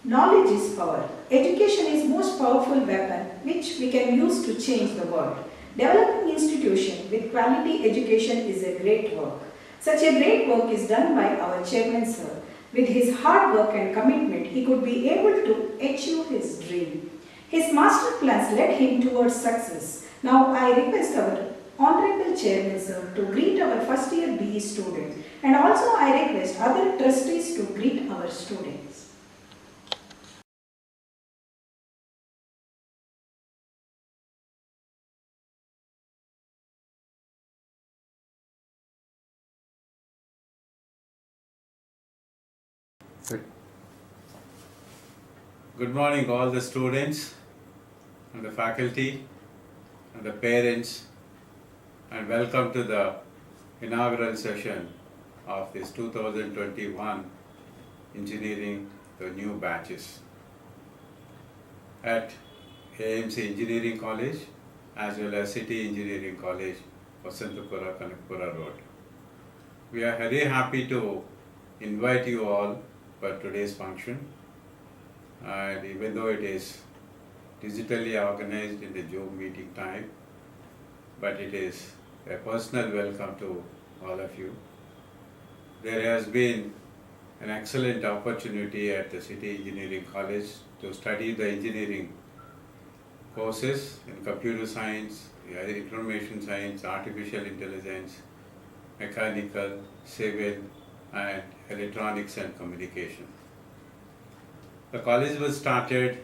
Knowledge is power. Education is most powerful weapon which we can use to change the world. Developing institution with quality education is a great work. Such a great work is done by our chairman sir. With his hard work and commitment, he could be able to achieve his dream. His master plans led him towards success. Now I request our Honorable Chairman sir to greet our first year BE students, and also I request other trustees to greet our students. Good morning all the students and the faculty and the parents, and welcome to the inaugural session of this 2021 engineering, the new batches at AMC Engineering College as well as City Engineering College, Vasantapura, Kanakpura Road. We are very happy to invite you all for today's function, and even though it is digitally organized in the Zoom meeting time, but it is a personal welcome to all of you. There has been an excellent opportunity at the City Engineering College to study the engineering courses in computer science, information science, artificial intelligence, mechanical, civil, and electronics and communication. The college was started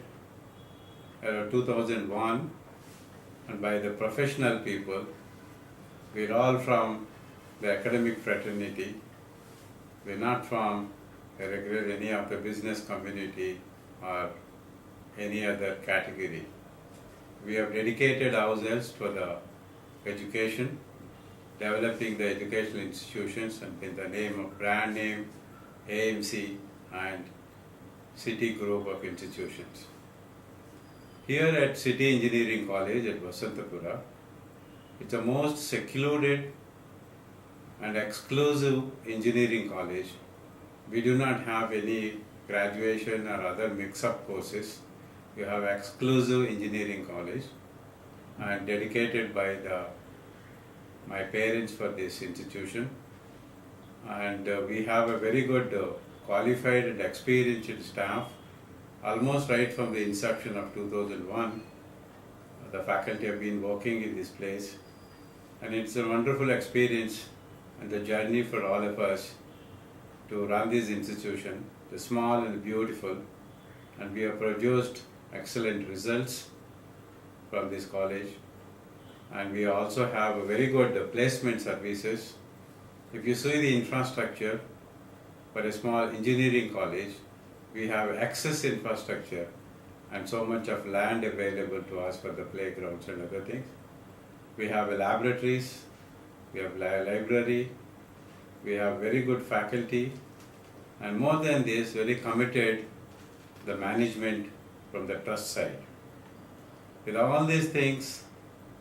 around 2001 and by the professional people. We're all from the academic fraternity. We're not from any of the business community or any other category. We have dedicated ourselves for the education, developing the educational institutions and in the name of brand name AMC and City Group of Institutions. Here at City Engineering College at Vasantapura, it's the most secluded and exclusive engineering college. We do not have any graduation or other mix-up courses. We have exclusive engineering college and dedicated by my parents for this institution. And we have a very good qualified and experienced staff. Almost right from the inception of 2001, the faculty have been working in this place, and it's a wonderful experience and the journey for all of us to run this institution. It's small and beautiful, and we have produced excellent results from this college, and we also have a very good placement services. If you see the infrastructure for a small engineering college, we have excess infrastructure and so much of land available to us for the playgrounds and other things. We have laboratories, we have library, we have very good faculty, and more than this, very committed the management from the trust side. With all these things,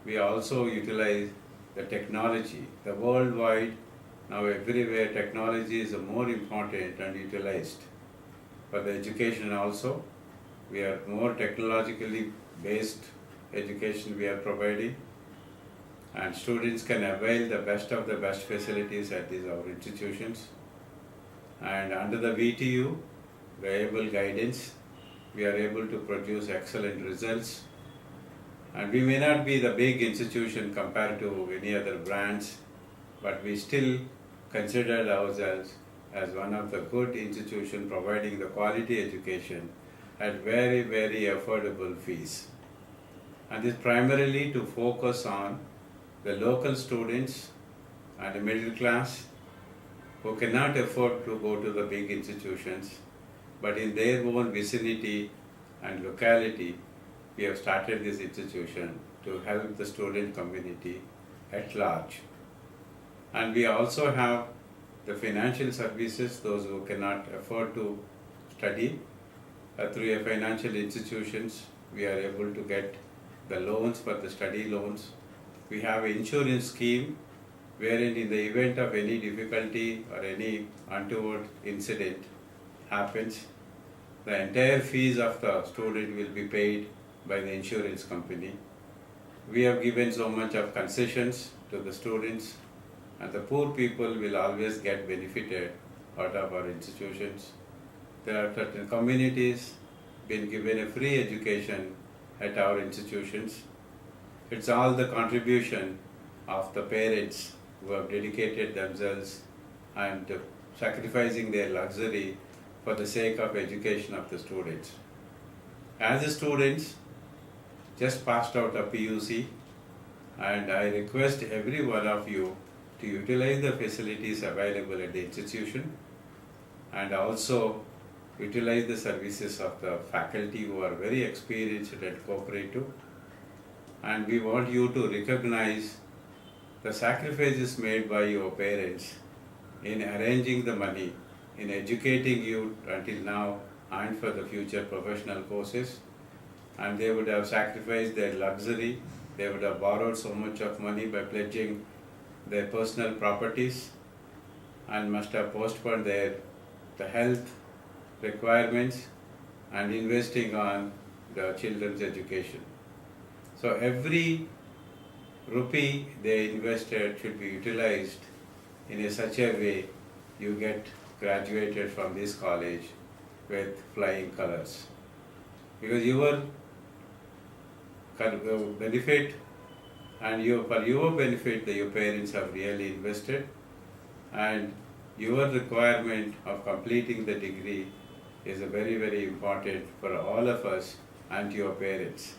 we also utilize the technology. The worldwide, now everywhere, technology is more important and utilized. For the education also, we are more technologically based education we are providing, and students can avail the best of the best facilities at these our institutions. And under the VTU, variable guidance, we are able to produce excellent results. And we may not be the big institution compared to any other brands, but we still consider ourselves as one of the good institutions providing the quality education at very, very affordable fees. And this primarily to focus on the local students and the middle class who cannot afford to go to the big institutions, but in their own vicinity and locality, we have started this institution to help the student community at large. And we also have the financial services, those who cannot afford to study. Through a financial institutions, we are able to get the loans for the study loans. We have an insurance scheme wherein in the event of any difficulty or any untoward incident happens, The entire fees of the student will be paid by the insurance company. We have given so much of concessions to the students, and the poor people will always get benefited out of our institutions. There are certain communities been given a free education at our institutions. It's all the contribution of the parents who have dedicated themselves and sacrificing their luxury for the sake of education of the students. As the students just passed out of PUC, and I request every one of you to utilize the facilities available at the institution and also utilize the services of the faculty who are very experienced and cooperative. And we want you to recognize the sacrifices made by your parents in arranging the money, in educating you until now and for the future professional courses. And they would have sacrificed their luxury, they would have borrowed so much of money by pledging their personal properties and must have postponed the health requirements and investing on the children's education. So every rupee they invested should be utilized in such a way you get graduated from this college with flying colors. Because your benefit and for your benefit that your parents have really invested, and your requirement of completing the degree is very, very important for all of us and your parents.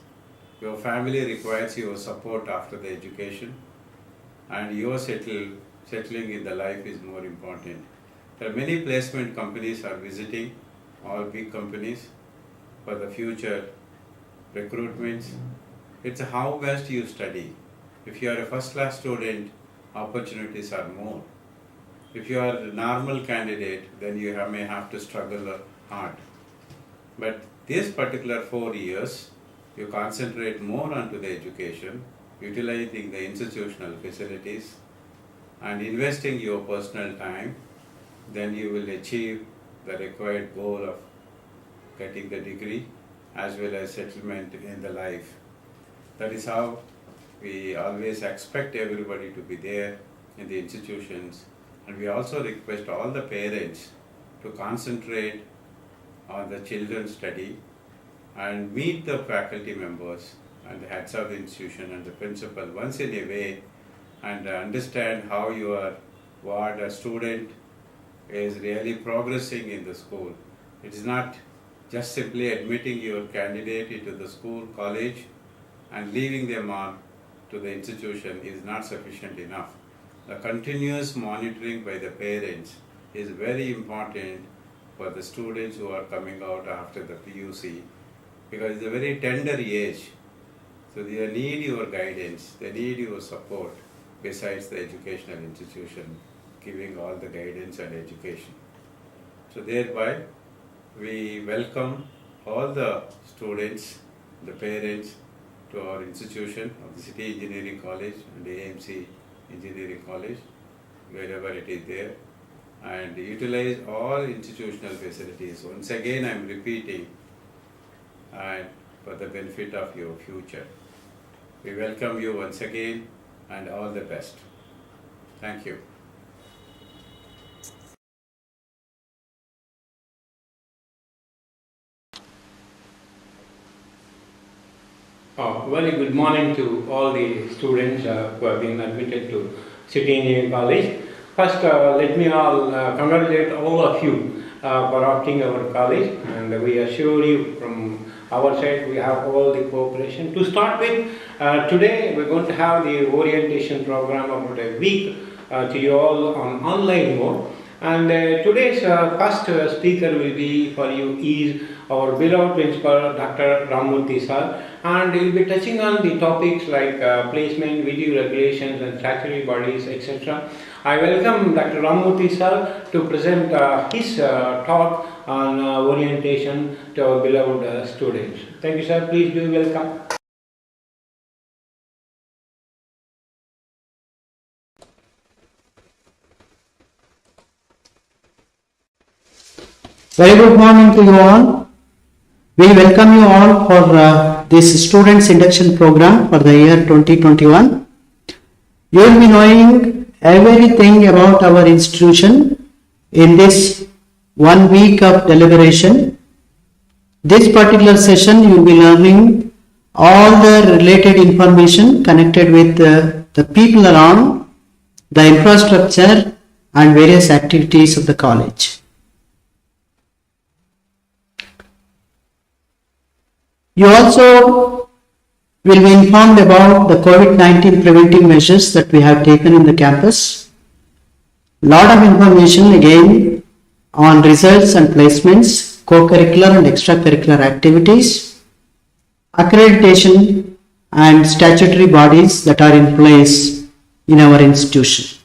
Your family requires your support after the education, and your settling in the life is more important. There are many placement companies are visiting, all big companies, for the future recruitments. It's how best you study. If you are a first class student, opportunities are more. If you are a normal candidate, then you may have to struggle hard. But this particular 4 years, you concentrate more onto the education, utilizing the institutional facilities and investing your personal time, then you will achieve the required goal of getting the degree as well as settlement in the life. That is how we always expect everybody to be there in the institutions, and we also request all the parents to concentrate on the children's study and meet the faculty members and the heads of the institution and the principal once in a way and understand how what a student is really progressing in the school. It is not just simply admitting your candidate into the school, college and leaving them on to the institution is not sufficient enough. The continuous monitoring by the parents is very important for the students who are coming out after the PUC, because it's a very tender age. So they need your guidance, they need your support besides the educational institution giving all the guidance and education. So thereby we welcome all the students, the parents to our institution of the City Engineering College and AMC Engineering College, wherever it is there, and utilize all institutional facilities. Once again I am repeating, and for the benefit of your future. We welcome you once again and all the best. Thank you. Very good morning to all the students who have been admitted to City Engineering College. First, let me congratulate all of you for opting our college, and we assure you from our side we have all the cooperation. To start with, today we're going to have the orientation program about a week to you all on online mode. And today's first speaker will be for you is our beloved principal, Dr. Ramurthy sir, and he will be touching on the topics like placement, video regulations and statutory bodies, etc. I welcome Dr. Ramurthy sir to present his talk on orientation to our beloved students. Thank you sir, please do welcome. Very good morning to you all. We welcome you all for this students induction program for the year 2021. You will be knowing everything about our institution in this 1 week of deliberation. This particular session you will be learning all the related information connected with the people around, the infrastructure and various activities of the college. You also will be informed about the COVID-19 preventive measures that we have taken in the campus. Lot of information again on results and placements, co-curricular and extracurricular activities, accreditation and statutory bodies that are in place in our institution.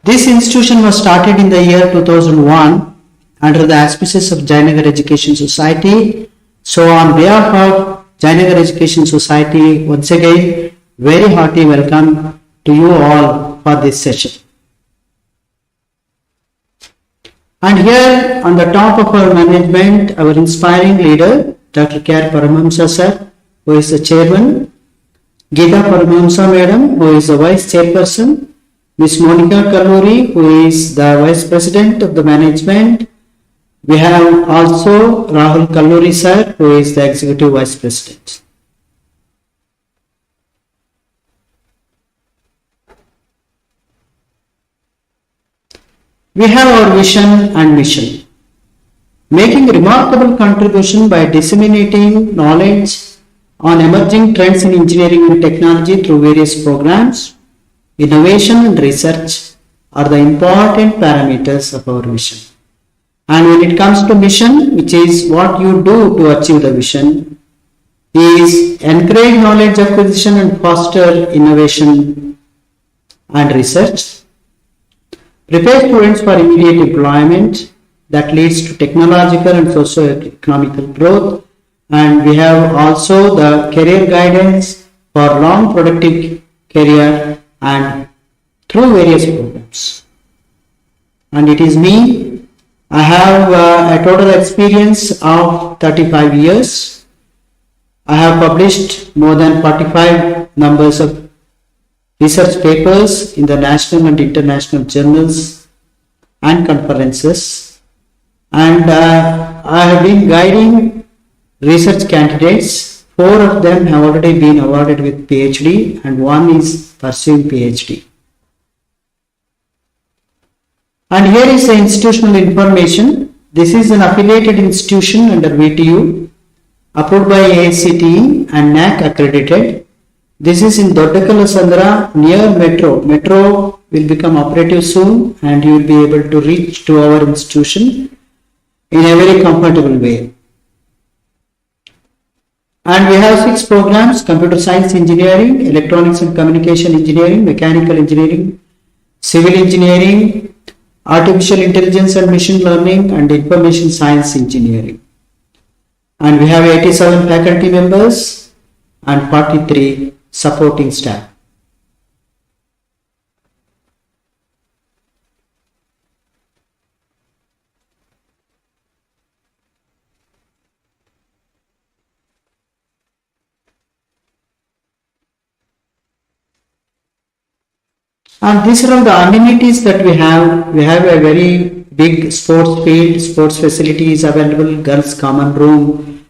This institution was started in the year 2001 under the auspices of Jayanagar Education Society. So on behalf of Jayanagar Education Society, once again, very hearty welcome to you all for this session. And here on the top of our management, our inspiring leader, Dr. K.R. Paramahamsa sir, who is the chairman, Geeta Paramahamsa madam, who is the vice chairperson, Ms. Monica Kalluri, who is the vice president of the management. We have also Rahul Kalluri sir, who is the executive vice president. We have our vision and mission, making remarkable contribution by disseminating knowledge on emerging trends in engineering and technology through various programs. Innovation and research are the important parameters of our vision. And when it comes to mission, which is what you do to achieve the vision, is encourage knowledge acquisition and foster innovation and research. Prepare students for immediate employment that leads to technological and socio-economical growth. And we have also the career guidance for long productive career and through various programs. And it is me. I have a total experience of 35 years. I have published more than 45 numbers of research papers in the national and international journals and conferences. And I have been guiding research candidates. 4 of them have already been awarded with PhD and 1 is pursuing PhD. And here is the institutional information. This is an affiliated institution under VTU, approved by AICTE and NAC accredited. This is in Doddakalasandra near Metro. Metro will become operative soon and you will be able to reach to our institution in a very comfortable way. And we have 6 programs: computer science engineering, electronics and communication engineering, mechanical engineering, civil engineering, artificial intelligence and machine learning, and information science engineering. And we have 87 faculty members and 43 supporting staff. And these are all the amenities that we have. We have a very big sports field, sports facilities available, girls' common room,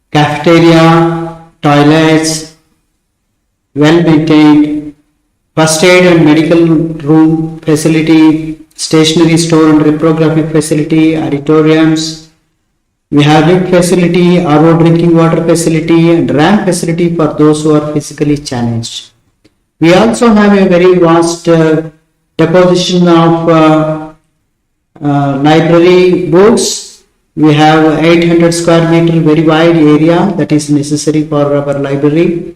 cafeteria, toilets, well maintained, first aid and medical room facility, stationery store and reprographic facility, auditoriums. We have lift facility, RO drinking water facility, and ramp facility for those who are physically challenged. We also have a very vast deposition of library books. We have 800 square meter very wide area that is necessary for our library.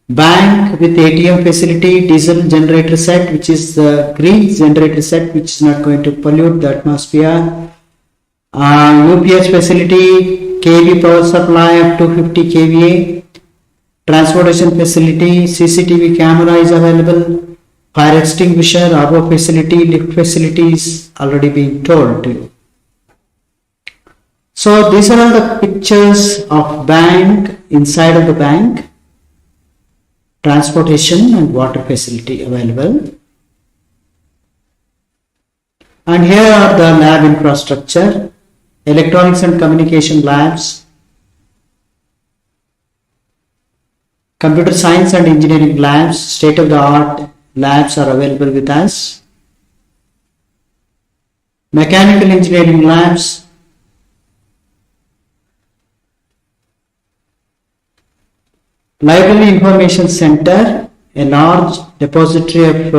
Bank with ATM facility, diesel generator set, which is the green generator set, which is not going to pollute the atmosphere. UPS facility, kV power supply of 250 kVA. Transportation facility, CCTV camera is available, fire extinguisher, RO facility, lift facilities already been told to you. So these are all the pictures of bank, inside of the bank, transportation and water facility available. And here are the lab infrastructure, electronics and communication labs, computer science and engineering labs, state-of-the-art labs are available with us. Mechanical engineering labs, library information center, a large repository of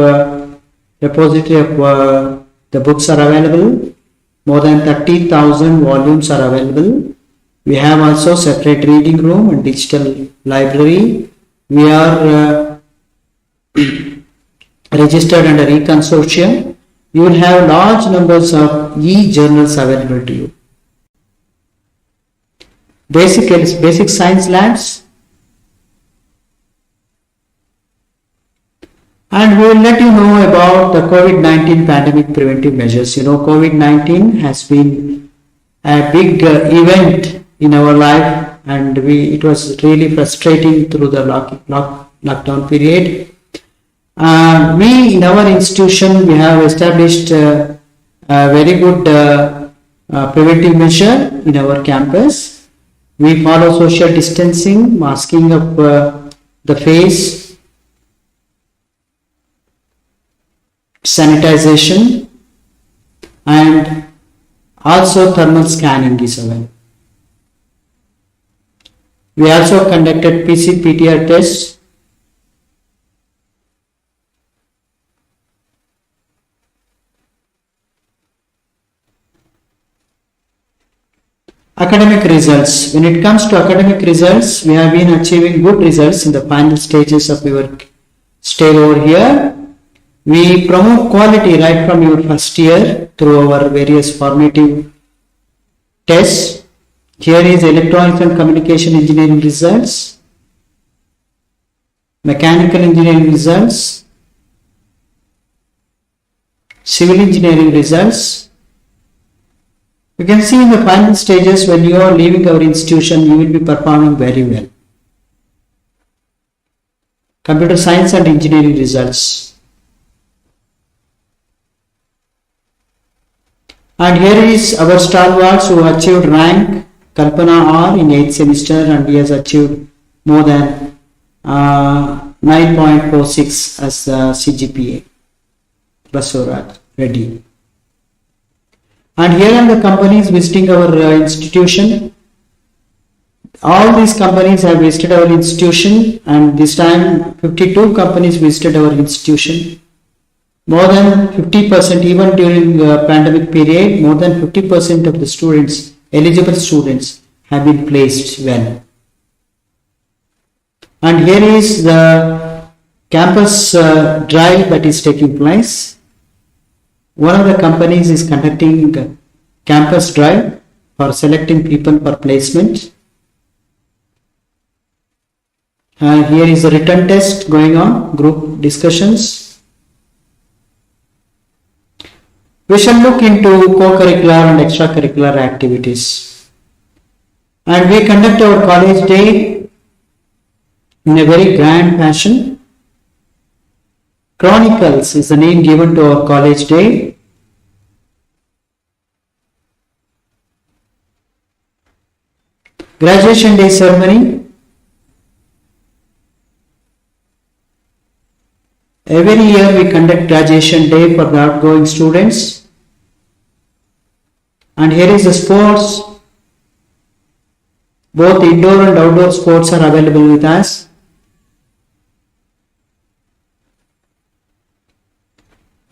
the books are available. More than 30,000 volumes are available. We have also separate reading room and digital library. We are registered under e-consortium. You will have large numbers of e-journals available to you. Basic science labs. And we will let you know about the COVID-19 pandemic preventive measures. You know, COVID-19 has been a big event in our life, and it was really frustrating through the lockdown period. We in our institution, we have established a very good preventive measure in our campus. We follow social distancing, masking of the face, sanitization, and also thermal scanning is available. We also conducted PCR tests. Academic results. When it comes to academic results, we have been achieving good results in the final stages of your stay over here. We promote quality right from your first year through our various formative tests. Here is electronics and communication engineering results, mechanical engineering results, civil engineering results. You can see in the final stages, when you are leaving our institution, you will be performing very well. Computer science and engineering results. And here is our stalwarts who achieved rank Kalpana R in 8th semester, and he has achieved more than 9.46 as CGPA. Basuraj Reddy. And here are the companies visiting our institution. All these companies have visited our institution, and this time 52 companies visited our institution. More than 50%, even during the pandemic period, more than 50% of the students, eligible students, have been placed well. And here is the campus drive that is taking place. One of the companies is conducting campus drive for selecting people for placement. Here is the written test going on, group discussions. We shall look into co-curricular and extracurricular activities. And we conduct our college day in a very grand fashion. Chronicles is the name given to our college day. Graduation day ceremony. Every year we conduct graduation day for the outgoing students. And here is the sports. Both indoor and outdoor sports are available with us.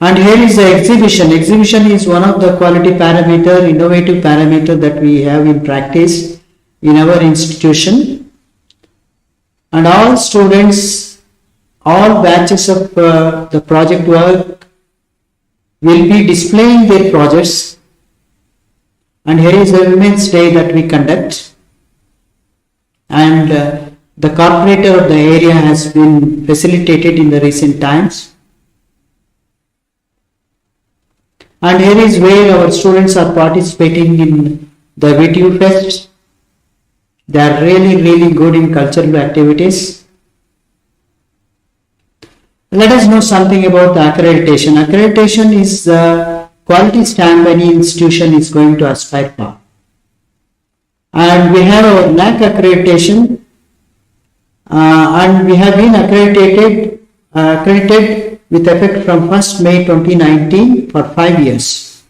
And here is the exhibition. Exhibition is one of the quality parameter, innovative parameter that we have in practice in our institution. And all students, all batches of the project work will be displaying their projects. And here is the Women's Day that we conduct. And the corporator of the area has been facilitated in the recent times. And here is where our students are participating in the VTU Fest. They are really good in cultural activities. Let us know something about the accreditation. Accreditation is the quality stamp any institution is going to aspire for. And we have our NAC accreditation, and we have been accredited with effect from 1st May 2019 for 5 years.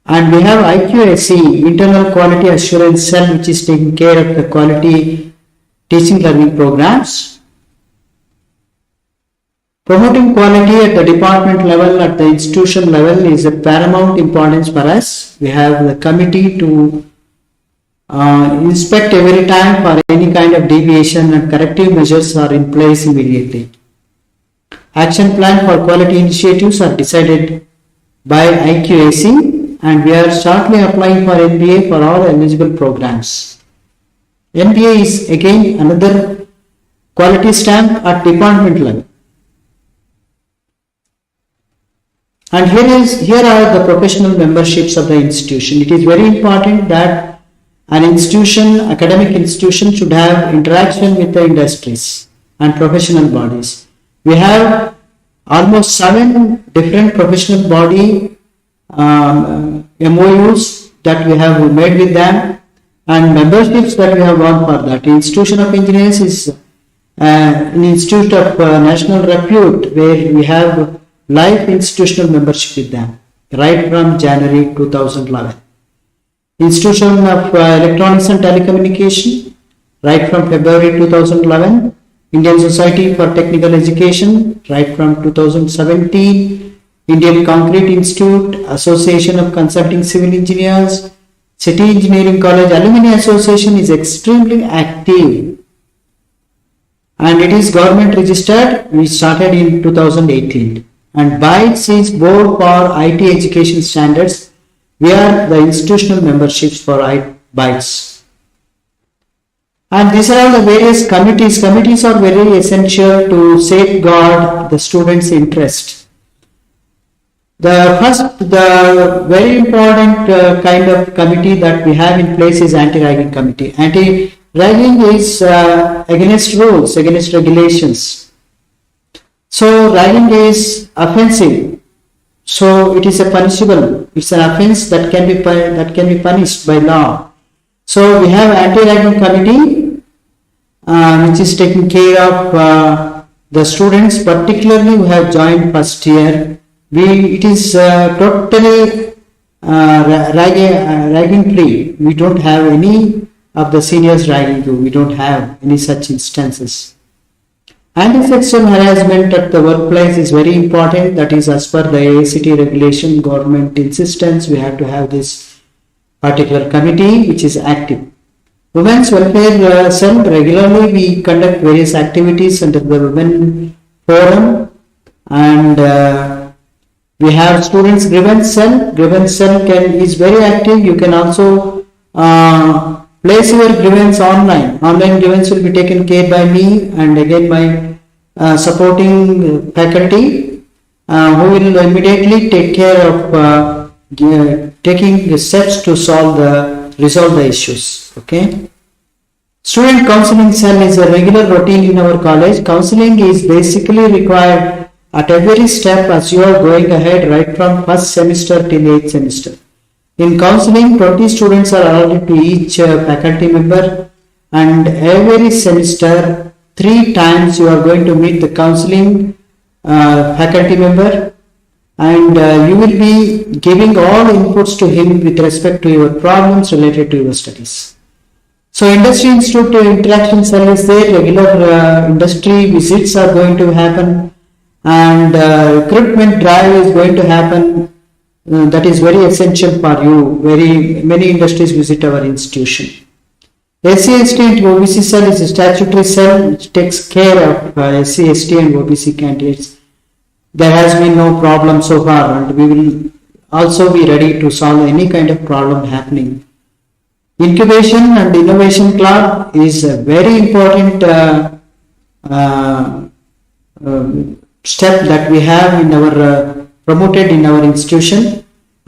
And we have IQAC, Internal Quality Assurance Cell, which is taking care of the quality teaching learning programs. Promoting quality at the department level, at the institution level is of paramount importance for us. We have the committee to inspect every time for any kind of deviation, and corrective measures are in place immediately. Action plan for quality initiatives are decided by IQAC, and we are shortly applying for NBA for all eligible programs. NBA is again another quality stamp at department level. And here are the professional memberships of the institution. It is very important that an institution, academic institution, should have interaction with the industries and professional bodies. We have almost 7 different professional body MOUs that we have made with them, and memberships that we have won for that. Institution of Engineers is an institute of national repute where we have life institutional membership with them right from January 2011. Institution of Electronics and Telecommunication right from February 2011. Indian Society for Technical Education right from 2017. Indian Concrete Institute, Association of Consulting Civil Engineers, City Engineering College Alumni Association is extremely active, and it is government registered. We started in 2018. And BITES is Board for IT Education Standards. We are the institutional memberships for BITES. And these are all the various committees. Committees are very essential to safeguard the students' interest. The very important kind of committee that we have in place is anti-ragging committee. Anti-ragging is against rules, against regulations. So ragging is offensive. So it is a punishable. It's an offense that can be punished by law. So we have anti-ragging committee, which is taking care of the students, particularly who have joined first year. It is totally ragging free. We don't have any of the seniors ragging you. We don't have any such instances. Anti-sexual harassment at the workplace is very important. That is as per the AICT regulation, government insistence, we have to have this particular committee which is active. Women's Welfare Cell, regularly we conduct various activities under the Women Forum, and we have Students Grievance Cell. Grievance Cell is very active. You can also place your grievance online. Online grievance will be taken care by me and again my supporting faculty who will immediately take care of taking the steps to resolve the issues. Okay. Student Counseling Cell is a regular routine in our college. Counseling is basically required at every step as you are going ahead, right from first semester till 8th semester. In counseling, 20 students are allotted to each faculty member, and every semester 3 times you are going to meet the counseling faculty member, and you will be giving all inputs to him with respect to your problems related to your studies. So Industry Institute Interaction Cell is there. Regular industry visits are going to happen, and recruitment drive is going to happen. That is very essential for you. Many industries visit our institution. SC/ST and OBC cell is a statutory cell which takes care of SC/ST and OBC candidates. There has been no problem so far, and we will also be ready to solve any kind of problem happening. Incubation and Innovation Club is a very important step that we have in our promoted in our institution.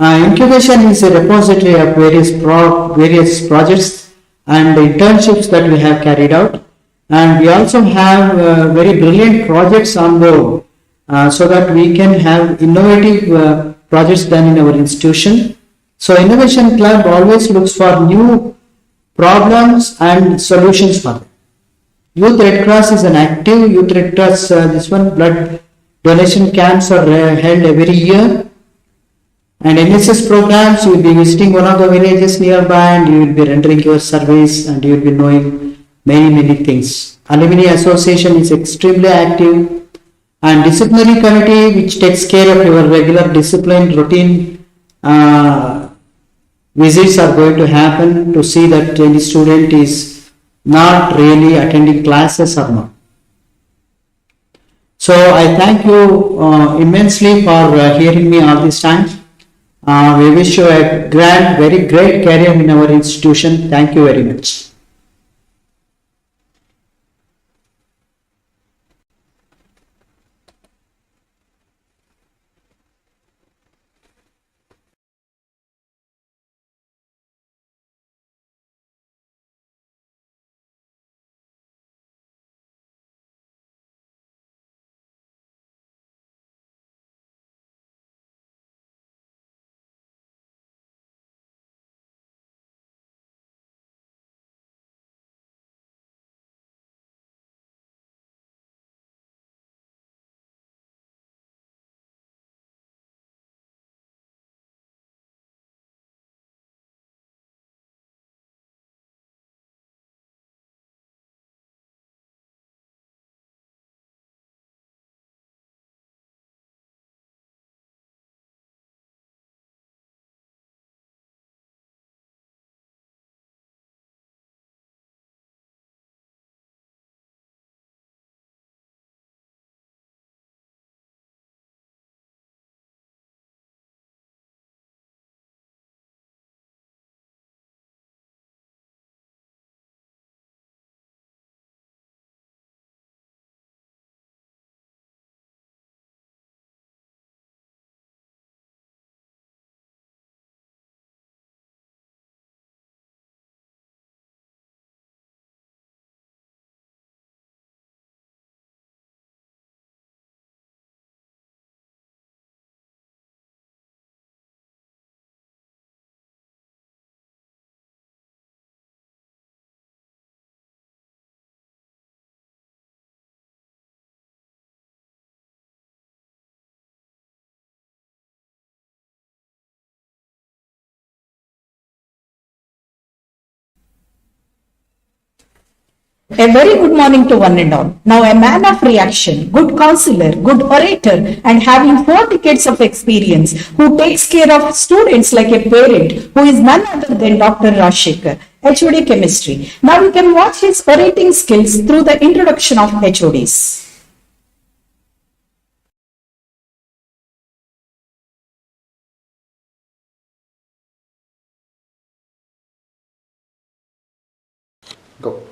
Incubation is a repository of various projects and internships that we have carried out, and we also have very brilliant projects on board so that we can have innovative projects done in our institution. So Innovation Club always looks for new problems and solutions for them. Youth Red Cross is an active Youth Red Cross. This one, blood donation camps are held every year. And NSS programs, you will be visiting one of the villages nearby and you will be rendering your service and you will be knowing many things. Alumni Association is extremely active, and disciplinary committee which takes care of your regular discipline routine visits are going to happen to see that any student is not really attending classes or not. So I thank you immensely for hearing me all this time. We wish you a very great career in our institution. Thank you very much. A very good morning to one and all. Now a man of reaction, good counselor, good orator, and having 4 decades of experience, who takes care of students like a parent, who is none other than Dr. Rajshekhar, HOD Chemistry. Now we can watch his orating skills through the introduction of HODs. Go.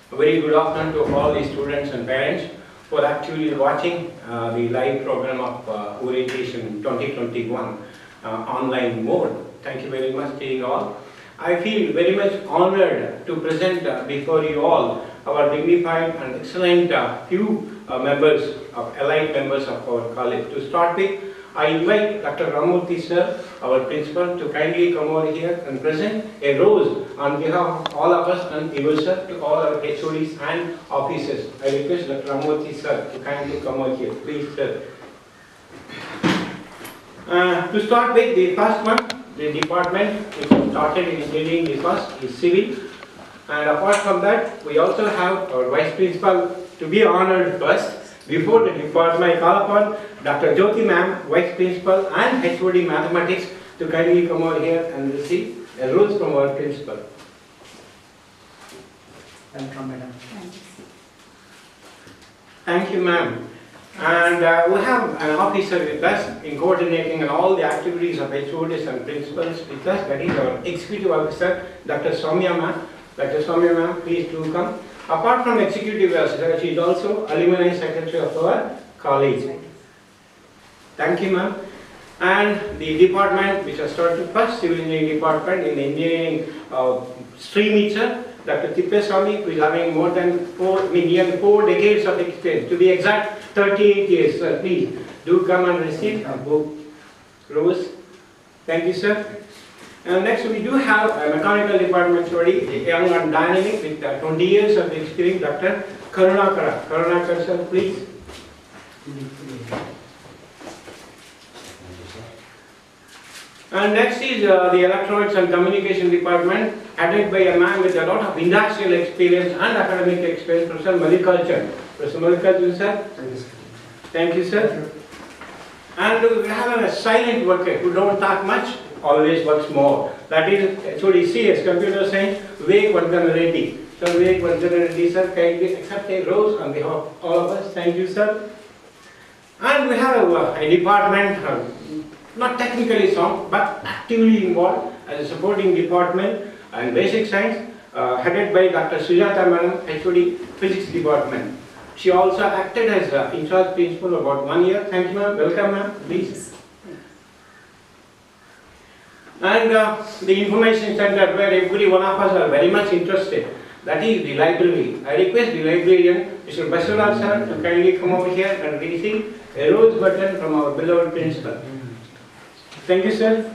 A very good afternoon to all the students and parents who are actually watching the live program of Orientation 2021 online mode. Thank you very much to you all. I feel very much honored to present before you all our dignified and excellent few members of elite members of our college. To start with, I invite Dr. Ramurthy sir, our principal, to kindly come over here and present a rose on behalf of all of us and yourself to all our HODs and officers. I request Dr. Ramurthy sir to kindly come over here. Please, sir. To start with, the first one, the department which started in engineering, the first is civil. And apart from that, we also have our vice principal to be honored first. Before the department, I call upon Dr. Jyoti ma'am, vice principal and HOD mathematics, to kindly come over here and receive a rose from our principal. Welcome, madam. Thank you, ma'am. And we have an officer with us in coordinating all the activities of HODs and principals with us. That is our executive officer, Dr. Soumya ma'am. Dr. Soumya ma'am, please do come. Apart from executive officer, she is also alumni secretary of our college. Thank you, ma'am. And the department which has started first, civil engineering department in the engineering stream itself, Dr. Tippeswamy, who is having more than nearly 4 decades of experience, to be exact 38 years. Sir, please do come and receive a book. Rose. Thank you, sir. And next we do have a mechanical department study, young and dynamic with 20 years of experience, Dr. Karunakara. Karunakara, sir, please. And next is the electronics and communication department, headed by a man with a lot of industrial experience and academic experience, Professor Mallikarjun. Professor Mallikarjun, sir. Thank you, sir. And we have a silent worker who don't talk much, always works more. That is HOD Computer Science, Vivek Reddy. So Vivek Reddy, sir, kindly accept a rose on behalf of all of us. Thank you, sir. And we have a department, not technically sound, but actively involved as a supporting department in basic science, headed by Dr. Sujata Madam, HOD Physics Department. She also acted as in charge principal about 1 year. Thank you, ma'am. Welcome, ma'am. Please. And the information center where every one of us are very much interested. That is the library. I request the librarian, Mr. Basuraj sir, to kindly come over here and receive a rose button from our beloved principal. Thank you, sir.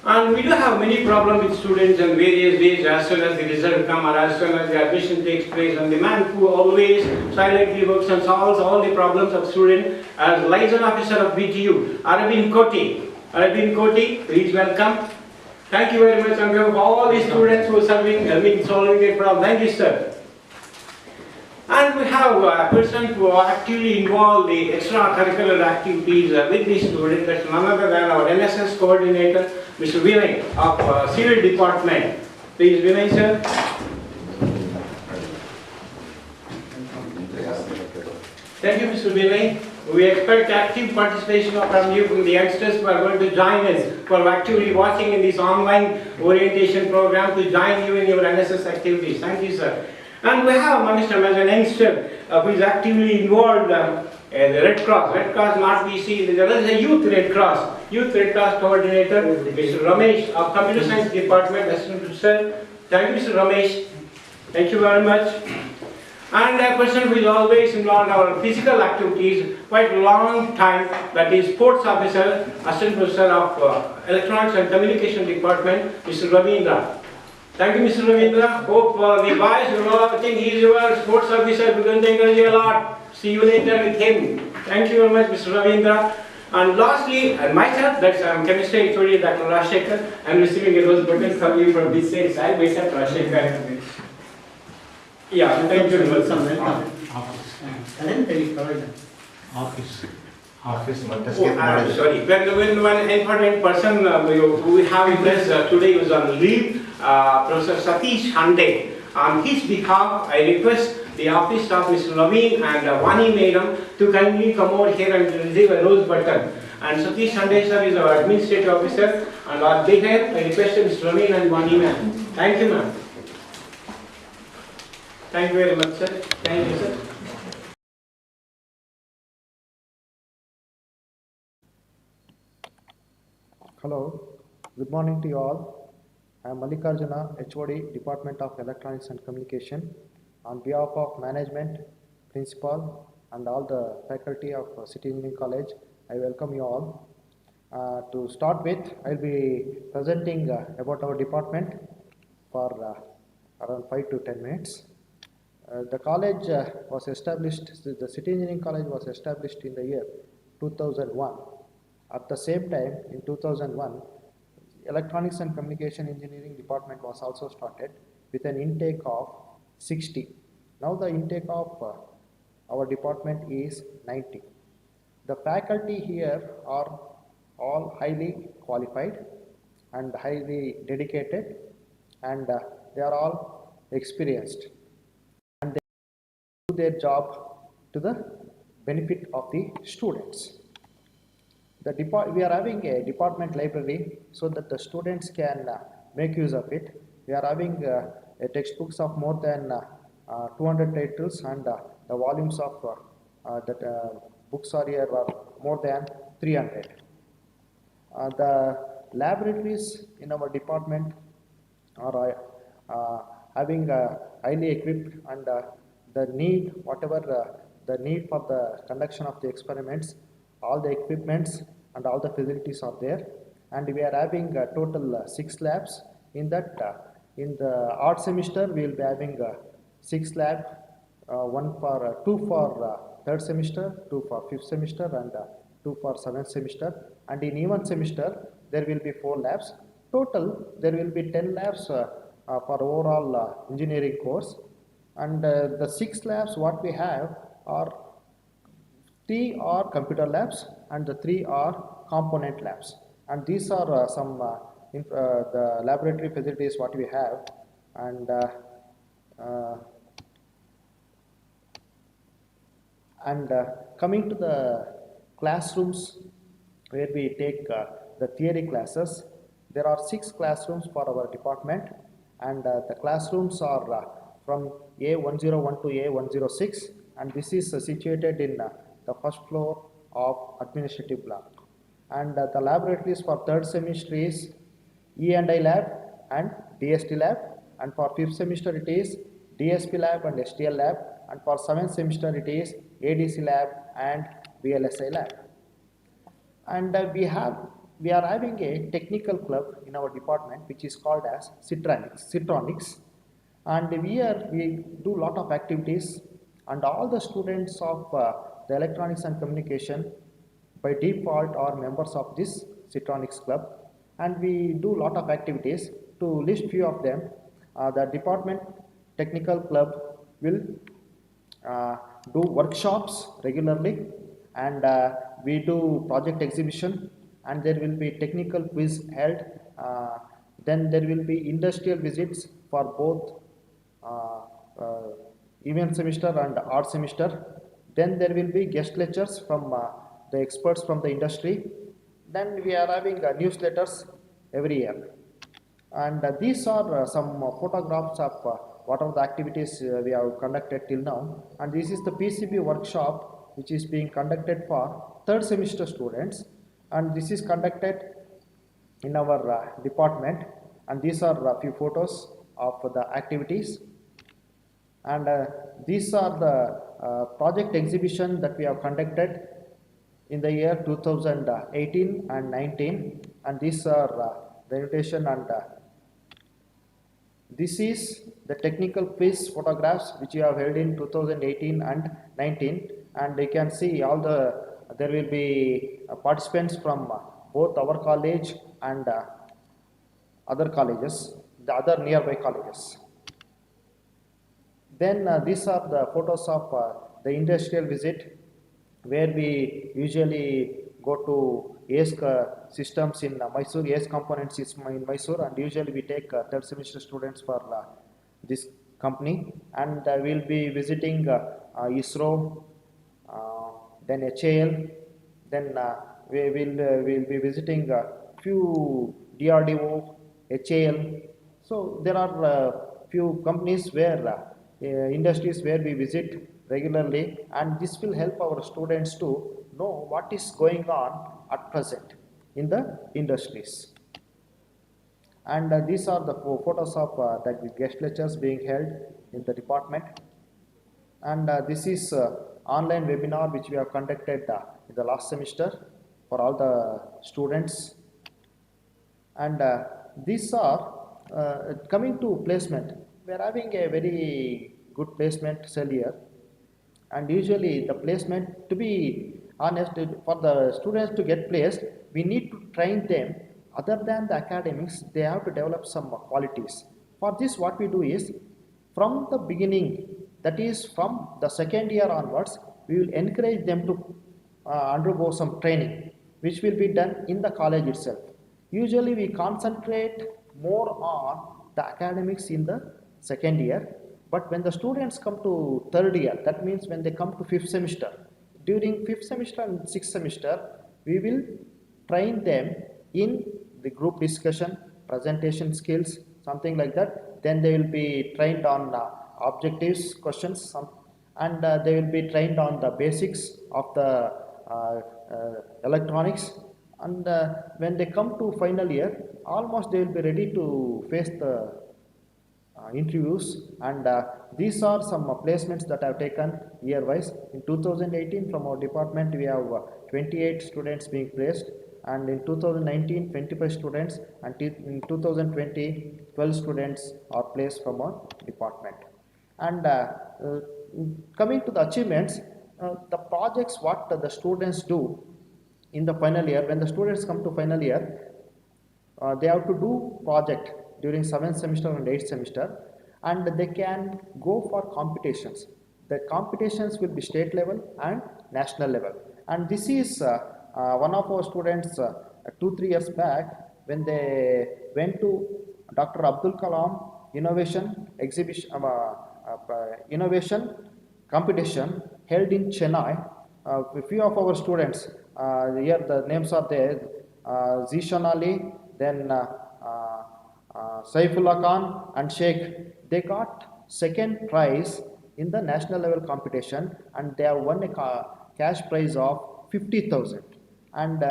And we do have many problems with students in various ways as soon as the result comes or as soon as the admission takes place. And the man who always silently works and solves all the problems of students as liaison officer of BTU, Arvind Koti. Arvind Koti, please welcome. Thank you very much on behalf of all the students who are solving the problem. Thank you, sir. And we have a person who are actively involved in the extracurricular activities with the students. That's none other than our NSS coordinator, Mr. Vivek of Civil Department. Please, Vivek, sir. Thank you, Mr. Vivek. We expect active participation from you, from the youngsters who are going to join us, who are actively watching in this online orientation program, to join you in your NSS activities. Thank you, sir. And we have amongst them as an youngster who is actively involved in the Red Cross. Red Cross not BC, there is a Youth Red Cross. Youth Red Cross coordinator, Mr. Ramesh of Computer Science Department, Assistant Professor. Thank you, Mr. Ramesh. Thank you very much. And a person who is always involved in our physical activities quite a long time, that is Sports Officer, Assistant Professor of Electronics and Communication Department, Mr. Ravindra. Thank you, Mr. Ravindra. Hope the boys will all think he is your sports officer. We're going to encourage you a lot. See you later with him. Thank you very much, Mr. Ravindra. And lastly, and myself, that's chemistry HOD, Dr. Rajshekar. I'm receiving a rose button from you from this side. I myself, Rajshekar. Yeah, thank you very much. Office. I'm sorry. When one important person we have with us today was on leave, Professor Satish Hande. On his behalf, I request the office of Mr. Naveen and Vani Madam to kindly come over here and receive a rose button. And Satish Hande sir is our administrative officer, and on behalf, I request Mr. Naveen and Vani ma'am. Thank you, ma'am. Thank you very much, sir. Thank you, sir. Hello, good morning to you all. I am Mallikarjuna, HOD, Department of Electronics and Communication. On behalf of management, principal, and all the faculty of City Engineering College, I welcome you all. To start with, I will be presenting about our department for around 5 to 10 minutes. The college was established, the City Engineering College was established in the year 2001. At the same time, in 2001, Electronics and Communication Engineering Department was also started with an intake of 60. Now the intake of our department is 90. The faculty here are all highly qualified and highly dedicated, and they are all experienced, and they do their job to the benefit of the students. We are having a department library so that the students can make use of it. We are having textbooks of more than 200 titles, and the volumes of books are here are more than 300. The laboratories in our department are having highly equipped, and the need, whatever the need for the conduction of the experiments, all the equipments and all the facilities are there. And we are having total 6 labs. In that, in the art semester, we will be having 6 labs, two for third semester, two for fifth semester, and two for seventh semester. And in even semester, there will be 4 labs. Total, there will be 10 labs for overall engineering course. And the 6 labs what we have are 3 are computer labs and the 3 are component labs. And these are some the laboratory facilities what we have. And uh, coming to the classrooms where we take the theory classes, there are 6 classrooms for our department, and the classrooms are from A101 to A106, and this is situated in the first floor of administrative block. And the laboratories for third semester is E&I lab and DST lab, and for fifth semester it is DSP lab and STL lab, and for seventh semester it is ADC lab and VLSI lab. And we are having a technical club in our department which is called as Citronics, and we do lot of activities, and all the students of the electronics and communication by default are members of this Citronics club, and we do lot of activities. To list few of them, the department technical club will do workshops regularly, and we do project exhibition, and there will be technical quiz held. Then there will be industrial visits for both event semester and art semester. Then there will be guest lectures from the experts from the industry. Then we are having newsletters every year. And these are some photographs of what are the activities we have conducted till now. And this is the PCB workshop which is being conducted for third semester students, and this is conducted in our department. And these are a few photos of the activities, and these are the project exhibition that we have conducted in the year 2018 and 19, and these are the invitation, and this is the technical quiz photographs which you have held in 2018 and 19, and you can see all there will be participants from both our college and other colleges, the other nearby colleges. Then these are the photos of the industrial visit, where we usually go to ACE systems in Mysore, ACE components is in Mysore, and usually we take third semester students for this company, and we'll be visiting ISRO, then HAL, then we'll be visiting few DRDO, HAL. So there are few companies where industries where we visit regularly, and this will help our students to know what is going on at present in the industries. And these are the photos of the guest lectures being held in the department. And this is online webinar which we have conducted in the last semester for all the students. And these are coming to placement. We are having a very good placement cell here, and usually the placement, to be honest, for the students to get placed, we need to train them. Other than the academics, they have to develop some qualities. For this, what we do is, from the beginning, that is from the second year onwards, we will encourage them to undergo some training, which will be done in the college itself. Usually we concentrate more on the academics in the second year, but when the students come to third year, that means when they come to fifth semester, during fifth semester and sixth semester, we will train them in the group discussion, presentation skills, something like that. Then they will be trained on objectives, questions, and they will be trained on the basics of the electronics, and when they come to final year, almost they will be ready to face the interviews, and these are some placements that I have taken year wise. In 2018 from our department we have 28 students being placed, and in 2019 25 students, and in 2020 12 students are placed from our department. And uh, coming to the achievements, the projects what the students do in the final year, when the students come to final year, they have to do project during 7th semester and 8th semester, and they can go for competitions. The competitions will be state level and national level, and this is one of our students 2 3 years back, when they went to Dr. Abdul Kalam innovation exhibition, innovation competition held in Chennai. A few of our students, here the names are there, Zishan Ali, then Saifullah Khan and Sheikh. They got second prize in the national level competition, and they have won a cash prize of 50,000. And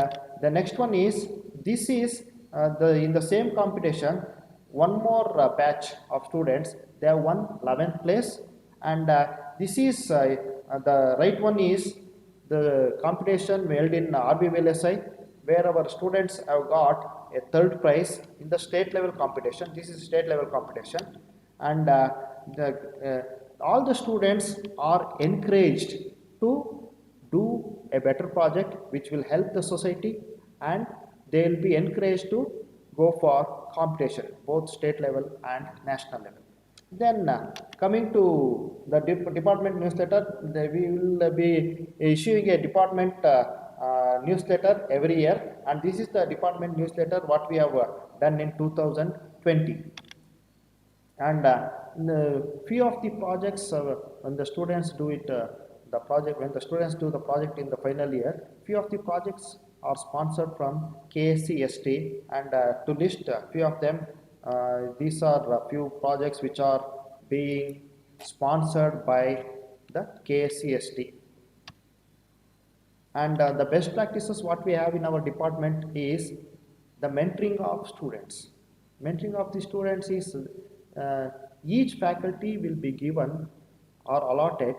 the next one is, this is the in the same competition, one more batch of students, they have won 11th place, and this is the right one is the competition held in RBVLSI, where our students have got a third prize in the state level competition. This is state level competition, and all the students are encouraged to do a better project which will help the society, and they will be encouraged to go for competition both state level and national level. Then coming to the department newsletter, we will be issuing a department newsletter every year, and this is the department newsletter what we have done in 2020. And the few of the projects when the students do it, the project when the students do the project in the final year, few of the projects are sponsored from KSCST, and to list a few of them, these are a few projects which are being sponsored by the KSCST. And the best practices what we have in our department is the mentoring of students. Mentoring of the students is each faculty will be given or allotted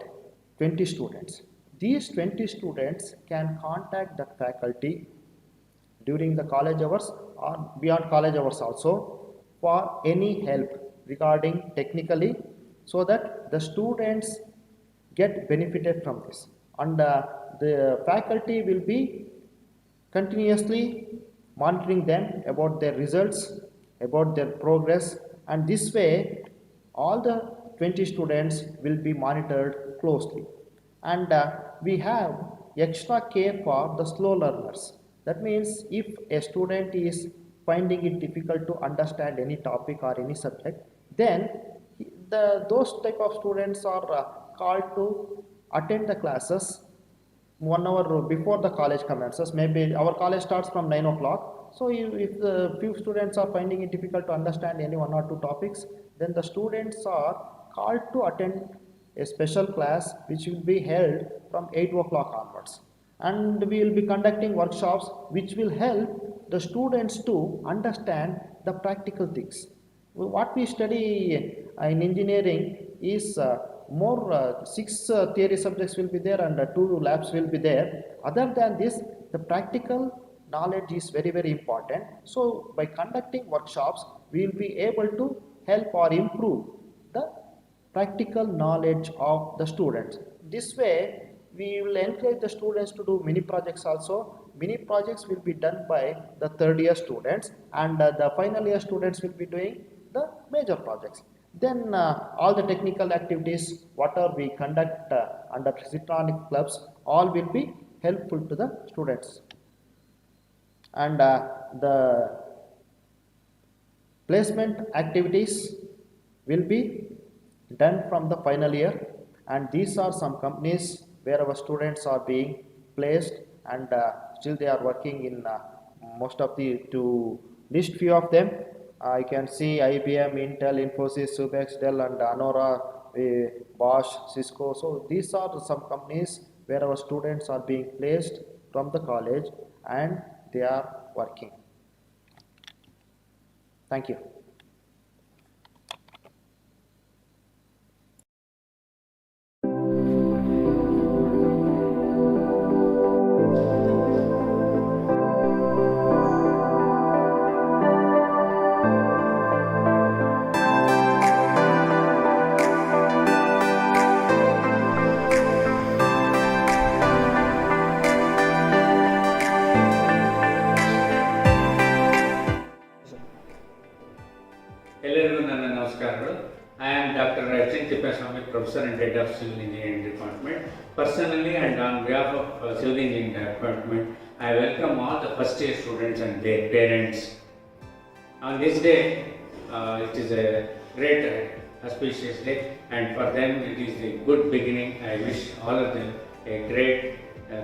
20 students. These 20 students can contact the faculty during the college hours or beyond college hours also for any help regarding technically, so that the students get benefited from this, and the faculty will be continuously monitoring them about their results, about their progress, and this way all the 20 students will be monitored closely. And we have extra care for the slow learners. That means if a student is finding it difficult to understand any topic or any subject, then those type of students are called to attend the classes 1 hour before the college commences. Maybe our college starts from 9 o'clock. So if the few students are finding it difficult to understand any 1 or 2 topics, then the students are called to attend a special class which will be held from 8 o'clock onwards. And we will be conducting workshops which will help the students to understand the practical things. What we study in engineering is more 6 theory subjects will be there, and 2 labs will be there. Other than this, the practical knowledge is very very important. So by conducting workshops, we will be able to help or improve the practical knowledge of the students. This way, we will encourage the students to do mini projects also. Mini projects will be done by the third year students, and the final year students will be doing the major projects. Then all the technical activities, whatever we conduct under Citronic clubs, all will be helpful to the students. And the placement activities will be done from the final year, and these are some companies where our students are being placed, and still they are working in most of the, to list few of them, I can see IBM, Intel, Infosys, Subex, Dell, and Anora, Bosch, Cisco. So these are some companies where our students are being placed from the college, and they are working. Thank you. ಎಲ್ಲರಿಗೂ ನನ್ನ ನಮಸ್ಕಾರಗಳು. I am Dr. Rajin Tippaswamy, Professor and Head of Civil Engineering Department. Personally and on behalf of Civil Engineering Department, I welcome all the first year students and their parents. On this day, it is a great auspicious day, and for them it is a good beginning. I wish all of them a great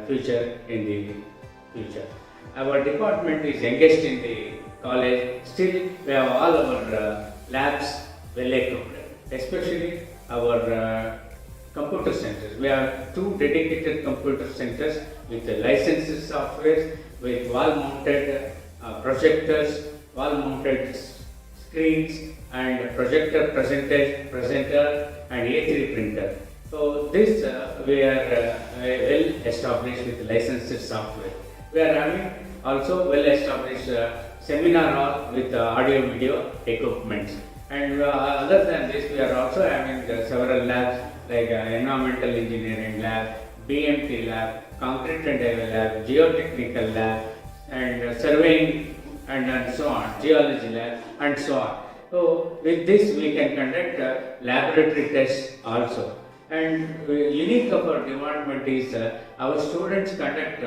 future in the future. Our department is engaged in the college. Still, we have all our labs well equipped, especially our computer centers. We have 2 dedicated computer centers with the licensed software, with wall-mounted projectors, wall-mounted screens, and projector presenter and A3 printer. So this we are well established with licensed software. We are having also well established seminar hall with audio video equipments. And other than this, we are also having several labs like environmental engineering lab, BMT lab, concrete and dive lab, geotechnical lab, and surveying and so on, geology lab and so on. So with this we can conduct laboratory tests also. And unique of our department is our students conduct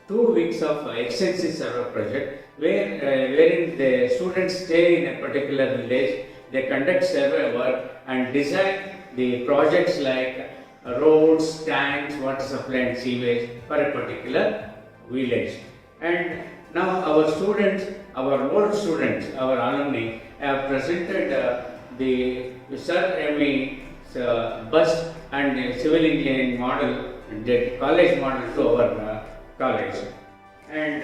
2 weeks of extensive survey project wherein the students stay in a particular village. They conduct survey work and design the projects like roads, tanks, water supply and sewage for a particular village. And now our students, our old students, our alumni have presented the Sir M.E. bus and the civil engineering model, the college model to our college. And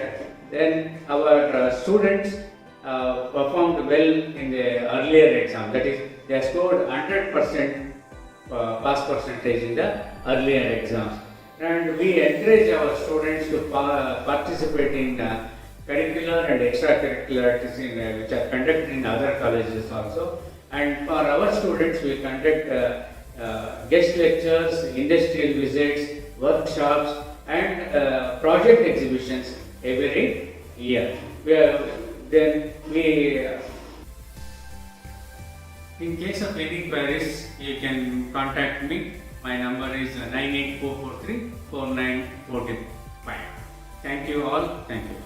then our students performed well in the earlier exam, that is, they scored 100% pass percentage in the earlier exams. And we encourage our students to participate in curricular and extracurricular activities which are conducted in other colleges also. And for our students, we conduct guest lectures, industrial visits, workshops, and project exhibitions every year. In case of any queries, you can contact me. My number is 98443-4945. Thank you all. Thank you.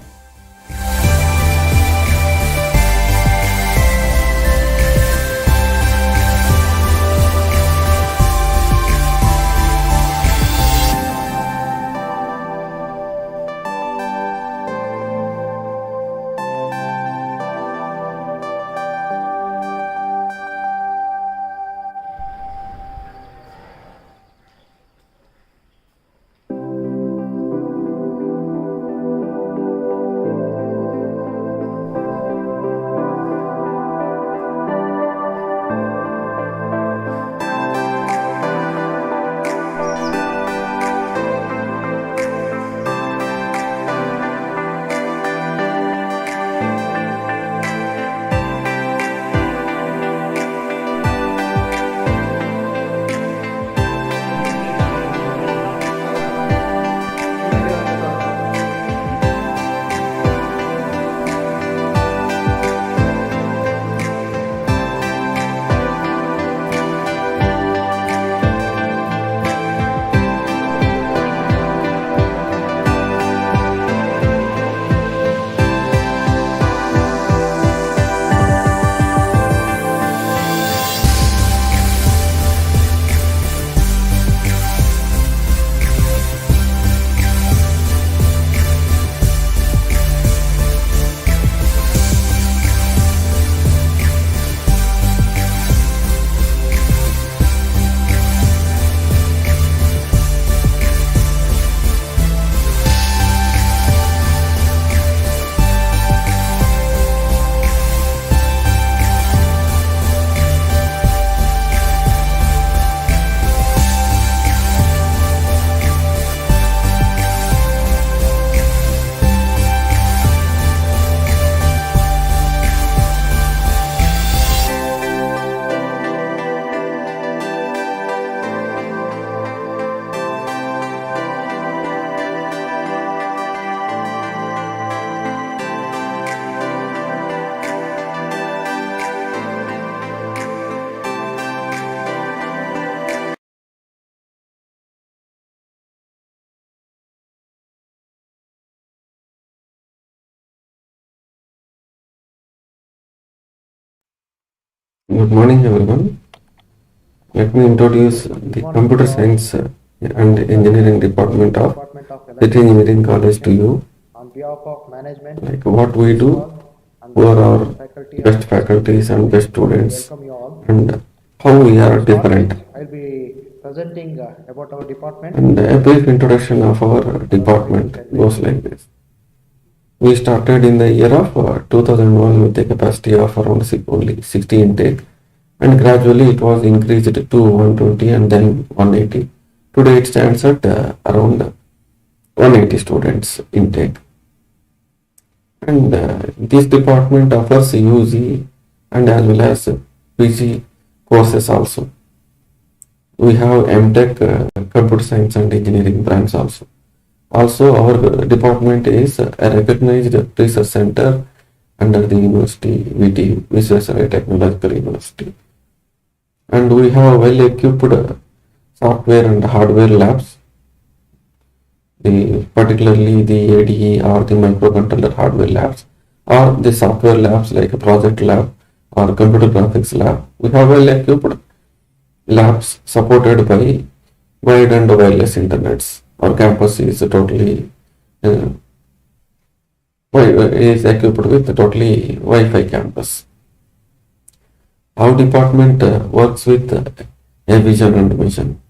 Good morning, everyone. Let me introduce the Computer Science and Engineering Department of City Engineering College to you. On behalf of management, Like what we do, and who are our faculty best faculties and best students, welcome you all. and how we are different. I'll be presenting about our department. And a brief introduction of our department goes like this. We started in the year of 2001 with a capacity of around only 60 intake, and gradually it was increased to 120 and then 180. Today it stands at around 180 students intake. And this department offers UG and as well as PG courses also. We have MTech, Computer Science and Engineering branch also. Also, our department is a recognized research center under the university, VT, Visvesvaraya Technological University. And we have well-equipped software and hardware labs, particularly the ADE or the microcontroller hardware labs, or the software labs like a project lab or computer graphics lab. We have well-equipped labs supported by wired and wireless internets. Our campus is totally is equipped with totally Wi-Fi campus. Our department works with a vision and mission.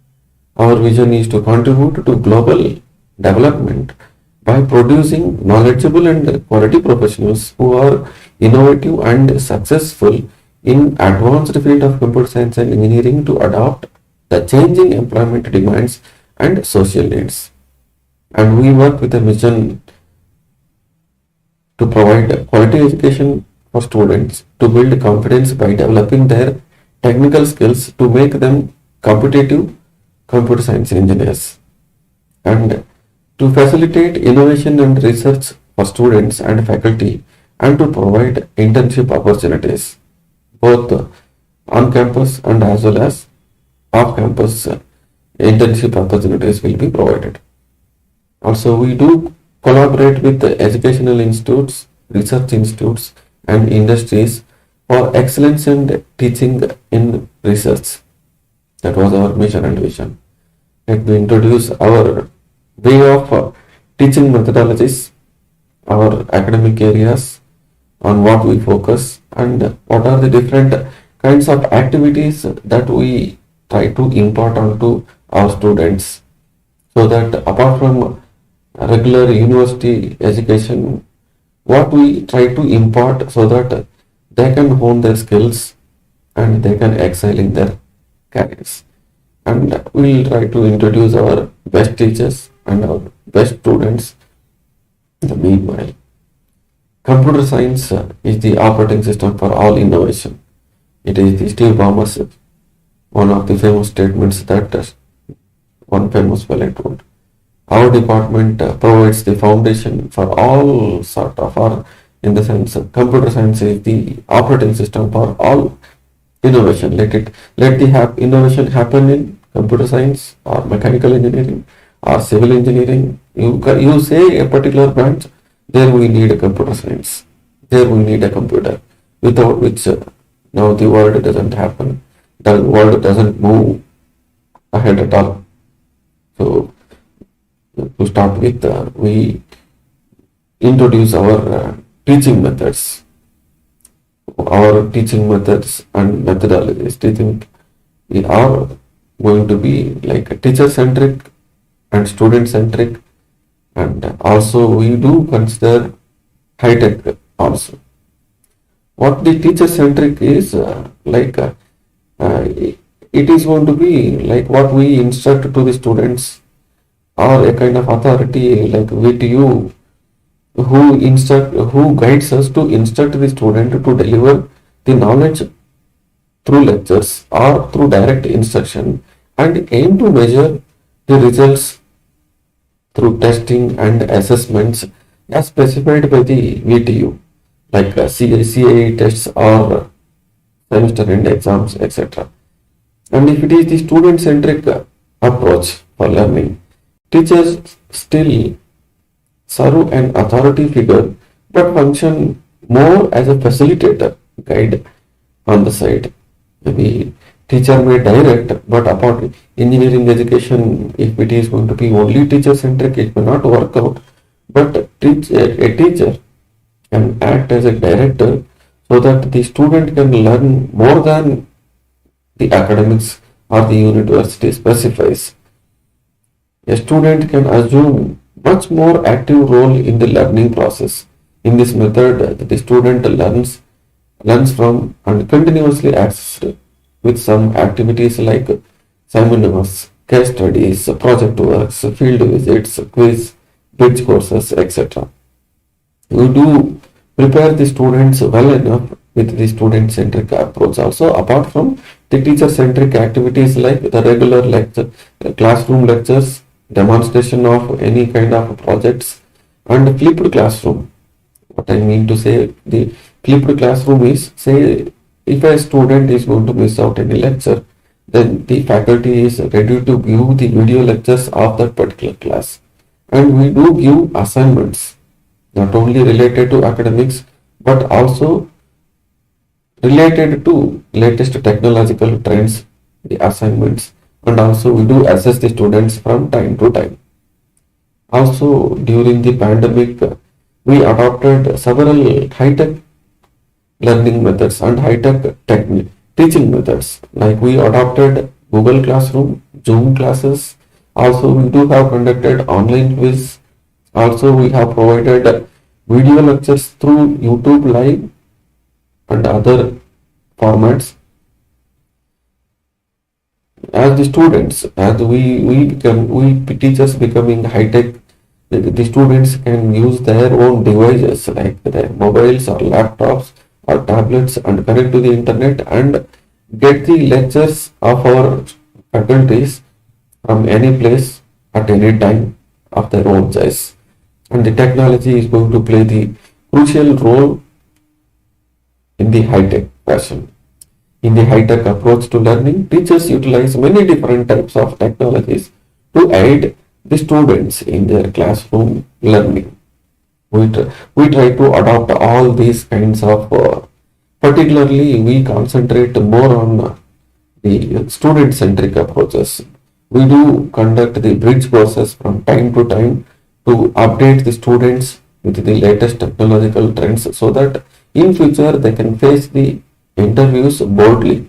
Our vision is to contribute to global development by producing knowledgeable and quality professionals who are innovative and successful in advanced field of computer science and engineering to adopt the changing employment demands and social needs. And we work with a mission to provide quality education for students, to build confidence by developing their technical skills to make them competitive computer science engineers, and to facilitate innovation and research for students and faculty, and to provide internship opportunities both on campus and as well as off campus. Internship opportunities will be provided. Also, we do collaborate with the educational institutes, research institutes, and industries for excellence in teaching in research. That was our mission and vision. Let me introduce our way of teaching methodologies, our academic areas, on what we focus, and what are the different kinds of activities that we try to impart onto our students, so that apart from regular university education, what we try to impart so that they can hone their skills and they can excel in their careers. And we'll try to introduce our best teachers and our best students. In the meanwhile, computer science is the operating system for all innovation. It is the Steve Ballmer's one of the famous statements that one famous fellow told. Our department provides the foundation for all sort of, or in the sense, computer science is the operating system for all innovation. Let the innovation happen in computer science or mechanical engineering or civil engineering. You say a particular branch, there we need a computer science. There we need a computer, without which now the world doesn't happen. The world doesn't move ahead at all. So to start with, we introduce our teaching methods. Our teaching methods and methodologies, teaching are going to be like teacher-centric and student-centric, and also we do consider high-tech also. What the teacher-centric is it is going to be like what we instruct to the students, or a kind of authority like VTU who guides us to instruct the student to deliver the knowledge through lectures or through direct instruction, and aim to measure the results through testing and assessments as specified by the VTU, like CAE tests or semester end exams, etc. And if it is the student-centric approach for learning, teachers still serve an authority figure but function more as a facilitator, guide on the side. Maybe teacher may direct, but upon engineering education, if it is going to be only teacher centric, it may not work out. But a teacher can act as a director so that the student can learn more than the academics or the university specifies. A student can assume much more active role in the learning process. In this method, the student learns from and continuously accessed with some activities like seminars, case studies, project works, field visits, quiz, bridge courses, etc. We do prepare the students well enough with the student-centric approach. Also, apart from the teacher-centric activities like the regular lecture, classroom lectures, demonstration of any kind of projects, and flipped classroom. What I mean to say, the flipped classroom is, say, if a student is going to miss out any lecture, then the faculty is ready to view the video lectures of that particular class. And we do give assignments, not only related to academics, but also related to latest technological trends, the assignments, and also we do assess the students from time to time. Also, during the pandemic, we adopted several high-tech learning methods and high-tech teaching methods. Like we adopted Google Classroom, Zoom classes. Also, we do have conducted online quiz. Also, we have provided video lectures through YouTube Live and other formats. As the students, as we teachers becoming high tech, the students can use their own devices like their mobiles or laptops or tablets and connect to the internet and get the lectures of our faculties from any place at any time of their own choice. And the technology is going to play the crucial role in the high tech fashion. In the high-tech approach to learning, teachers utilize many different types of technologies to aid the students in their classroom learning. We try to adopt all these kinds of, particularly we concentrate more on the student-centric approaches. We do conduct the bridge courses from time to time to update the students with the latest technological trends so that in future they can face the interviews boldly.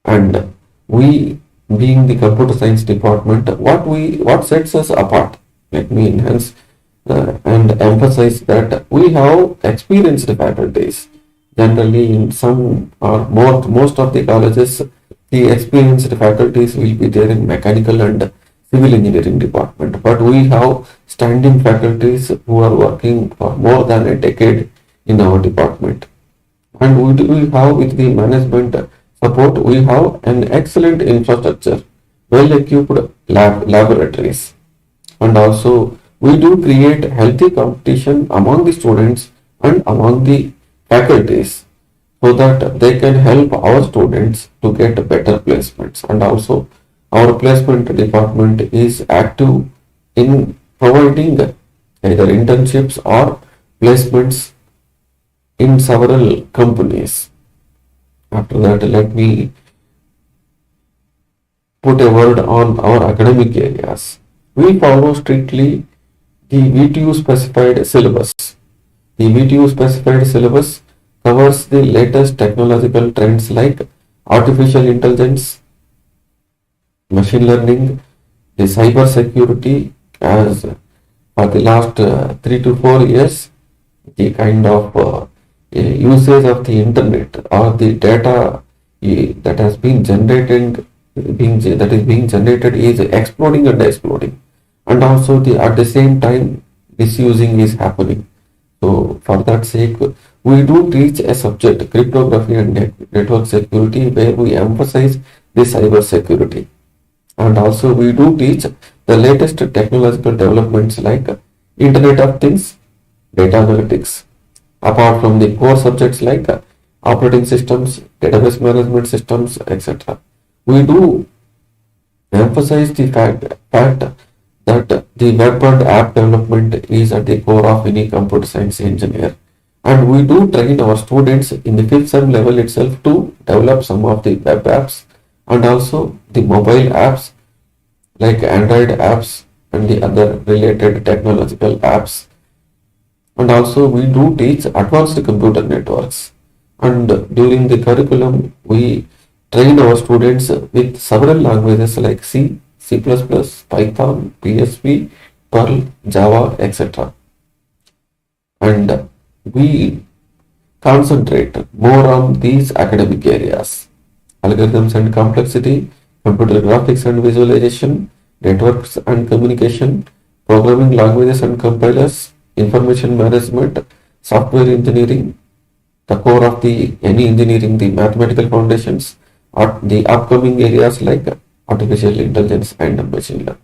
And we, being the computer science department, what sets us apart, let me enhance and emphasize that we have experienced faculties. Generally, in some or most of the colleges, the experienced faculties will be there in mechanical and civil engineering department, but we have standing faculties who are working for more than a decade in our department. And we have with the management support, we have an excellent infrastructure, well-equipped laboratories, and also we do create healthy competition among the students and among the faculties so that they can help our students to get better placements. And also our placement department is active in providing either internships or placements in several companies. After that, let me put a word on our academic areas. We follow strictly the VTU specified syllabus. The VTU specified syllabus covers the latest technological trends like artificial intelligence, machine learning, the cyber security, as for the last 3 to 4 years, the kind of usage of the internet or the data that has been generated that is being generated is exploding and exploding, and also at the same time misusing is happening. So for that sake, we do teach a subject, cryptography and network security, where we emphasize the cyber security, and also we do teach the latest technological developments like Internet of Things, data analytics, apart from the core subjects like operating systems, database management systems, etc. We do emphasize the fact that the web and app development is at the core of any computer science engineer, And we do train our students in the fifth sem level itself to develop some of the web apps and also the mobile apps like Android apps and the other related technological apps. And also we do teach advanced computer networks. And during the curriculum, we train our students with several languages like C, C++, Python, PHP, Perl, Java, etc. And we concentrate more on these academic areas: algorithms and complexity, computer graphics and visualization, networks and communication, programming languages and compilers, information management, software engineering, the core of the any engineering, the mathematical foundations, or the upcoming areas like artificial intelligence and machine learning.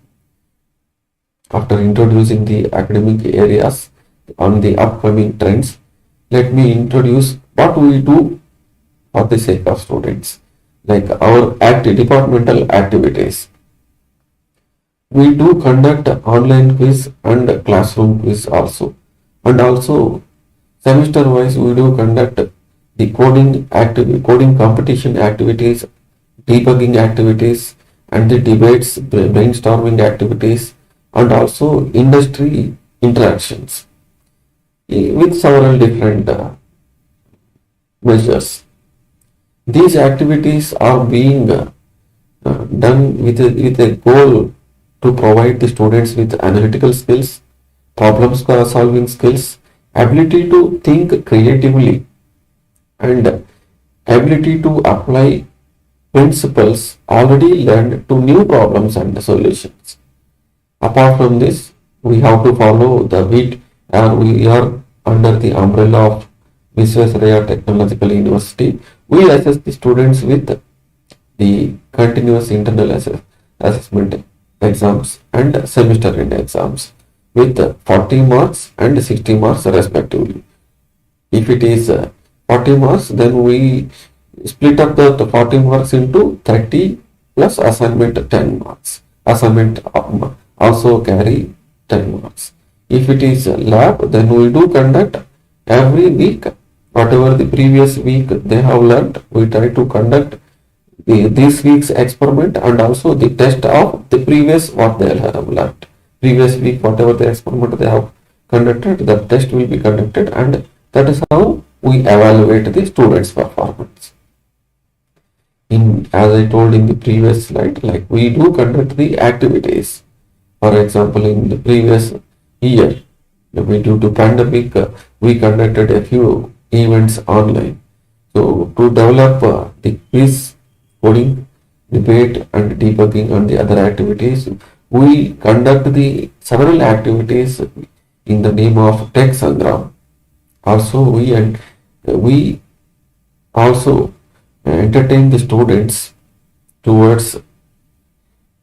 After introducing the academic areas on the upcoming trends, let me introduce what we do for the sake of students, like our departmental activities. We do conduct online quiz and classroom quiz also. And also semester wise we do conduct the coding competition activities, debugging activities, and the debates, brainstorming activities, and also industry interactions with several different measures. These activities are being done with a goal to provide the students with analytical skills, problem solving skills, ability to think creatively, and ability to apply principles already learned to new problems and solutions. Apart from this, we have to follow the WIT, and we are under the umbrella of Visvesvaraya Technological University. We assess the students with the continuous internal assessment exams and semester end exams with 40 marks and 60 marks respectively. If it is 40 marks, then we split up the 40 marks into 30 plus assignment 10 marks. Assignment also carry 10 marks. If it is lab, then we do conduct every week whatever the previous week they have learned. We try to conduct this week's experiment and also the test of the previous what they have learned. Previous week whatever the experiment they have conducted, the test will be conducted, and that is how we evaluate the students' performance. As I told in the previous slide, like we do conduct the activities. For example, in the previous year, due to pandemic, we conducted a few events online. So to develop the quiz, coding, debate, and debugging and the other activities, we conduct the several activities in the name of Tech Sangram. Also, we also entertain the students towards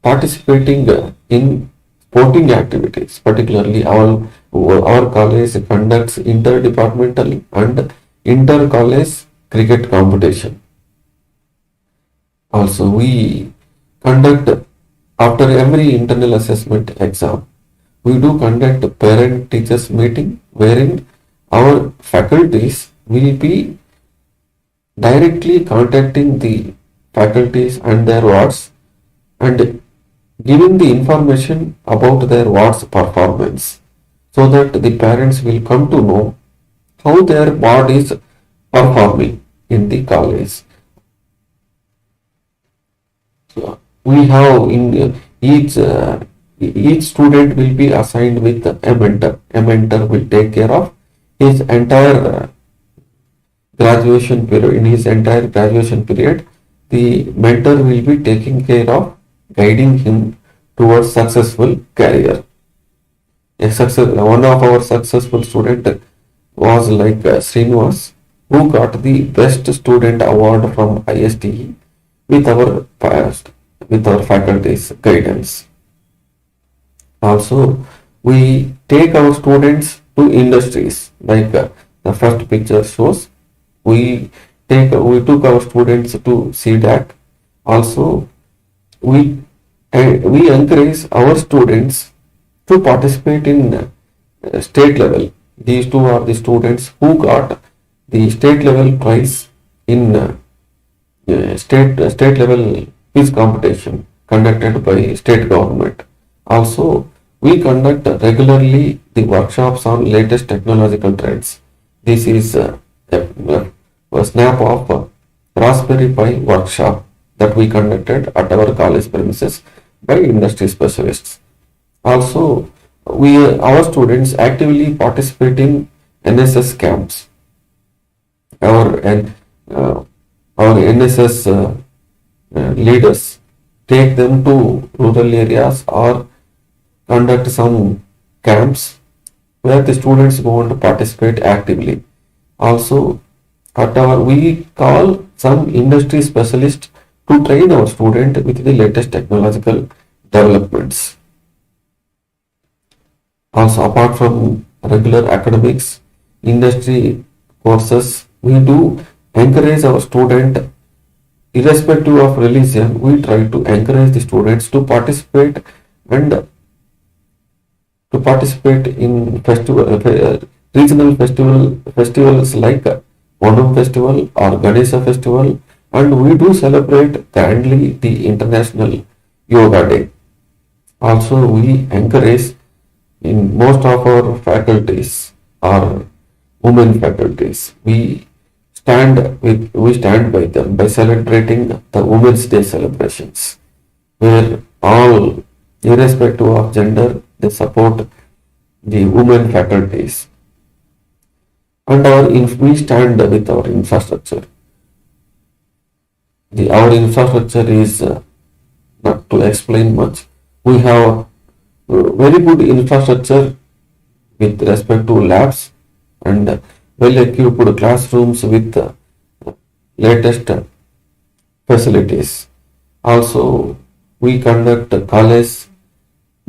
participating in sporting activities. Particularly, our college conducts interdepartmental and inter-college cricket competition. Also, we conduct after every internal assessment exam, we do conduct parent-teachers meeting wherein our faculties will be directly contacting the faculties and their wards and giving the information about their ward's performance, so that the parents will come to know how their ward is performing in the college. So we have in each student will be assigned with a mentor. A mentor will take care of his entire graduation period. In his entire graduation period, the mentor will be taking care of guiding him towards successful career. One of our successful student was like Srinivas, who got the best student award from ISTE with our faculty's guidance. Also, we take our students to industries, like the first picture shows. We took our students to CDAC. Also, we encourage our students to participate in state level These two are the students who got the state level prize in state level quiz competition conducted by state government. Also, we conduct regularly the workshops on latest technological trends. This is a snap of Raspberry Pi workshop that we conducted at our college premises by industry specialists. Also, our students actively participate in NSS camps. Our and our NSS leaders take them to rural areas or conduct some camps where the students go to participate actively. Also, we call some industry specialists to train our student with the latest technological developments. Also, apart from regular academics, industry courses, we do encourage our student, irrespective of religion, we try to encourage the students to participate and in regional festivals like Onam festival or Ganesha festival, and we do celebrate grandly the International Yoga Day. Also, we encourage in most of our faculties or women faculties, we stand by them by celebrating the Women's Day celebrations, where all, irrespective of gender, they support the women faculties. And we stand with our infrastructure. Our infrastructure is not to explain much. We have very good infrastructure with respect to labs and well-equipped classrooms with latest facilities. Also, we conduct college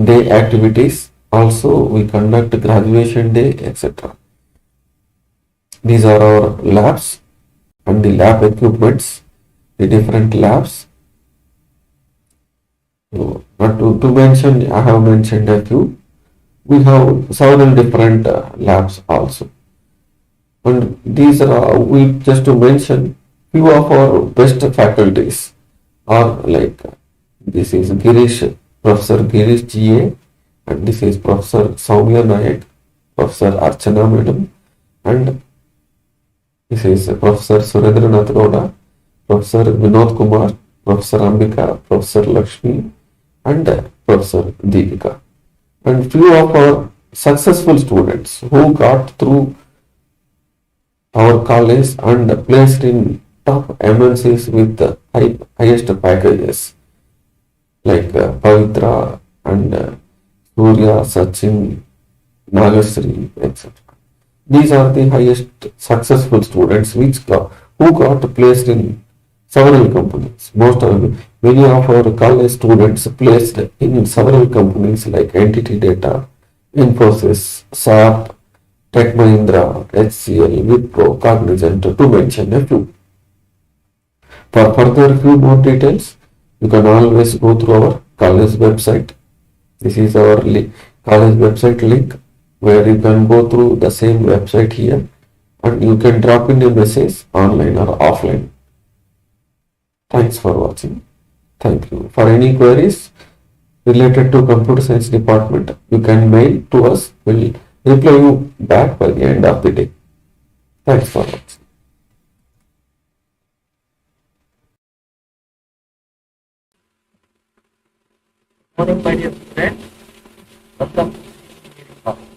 day activities. Also, we conduct graduation day, etc. These are our labs and the lab equipments, the different labs. So, not to mention, I have mentioned a few. We have several different labs also. And these are, we just to mention, few of our best faculties are like, this is Professor Girish GA, and this is Professor Soumya Nayak, Professor Archana Madam, and this is Professor Surendranath Gowda, Professor Vinod Kumar, Professor Ambika, Professor Lakshmi, and Professor Deepika. And few of our successful students who got through our college and placed in top MNCs with the highest packages like Pavitra and Surya, Sachin, Nagasri, etc. These are the highest successful students who got placed in several companies. Many of our college students placed in several companies like Entity Data, Infosys, SAP, Tech Mahindra, HCL, Wipro, Cognizant, to mention a few. For further few more details, you can always go through our college website. This is our college website link, where you can go through the same website here and you can drop in a message online or offline. Thanks for watching. Thank you. For any queries related to computer science department, you can mail to us. We'll reply you back by the end of the day. Thanks for watching. Morning, my dear friends. Welcome to Engineering College.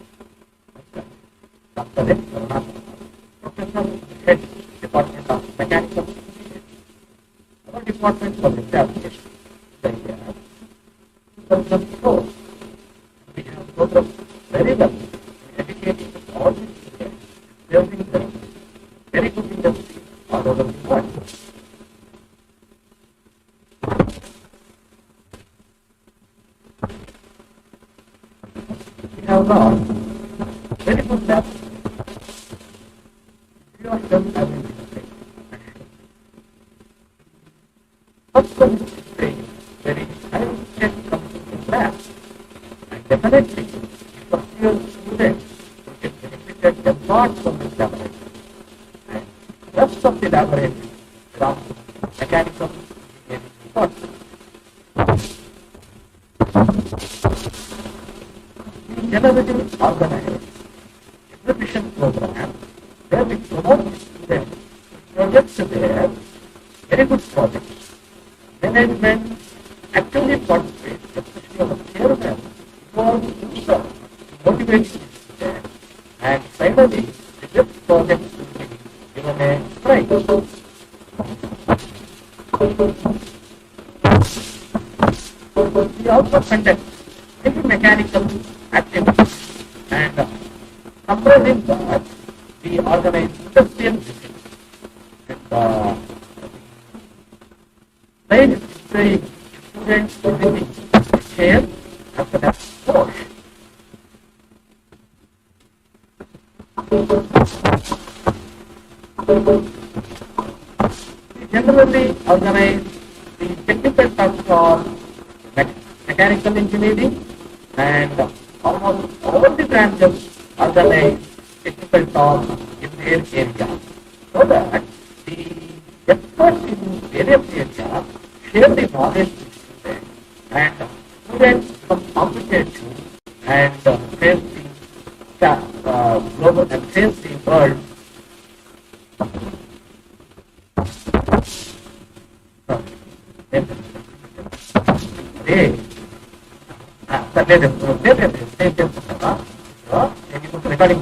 Dr. S. Karnataka, Professor, Head, Department of Mechanical Engineering. Our department was established in the year 2004. We have progressed very well in educating all the students, building them very good industry all over the world. We have got very good labs. Few of them have been displayed. First one is displaying very high-tech computing labs. And definitely, if a few students who get benefited collaborate from mechanical engineering department. We generally organize exhibition program where we promote students projects there, very good projects. Management actually participates, especially our chairman, for himself to motivate students. And finally, the best projects will be given a prize. We also conduct many mechanical activities and comprising that we organize industrial visits and train the students visiting the chair as well as coach. We generally organize the technical talks for mechanical engineering and almost all the branches organize technical talks in their area so that the experts in various areas share the knowledge with students and students become competitive and face the global and face the world. Recording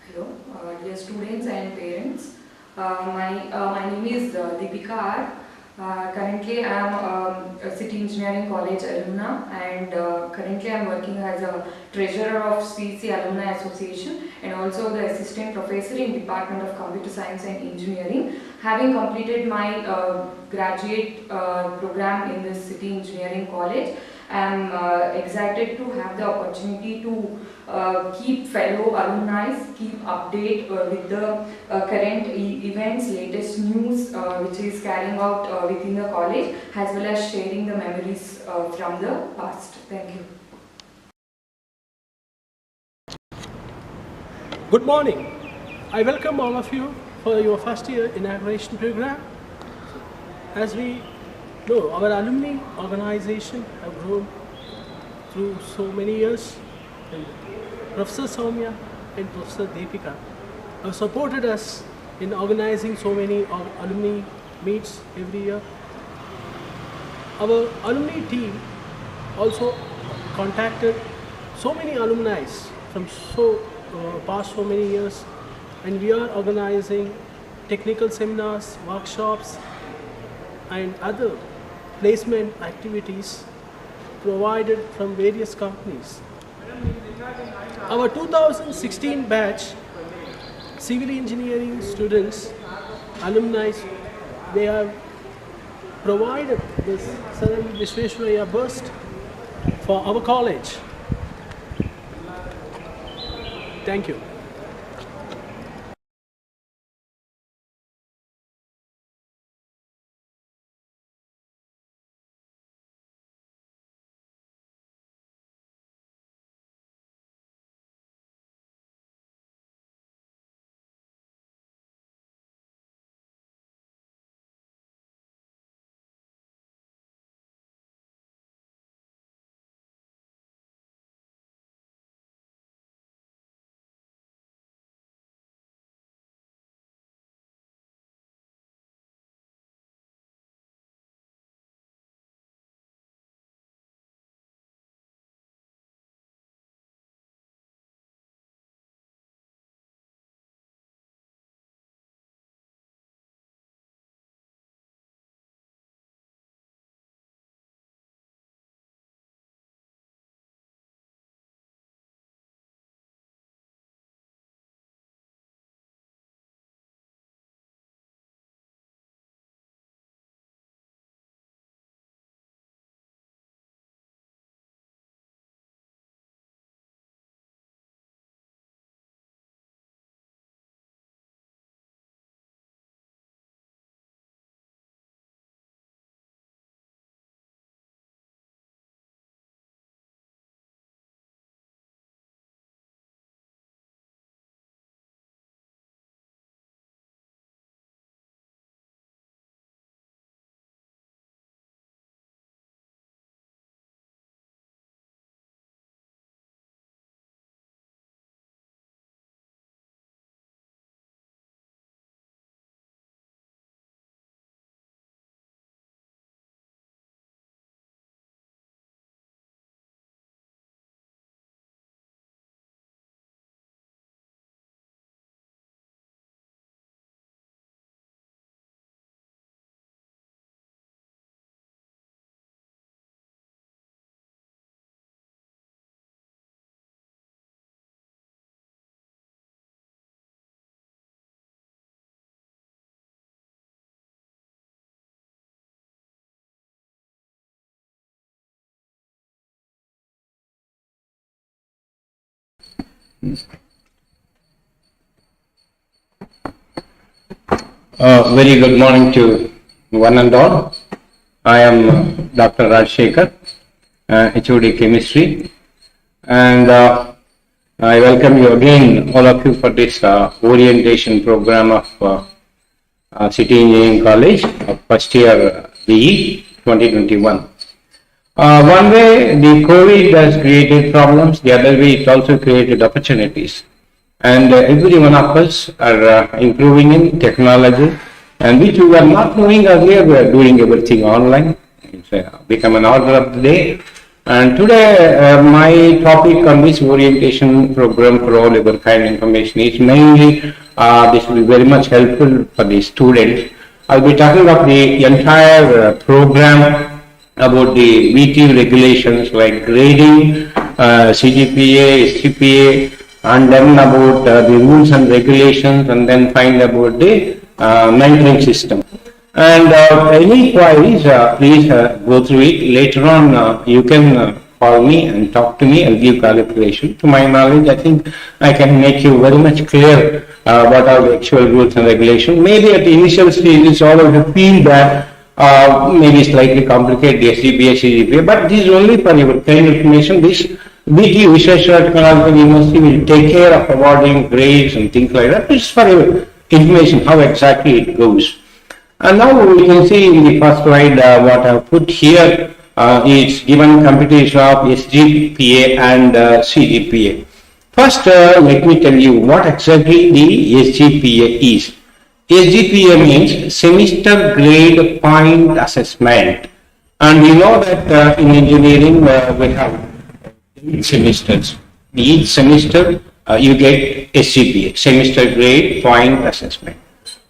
Hello, dear students and parents. My name is Deepika R. Currently, I am a City Engineering College alumna, and currently I am working as a treasurer of CC Alumni Association and also the assistant professor in Department of Computer Science and Engineering. Having completed my graduate program in the City Engineering College, I am excited to have the opportunity to keep fellow alumni, keep update with the current events, latest news which is carrying out within the college, as well as sharing the memories from the past. Thank you. Good morning. I welcome all of you for your first year inauguration program. As we know, our alumni organization have grown through so many years. And Professor Soumya and Professor Deepika have supported us in organizing so many alumni meets every year. Our alumni team also contacted so many alumni from past so many years, and we are organizing technical seminars, workshops, and other placement activities provided from various companies. Our 2016 batch civil engineering students, alumni, they have provided this Sir Visvesvaraya burst for our college. Thank you. Very good morning to one and all. I am Dr. Rajshekhar, HOD Chemistry, and I welcome you again, all of you, for this orientation program of City Engineering College of first year BE 2021. One way the COVID has created problems, the other way it also created opportunities. And every one of us are improving in technology, and which we were not doing earlier. We are doing everything online. It's become an order of the day. And today, my topic on this orientation program for all your kind information is mainly, this will be very much helpful for the students. I'll be talking about the entire program about the VT regulations like grading, CGPA, SGPA, and then about the rules and regulations, and then find about the mentoring system. And any queries, please go through it. Later on, you can call me and talk to me and give clarification. To my knowledge, I think I can make you very much clear what are the actual rules and regulations. Maybe at the initial stages, all of you feel that maybe slightly complicated, the SGPA, CGPA, but this is only for your kind information. This VT, Visheshwara Technological University, will take care of awarding grades and things like that. This is for your information, how exactly it goes. And now we can see in the first slide what I have put here. It's given computation of SGPA and CGPA. First, let me tell you what exactly the SGPA is. SGPA means Semester Grade Point Assessment. And we know that in engineering we have 8 semesters. Each semester you get SGPA, Semester Grade Point Assessment.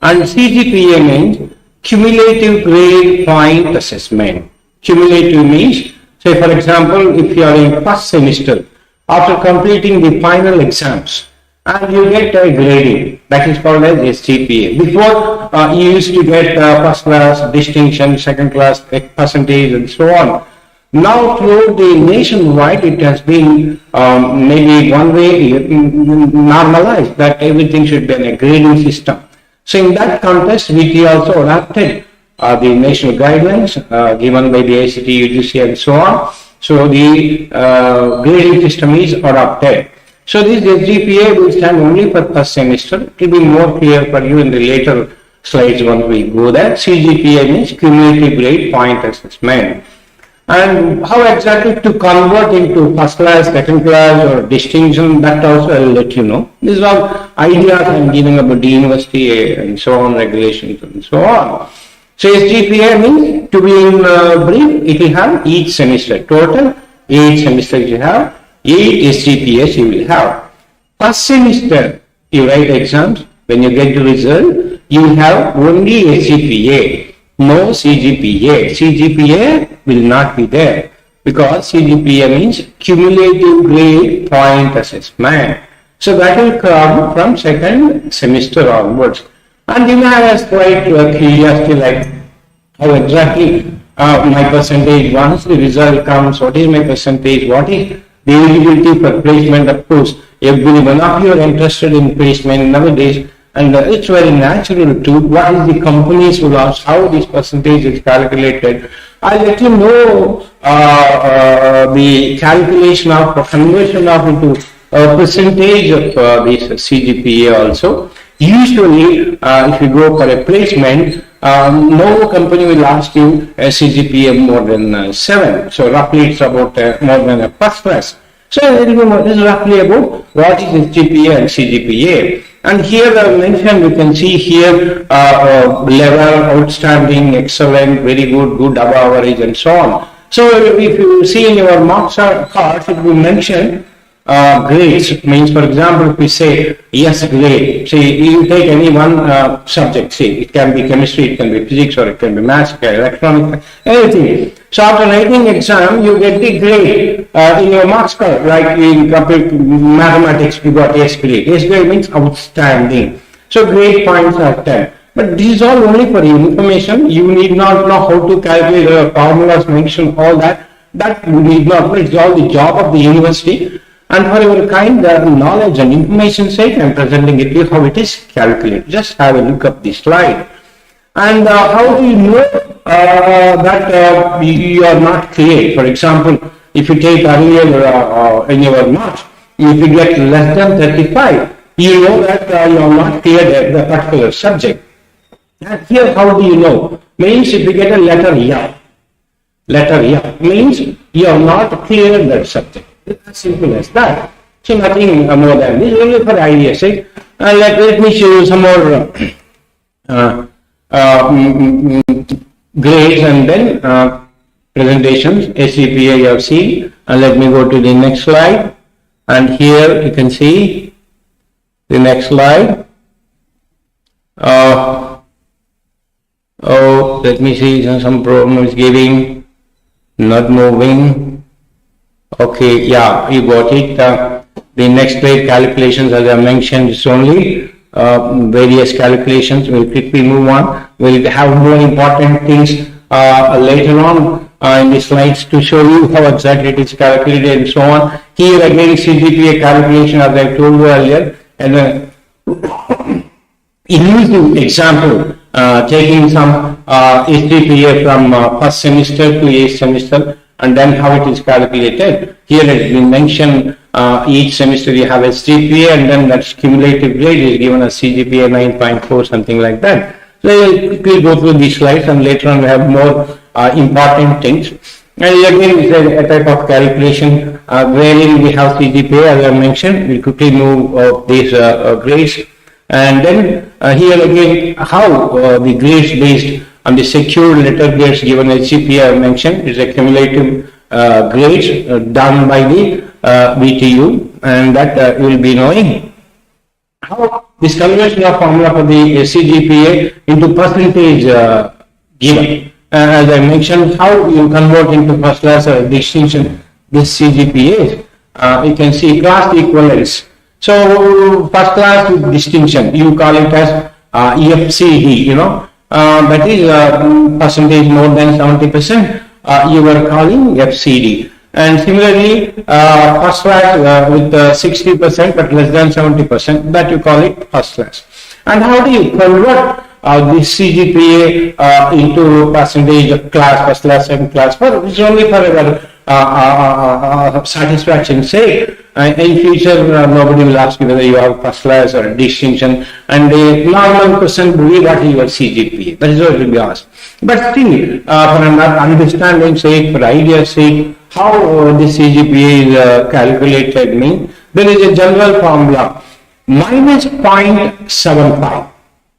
And CGPA means Cumulative Grade Point Assessment. Cumulative means, say for example, if you are in first semester, after completing the final exams, and you get a grading, that is called as SGPA. Before, you used to get first class, distinction, second class, percentage, and so on. Now, throughout the nationwide, it has been maybe one way normalized that everything should be in a grading system. So, in that context, we also adapted the national guidelines given by the ICT, UGC, and so on. So, the grading system is adopted. So, this SGPA will stand only for first semester. It will be more clear for you in the later slides once we go there. CGPA means Cumulative Grade Point Assessment. And how exactly to convert into first class, second class, or distinction, that also I will let you know. These are all ideas I am giving about the university and so on, regulations and so on. So SGPA means, to be in brief, it will have each semester. Total 8 semesters you have, 8 SGPAs you will have. First semester you write exams, when you get the result, you will have only SGPA. No CGPA. CGPA will not be there because CGPA means Cumulative Grade Point Assessment. So that will come from second semester onwards. And you may have a slight curiosity like how exactly my percentage, once the result comes, what is my percentage, what is the eligibility for placement. Of course, every one of you are interested in placement nowadays. And it's very natural to what is the companies will ask how this percentage is calculated. I'll let you know the calculation of conversion of into a percentage of this CGPA also. Usually, if you go for a placement, no company will ask you a CGPA more than 7. So roughly it's about more than a first class. So this is roughly about what is SGPA and CGPA. And here I mentioned, you can see here level, outstanding, excellent, very good, good, above average, and so on. So if you see in your marks cards, it will mention grades. Means, for example, if we say yes grade, say you take any one subject, say it can be chemistry, it can be physics, or it can be maths, electronics, anything. So after writing exam, you get the grade in your marks card. Like in mathematics, you got S grade. S grade means outstanding. So grade points are 10. But this is all only for information. You need not know how to calculate the formulas, mention all that. That you need not know. It's all the job of the university. And for your kind knowledge and information sake, I am presenting it to you how it is calculated. Just have a look at this slide. And how do you know that you are not clear? For example, if you take earlier in your marks, if you get less than 35, you know that you are not clear the particular subject. And here, how do you know? Means if you get a letter F means you are not clear that subject. It's as simple as that. So nothing more than this, only for idea's sake. Let me show you some more grades and then presentations. SCPA you have seen. And let me go to the next slide. And here you can see the next slide. Let me see, some problem is giving, not moving. Okay, yeah, you got it. The next slide, calculations, as I mentioned, is only various calculations. We'll quickly move on. We'll have more important things later on in the slides to show you how exactly it is calculated and so on. Here again, CGPA calculation, as I told you earlier, and illusive example, taking some SGPA from first semester to 8th semester, and then how it is calculated. Here it has been mentioned, each semester you have SGPA, and then that cumulative grade is given as CGPA 9.4, something like that. So we'll quickly go through these slides, and later on we have more important things. And again, it's a type of calculation wherein we have CGPA, as I mentioned. We'll quickly move these grades. And then here again, how the grades based on the secured letter grades given as CPA I mentioned is a cumulative grades done by the BTU, and that you will be knowing how this conversion of formula for the CGPA into percentage given. As I mentioned, how you convert into first class or distinction this CGPA. You can see class equivalence. So first class with distinction, you call it as EFCD, that is percentage more than 70%, you are calling FCD. And similarly, first class with 60% but less than 70%, that you call it first class. And how do you convert this CGPA into percentage of class, first class, second class? It's only for our satisfaction sake. In future, nobody will ask you whether you have first class or distinction, and a normal person will be what is your CGPA. That is what will be asked. But still, for an understanding sake, for idea's sake, how this CGPA is calculated means there is a general formula minus 0.75.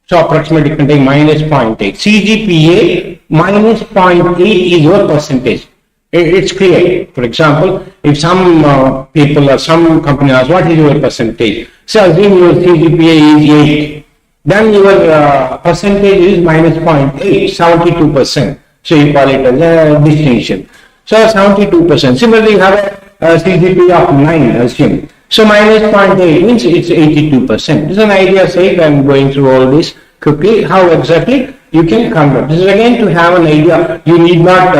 So approximately contain minus 0.8. CGPA minus 0.8 is your percentage. It's clear. For example, if some people or some company asks, what is your percentage? So assume your CGPA is 8. Then your percentage is minus 0.8, 72%. So you call it as a distinction. So 72%. Similarly, you have a CGPA of 9, assume. So minus 0.8 means it's 82%. This is an idea sake. I'm going through all this quickly. How exactly you can convert. This is again to have an idea. You need not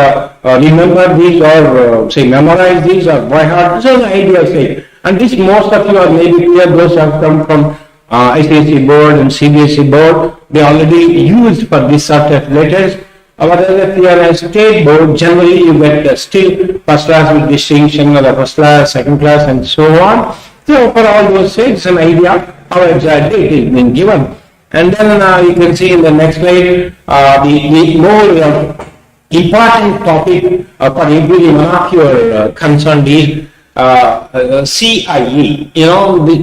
remember these or say memorize these or by heart. This is an idea sake. And this most of you are maybe clear. Those have come from ICSE board and CBSE board. They already used for this sort of letters. Whereas if you are a state board, generally you get still first class with distinction or first class, second class, and so on. So for all those sakes, it's an idea how exactly it is being given. And then you can see in the next slide the more important topic for every one of your concerned is CIE.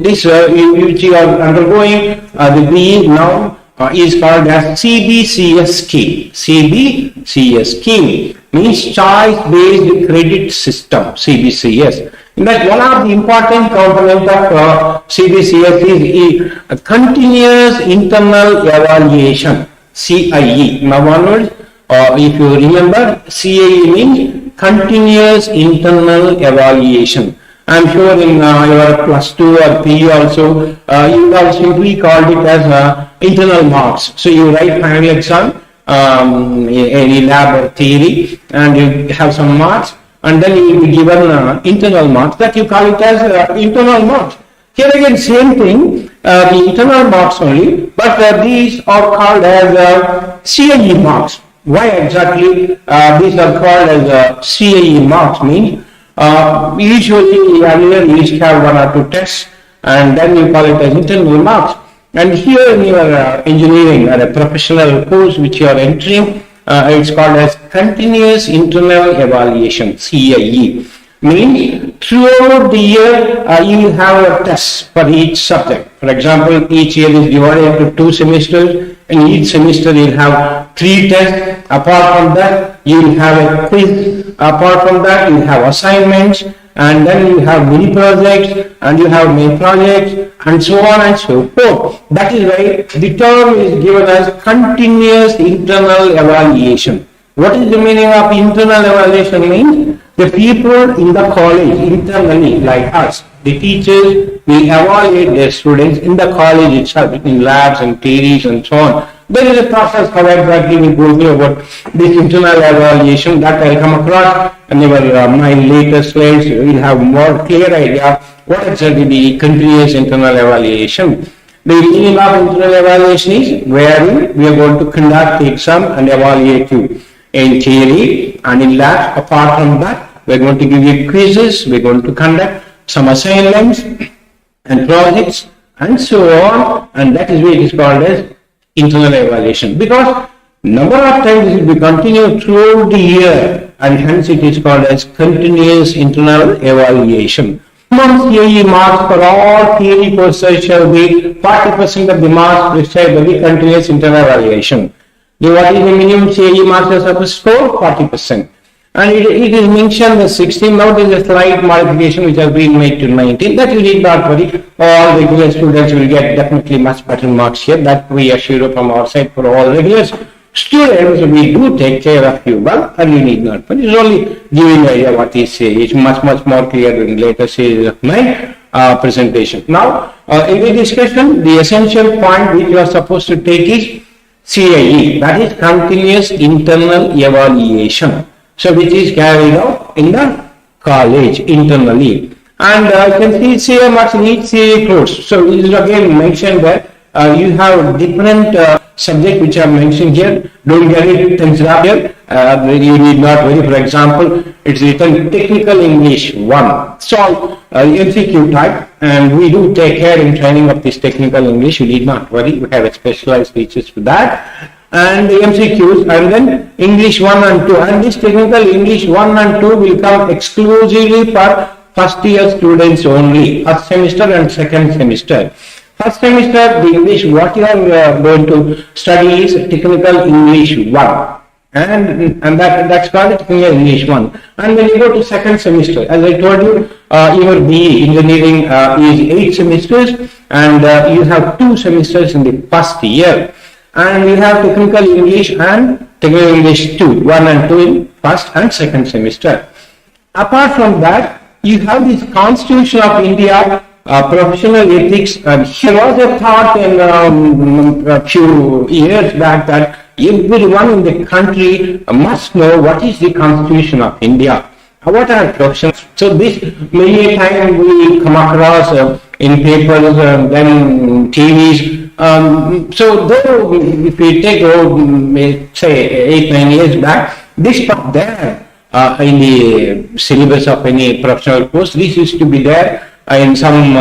This which you are undergoing the BE now is called as CBCS scheme. CBCS scheme means choice-based credit system, CBCS. In fact, one of the important components of CBCS is a continuous internal evaluation, CIE. Now onwards, if you remember, CIE means continuous internal evaluation. I am sure in your plus 2 or PU also, you have simply called it as internal marks. So you write final exam, any lab or theory, and you have some marks. and then you will be given internal marks, that you call it as internal marks. Here again, same thing, the internal marks only, but these are called as CIE marks. Why exactly these are called as CIE marks means usually earlier you used to have 1 or 2 tests and then you call it as internal marks. And here in your engineering or a professional course which you are entering, it's called as continuous internal evaluation, CIE. Means throughout the year you will have a test for each subject. For example, each year is divided into 2 semesters. In each semester you will have 3 tests. Apart from that, you will have a quiz. Apart from that, you will have assignments, and then you have mini projects, and you have main projects, and so on and so forth. That is why the term is given as continuous internal evaluation. What is the meaning of internal evaluation means? The people in the college internally, like us, the teachers, will evaluate their students in the college itself, in labs and theories and so on. There is a process how exactly we go through about this internal evaluation that I will come across, and my later slides will have more clear idea what exactly the continuous internal evaluation. The meaning of internal evaluation is where we are going to conduct the exam and evaluate you in theory and in lab. Apart from that, we are going to give you quizzes, we are going to conduct some assignments and projects and so on, and that is why it is called as internal evaluation, because number of times it will be continued throughout the year, and hence it is called as continuous internal evaluation. Minimum CIE marks for all theory courses shall be 40% of the marks prescribed by the continuous internal evaluation. What is the minimum CIE marks as a score? 40%. And it is mentioned as 16. Now there is a slight modification which has been made to 19. That you need not worry. All regular students will get definitely much better marks here. That we assure from our side for all regular students. We do take care of you well, and you need not worry. It's only giving idea what is say. It's much more clear in later stages of my presentation. Now, in the discussion, the essential point which you are supposed to take is CIE. That is continuous internal evaluation. So which is carried out in the college internally, and you can see CIE marks in each CIE course. So it is again mentioned that you have different subject which are mentioned here. Don't get it things up here. You need not worry. For example, it's written technical English 1. So MCQ type, and we do take care in training of this technical English. You need not worry. We have a specialized teachers for that. And the MCQs, and then English 1 and 2. And this technical English 1 and 2 will come exclusively for first year students only, first semester and second semester. First semester, the English what you are going to study is technical English 1. And that's called technical English 1. And when you go to second semester, as I told you, your BE engineering is 8 semesters, and you have 2 semesters in the first year. And we have technical English and technical English 2, 1 and 2 in first and second semester. Apart from that, you have this Constitution of India, professional ethics, and here was a thought in a few years back that everyone in the country must know what is the Constitution of India. What are professions? So this many times we come across in papers and then TVs. So though if we take say 8-9 years back, this part there in the syllabus of any professional course, this used to be there in some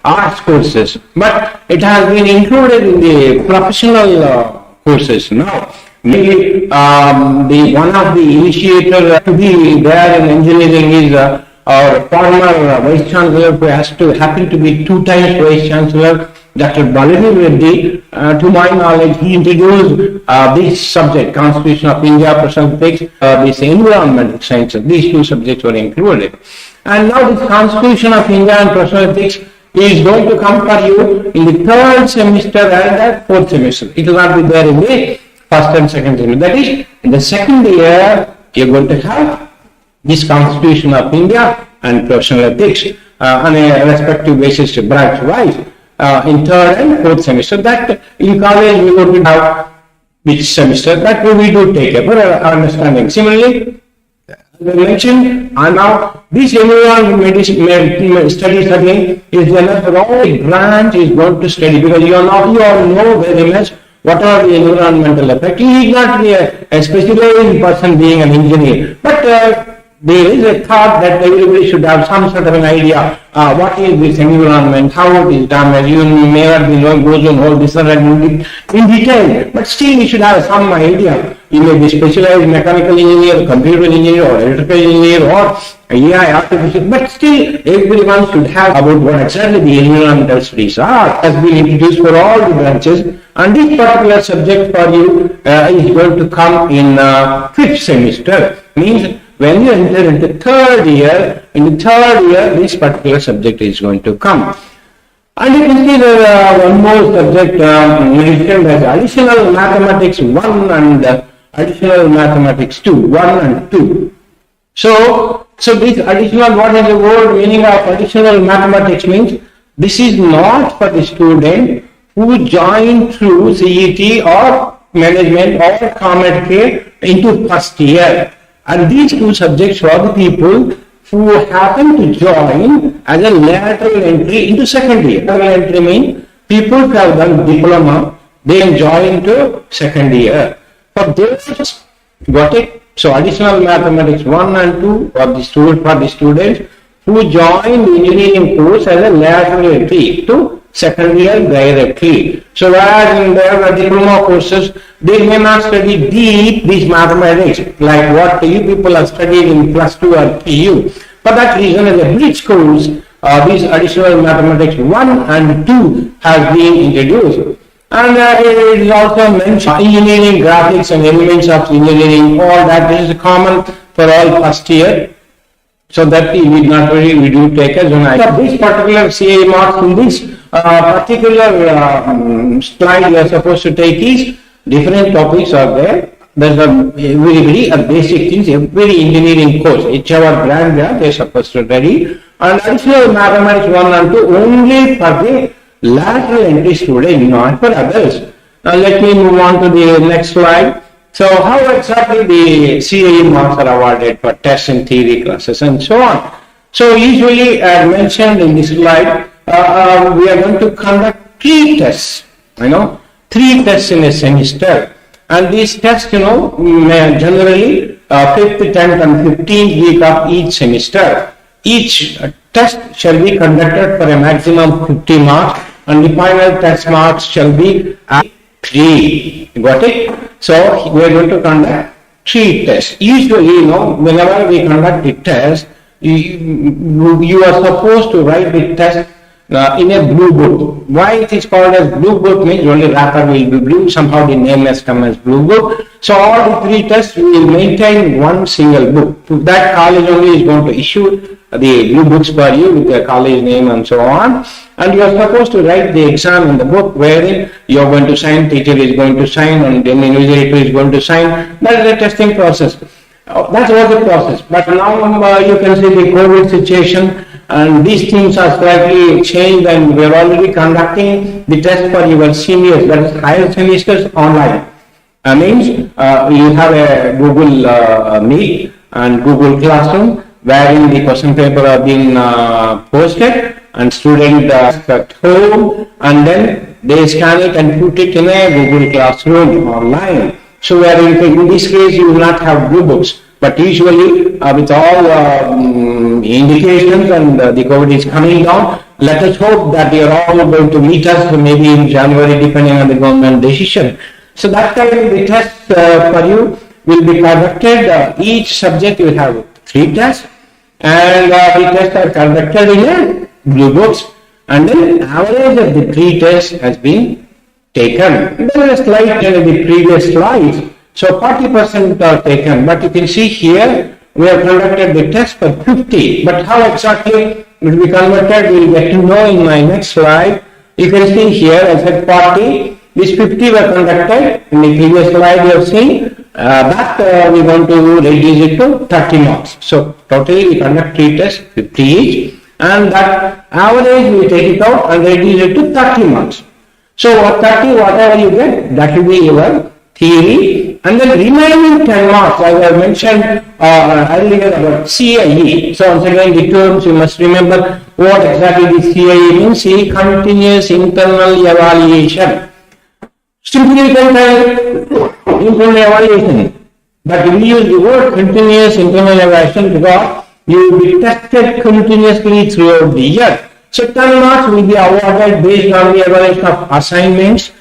arts courses, but it has been included in the professional courses now. Maybe the one of the initiators to be there in engineering is our former Vice Chancellor, who has to happen to be 2 times Vice Chancellor, Dr. Balini Reddy. To my knowledge, he introduced this subject, Constitution of India, Professional Ethics, this environmental sciences. These 2 subjects were included. And now this Constitution of India and Professional Ethics is going to come for you in the 3rd semester and the 4th semester. It will not be there in the first and second semester. That is, in the second year, you are going to have this Constitution of India and Professional Ethics on a respective basis, branch-wise, in 3rd and 4th semester. That in college we are going to have which semester, that we do take care for our understanding. Similarly, we mentioned, and now this environmental studies again is another all branch is going to study, because you all know very much what are the environmental effects. You need not be a specialized person being an engineer, but there is a thought that everybody should have some sort of an idea what is this environment, how it is damaged. You may not be knowing ozone hole, this and that in detail, but still you should have some idea. You may be specialized mechanical engineer, computer engineer, or electrical engineer, or AI, artificial, but still everyone should have about what exactly the environmental studies are. Has been introduced for all the branches, and this particular subject for you is going to come in 5th semester. Means when you enter into third year, this particular subject is going to come. And you can see there one more subject mentioned as additional mathematics 1 and additional mathematics 2, 1 and 2. So this additional, what is the word meaning of additional mathematics means? This is not for the student who joined through CET or management or Comet K into first year. And these two subjects are the people who happen to join as a lateral entry into second year. Lateral entry means people who have done diploma, they can join to second year. For those, got it? So additional mathematics 1 and 2 for the students who join the engineering course as a lateral entry to second year directly. So whereas in their diploma courses, they may not study deep these mathematics like what you people have studied in plus 2 or PU. For that reason, as a bridge course, these additional mathematics 1 and 2 have been introduced. And it is also mentioned engineering, graphics and elements of engineering, all that is common for all first year. So that we do take as an idea. This particular CA marks in this particular slide you are supposed to take is different topics are there. There's a very basic things, every engineering course, whichever brand they are supposed to study. And additional mathematics 1 and 2 only for the lateral entry student, not for others. Now let me move on to the next slide. So how exactly the CAE marks are awarded for tests and theory classes and so on. So usually as mentioned in this slide, we are going to conduct 3 tests, 3 tests in a semester. And these tests, generally 5th, 10th and 15th week of each semester. Each test shall be conducted for a maximum 50 marks and the final test marks shall be 3. Got it? So we are going to conduct 3 tests. Usually, whenever we conduct the test, you are supposed to write the test in a blue book. Why it is called as blue book means only wrapper will be blue. Somehow the name has come as blue book. So all the 3 tests will maintain one single book. That college only is going to issue the blue books for you with the college name and so on. And you are supposed to write the exam in the book wherein you are going to sign, teacher is going to sign, and then invigilator is going to sign. That is the testing process. That was the process. But now you can see the COVID situation and these things are slightly changed and we are already conducting the test for your seniors, that is higher semesters online. Means you have a Google Meet and Google Classroom wherein the question paper are being posted and student at home and then they scan it and put it in a Google Classroom online. So where in this case you will not have blue books, but usually with all indications and the COVID is coming down, let us hope that they are all going to meet us maybe in January depending on the government decision. So that time the test for you will be conducted, each subject will have 3 tests and the tests are conducted in a blue books and then average of the 3 tests has been taken. There is a slide in the previous slides. So 40% are taken, but you can see here we have conducted the test for 50. But how exactly it will be converted, we will get to know in my next slide. You can see here I said 40. These 50 were conducted in the previous slide you have seen. That we are going to reduce it to 30 marks. So totally we conduct 3 tests, 50 each, and that average we take it out and reduce it to 30 marks. So 30, whatever you get, that will be your theory, and then remaining 10 marks, as I mentioned earlier about CIE. So once again, the terms you must remember what exactly the CIE means. See, continuous internal evaluation. Simply you can tell internal evaluation, but we use the word continuous internal evaluation because you will be tested continuously throughout the year. So 10 marks will be awarded based on the evaluation of assignments,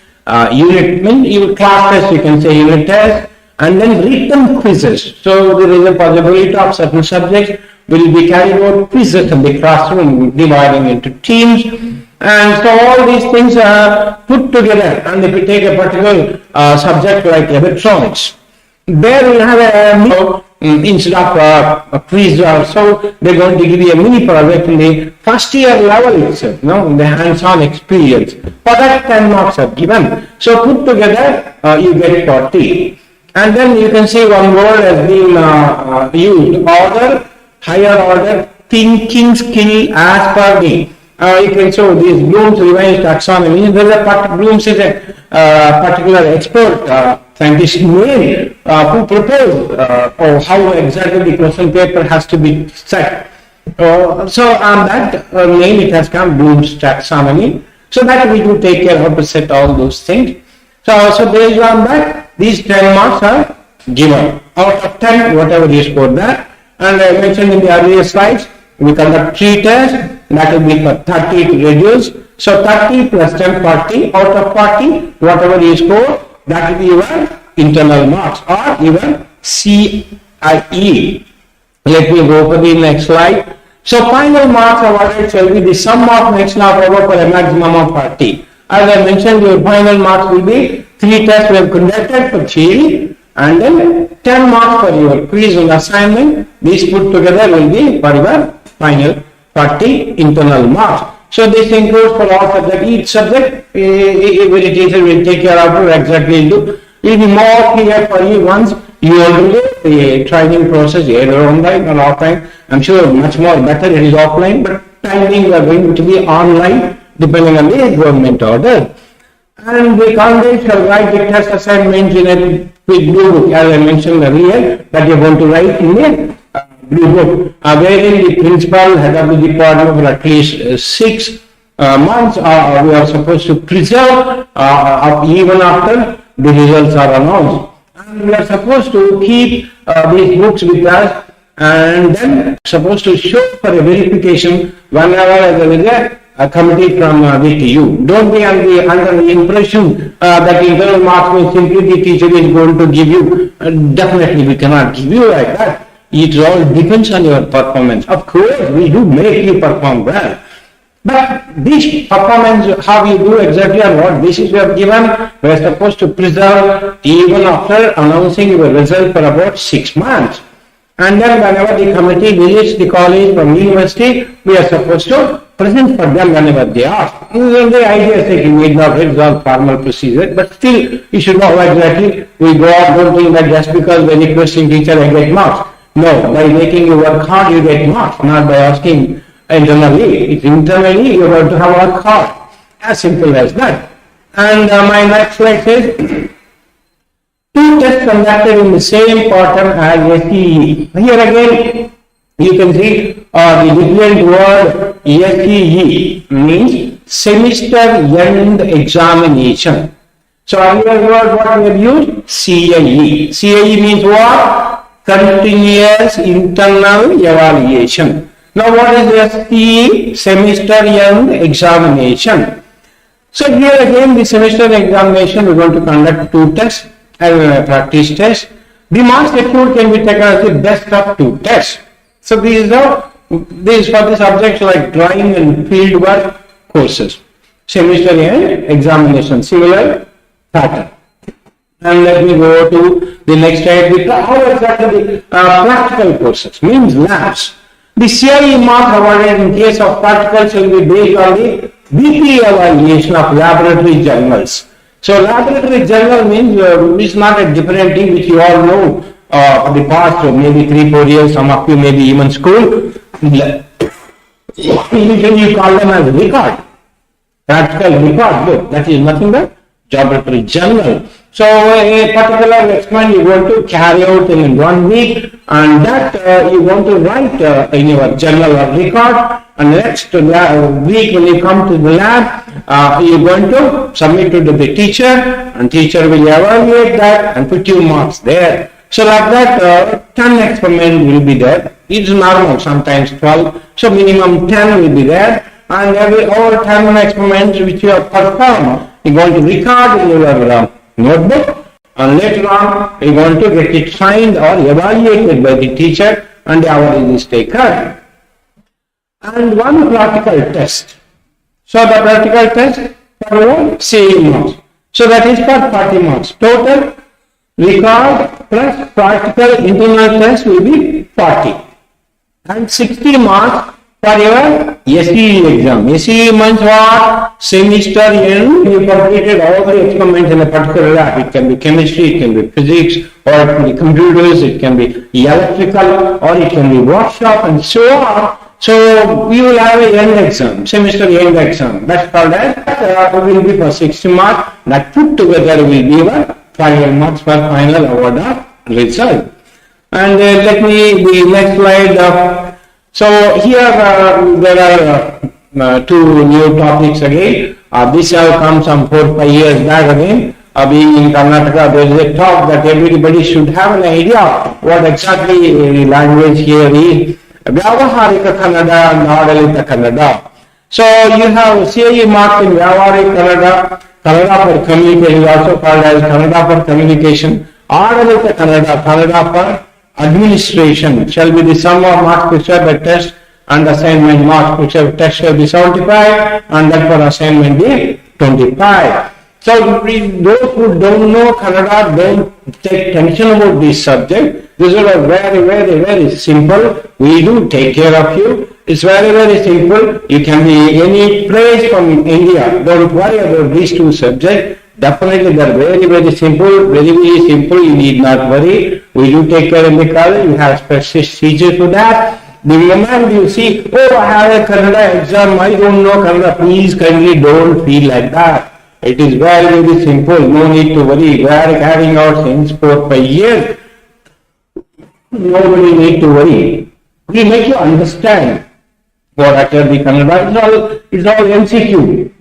unit class test, you can say unit test, and then written quizzes. So there is a possibility of certain subjects will be carried out quizzes in the classroom, dividing into teams. And so all these things are put together. And if you take a particular subject like electronics, there we have a instead of a quiz also, they're going to give you a mini project in the first year level itself, in the hands-on experience. For that 10 marks are given. So put together, you get 40. And then you can see one word has been used, order, higher order, thinking skill as per me. You can show this Bloom's revised taxonomy. There is a Bloom's is a particular expert scientist name who proposed how exactly the question paper has to be set. So on that name it has come Bloom's taxonomy. So that we do take care how to set all those things. So based on that, these 10 marks are given. Out of 10, whatever you score that. And I mentioned in the earlier slides, we conduct 3 tests. That will be for 30 to reduce. So 30 plus 10, 40. Out of 40, whatever you score, that will be your internal marks or even CIE. Let me go for the next slide. So final marks awarded shall be the sum of next now for a maximum of 40. As I mentioned, your final marks will be 3 tests we have conducted for theory and then 10 marks for your quiz and assignment. These put together will be for your final 40 internal marks. So this includes for all subjects. Each subject, every teacher will take care of it exactly. It will be more clear for you once you already the training process either online or offline. I'm sure much more better it is offline, but timing are going to be online depending on the government order. And the candidate shall write the test assignments in a blue book, as I mentioned earlier, that you are going to write in a blue book, wherein the principal, head of the department for at least 6 months, we are supposed to preserve even after the results are announced. And we are supposed to keep these books with us and then supposed to show for a verification whenever there is a committee from VTU. Don't be under the impression that internal marks means simply the teacher is going to give you. Definitely we cannot give you like that. It all depends on your performance. Of course, we do make you perform well. But this performance, how you do exactly on what basis we have given, we are supposed to preserve even after announcing your result for about 6 months. And then whenever the committee visits the college from university, we are supposed to present for them whenever they ask. The idea is that you need not resolve formal procedure, but still you should know exactly. We go out, don't think that just because when you question teacher I get marks. No, by making you work hard you get marks, not by asking internally. It's internally you are going to have work hard. As simple as that. And my next slide says 2 tests conducted in the same pattern as SEE. Here again you can see the different word SEE means semester end examination. So earlier word what we have used? CIE. CIE means what? Continuous internal evaluation. Now what is SEE? Semester end examination. So here again the semester examination we are going to conduct 2 tests as a practice test. The marks secured can be taken as the best of 2 tests. So these are for the subjects like drawing and field work courses. Semester end examination, similar pattern. And let me go to the next slide. How exactly the practical courses means labs. The CIE marks awarded in case of practicals will be based on the weekly evaluation of laboratory journals. So laboratory journal means it's not a different thing which you all know for the past maybe 3-4 years. Some of you maybe even school. Usually you call them as record. Practical record book. That is nothing but laboratory journal. So a particular experiment you want to carry out in 1 week, and that you want to write in your journal or record, and next week when you come to the lab, you're going to submit it to the teacher, and teacher will evaluate that and put you marks there. So like that, 10 experiments will be there. It's normal, sometimes 12, so minimum 10 will be there, and all 10 experiments which you have performed, you're going to record in your notebook, and later on you're going to get it signed or evaluated by the teacher, and the average is taken. And one practical test. So the practical test for one CE marks. So that is for 40 marks. Total record plus practical internal test will be 40. And 60 marks for your SE exam. SE means what? Semester end, you completed all the experiments in a particular lab. It can be chemistry, it can be physics, or it can be computers, it can be electrical, or it can be workshop, and so on. So we will have a end exam, semester end exam. That's called as will be for 60 marks. That put together will be your final marks for final award of result. And let me the next slide. So here there are two new topics again. This have come some 4-5 years back again. Being in Karnataka, there is a talk that everybody should have an idea what exactly the language here is. Vyavaharika Kannada and Adalita Kannada. So you have CIE marks in Vyavaharika Kannada, Kannada for communication is also called as Kannada for communication, Adalita Kannada, Kannada for administration shall be the sum of marks prescribed by test and assignment marks prescribed by test shall be 75 and that for assignment be 25. So those who don't know Kannada don't take tension about this subject. This is a very simple. We do take care of you. It's very simple. You can be any place from India. Don't worry about these two subjects. Definitely they are very simple, very simple. You need not worry. We do take care in the college. We have specialist teachers for that. The moment you see, oh, I have a Kannada exam, I don't know Kannada, please kindly don't feel like that. It is very simple. No need to worry. We are carrying out since 4-5 years. Nobody need to worry. We make you understand what actually the Kannada. It's all MCQ.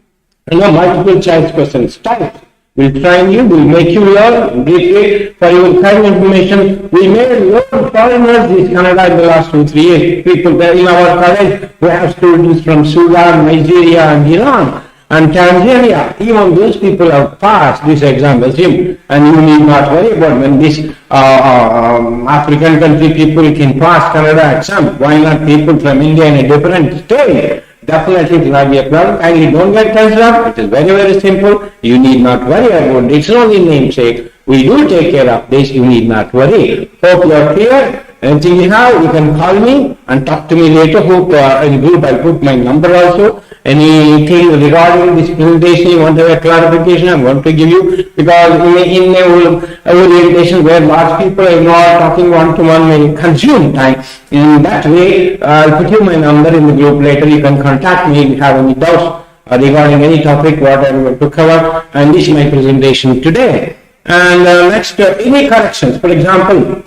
Multiple choice questions type. We'll train you, we'll make you learn, for your kind of information. We made a lot of foreigners this Kannada in the last 2-3 years. People there in our college, we have students from Sudan, Nigeria and Iran and Tanzania. Even those people have passed this exam with him, and you need not worry about when this African country people can pass Kannada exam. Why not people from India in a different state? Definitely it will not be a problem, and you don't get tensed up. It is very simple. You need not worry about it. It's only namesake. We do take care of this. You need not worry. Hope you are clear. Anything you have, you can call me and talk to me later. Hope in group I'll put my number also. Anything regarding this presentation you want to have a clarification, I'm going to give you, because in a orientation where large people are not talking one-to-one may consume time. In that way, I'll put you my number in the group later. You can contact me if you have any doubts regarding any topic what I'm going to cover, and this is my presentation today. And next, any corrections. For example,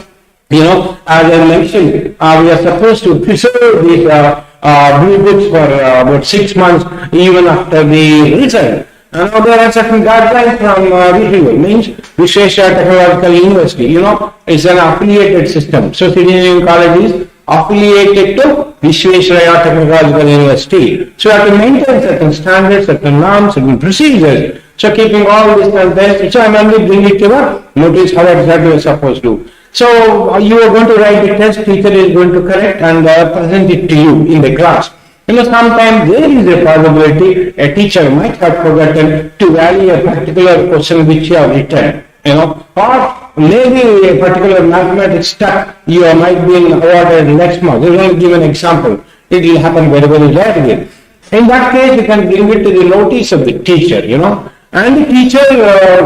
as I mentioned, we are supposed to preserve these blue books for about 6 months even after the result. Now there are certain guidelines from VTU, means Vishesha Technological University. It's an affiliated system. So City Engineering College is affiliated to Vishesha Technological University. So you have to maintain certain standards, certain norms, certain procedures. So keeping all this and that, so I'm only bringing it to your notice how exactly you're supposed to. So you are going to write the test, teacher is going to correct and present it to you in the class. Sometimes there is a possibility a teacher might have forgotten to value a particular question which you have written, or maybe a particular mathematics stuck, you might be awarded next month. You will give an example. It will happen very rarely. In that case, you can bring it to the notice of the teacher, and the teacher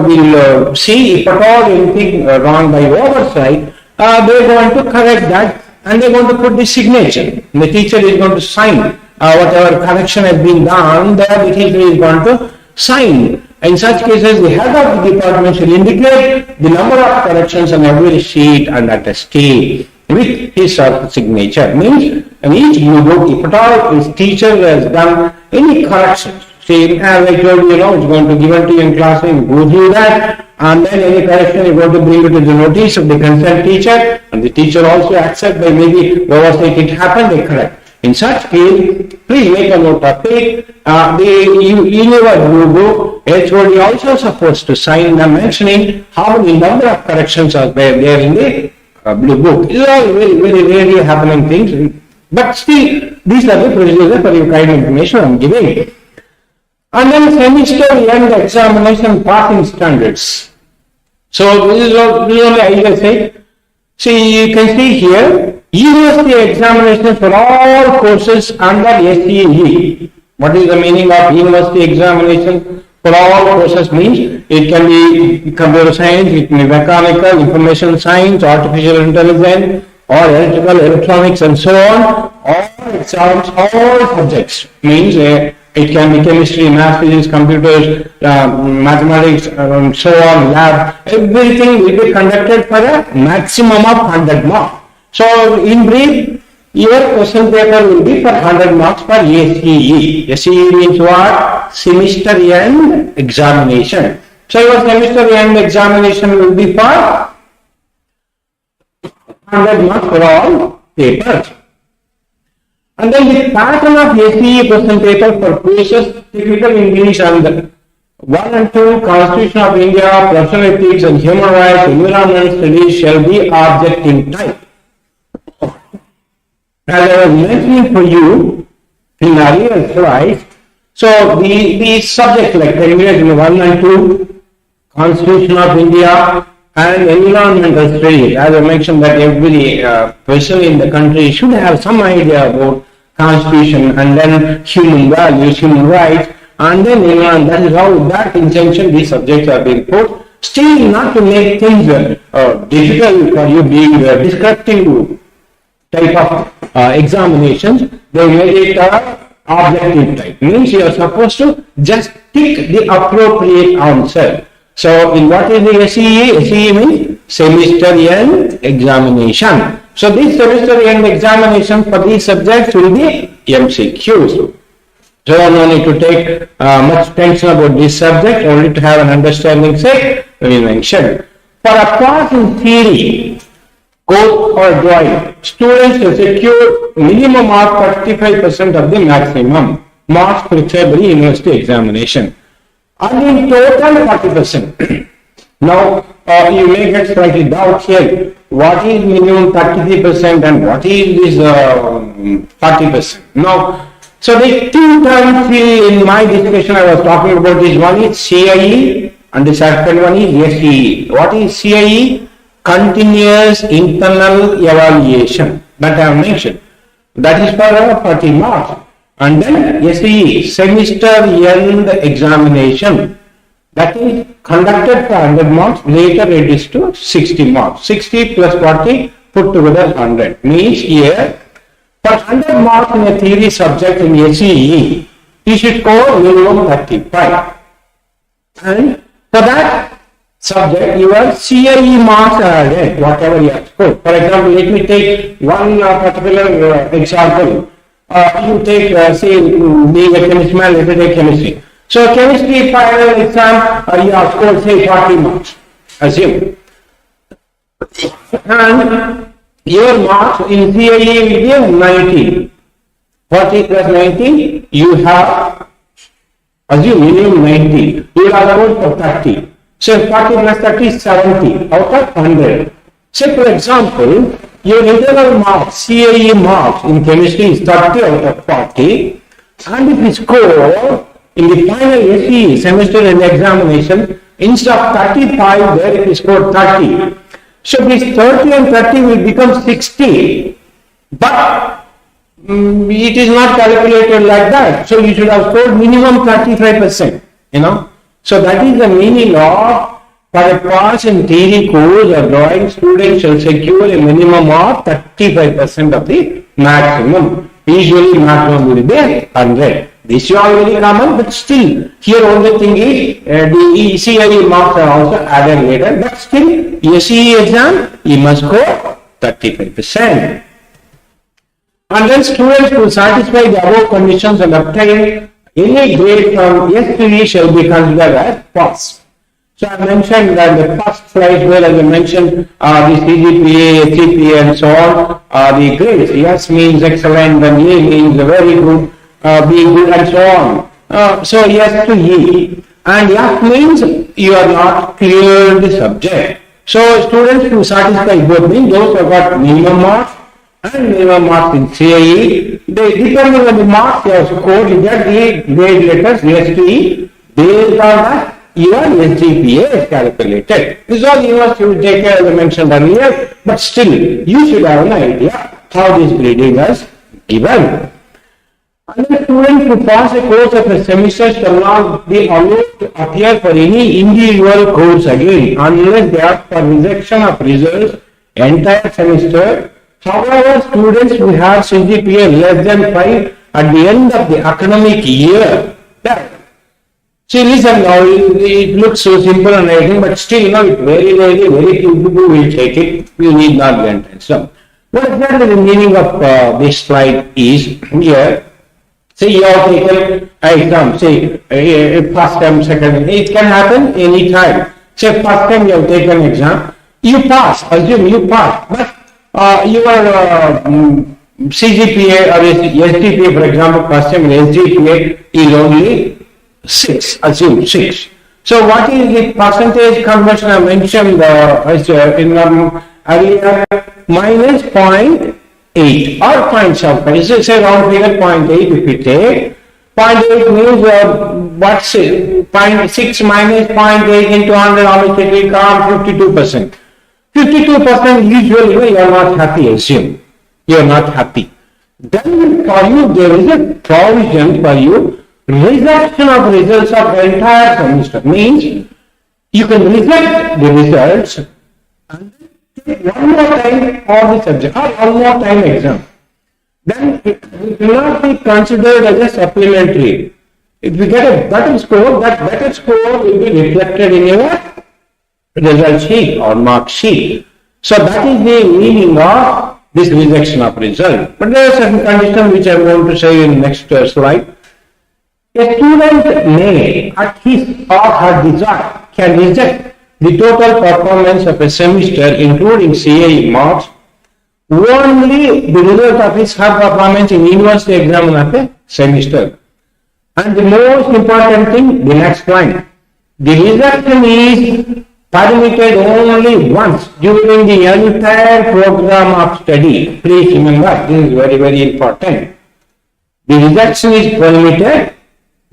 will see if at all anything wrong by oversight, they are going to correct that and they are going to put the signature. The teacher is going to sign whatever correction has been done, there the teacher is going to sign. In such cases, the head of the department should indicate the number of corrections on every sheet and attestate with his or her signature. Means in each blue book, if at all his teacher has done any corrections, say as I told you, it's going to be given to you in class, you go through that, and then any correction you going to bring it to the notice of the concerned teacher, and the teacher also accept by maybe oversight it happened, they correct. In such case, please make a note of it. In your blue book, HOD also supposed to sign the mentioning how many number of corrections are there in the blue book. These are all very, very rarely happening things, but still, these are the procedures for your kind of information I am giving. And then semester end examination passing standards. So this is only I will say. See, you can see here, university examinations for all courses under SEE. What is the meaning of university examination for all courses? Means it can be computer science, it can be mechanical, information science, artificial intelligence, or electrical, electronics, and so on. All exams, all subjects. Means it can be chemistry, math, physics, computers, mathematics, and so on, lab. Everything will be conducted for a maximum of 100 marks. So, in brief, your question paper will be for 100 marks for SEE. SEE means what? Semester end examination. So, your semester end examination will be for 100 marks for all papers. And then the pattern of SEE question paper for courses Technical English and 1 and 2 Constitution of India, Professional Ethics and Human Rights, Environment Studies shall be object in type. As I was mentioning for you in earlier slides, so the subject like Technical 1 and 2, Constitution of India and Environmental Studies, as I mentioned that every person in the country should have some idea about Constitution and then human values, human rights, and then that is how that intention these subjects are being put. Still, not to make things difficult for you being descriptive type of examinations, they made it objective type. Means you are supposed to just pick the appropriate answer. So, in what is the SEE? SEE means semester end examination. So, this semester end examination for these subjects will be MCQs. So, no need to take much tension about this subject, only to have an understanding sake we mentioned. For a pass in theory, course or drawing, students will secure minimum of 35% of the maximum marks preferably university examination. And in total 40%. Now, you may get slightly doubt here. What is minimum 33% and what is this 40%? Now, so the two terms in my discussion I was talking about is one is CIE and the second one is SEE. What is CIE? Continuous internal evaluation that I have mentioned. That is for 40 marks. And then SEE, semester end examination, that is conducted for 100 marks, later it is to 60 marks. 60 plus 40 put together 100. Means here, for 100 marks in a theory subject in SEE, you should score minimum 35. And for that subject, your CIE marks are added, whatever you have scored. For example, let me take one particular example. You take, say, being a chemistry man, let me take chemistry. So, chemistry final exam, you have scored, say, 40 marks, assume. And your marks in CIE will be 90. 40 plus 90, you have, assume minimum 90. You will have scored for 30. So, 40 plus 30 is 70 out of 100. Say, for example, your internal marks, CIE marks in chemistry is 30 out of 40, and if you score in the final SE semester end examination, instead of 35 there if you score 30. So this 30 and 30 will become 60, but it is not calculated like that. So you should have scored minimum 35%, So that is the meaning of for a pass in theory course or drawing, students shall secure a minimum of 35% of the maximum. Usually maximum will be 100. This is all very common, but still, here only thing is the CIE marks are also added later, but still, SCE exam, you must go 35%. And then students who satisfy the above conditions and obtain any grade from S3 shall be considered as pass. So I mentioned that the first slide where I mentioned the CGPA, CPA and so on are the grades. S means excellent, then A means very good, B good and so on. So S to E, and F means you are not clear the subject. So students who satisfy both means those who have got minimum marks and minimum marks in CIE, they depending on the marks they have scored, you get the grade letters S to E based on that. Your SGPA is calculated. This is all university will take care, as I mentioned earlier, but still, you should have an idea how this grading is given. And the students who pass a course of a semester shall not be allowed to appear for any individual course again, unless they are for rejection of results entire semester. However, students who have CGPA less than 5 at the end of the academic year, see, listen now, it looks so simple and everything, but still, it very few people will take it. You need not get it. So, what exactly the meaning of this slide is here? Say you have taken an exam, say first time, second time, it can happen any time. Say first time you have taken an exam, you pass, assume you pass, but your CGPA or SGPA, for example, first time SGPA is only 6, assume 6. So what is the percentage conversion I mentioned in earlier? Minus 0.8 or 0.75. Say round figure 0.8 if we take. 0.8 means what's 0.6 minus 0.8 into 100, how much it will come? 52%. 52% usually you are not happy, assume. You are not happy. Then for you there is a provision for you. Rejection of results of the entire semester means you can reject the results and take one more time all the subject or one more time exam. Then it will not be considered as a supplementary. If you get a better score, that better score will be reflected in your result sheet or mark sheet. So that is the meaning of this rejection of result. But there are certain conditions which I am going to say in next slide. A student may, at his or her desire, can reject the total performance of a semester, including CIE marks, only the result of his or her performance in university exam of a semester. And the most important thing, the next line. The rejection is permitted only once during the entire program of study. Please remember, this is very important. The rejection is permitted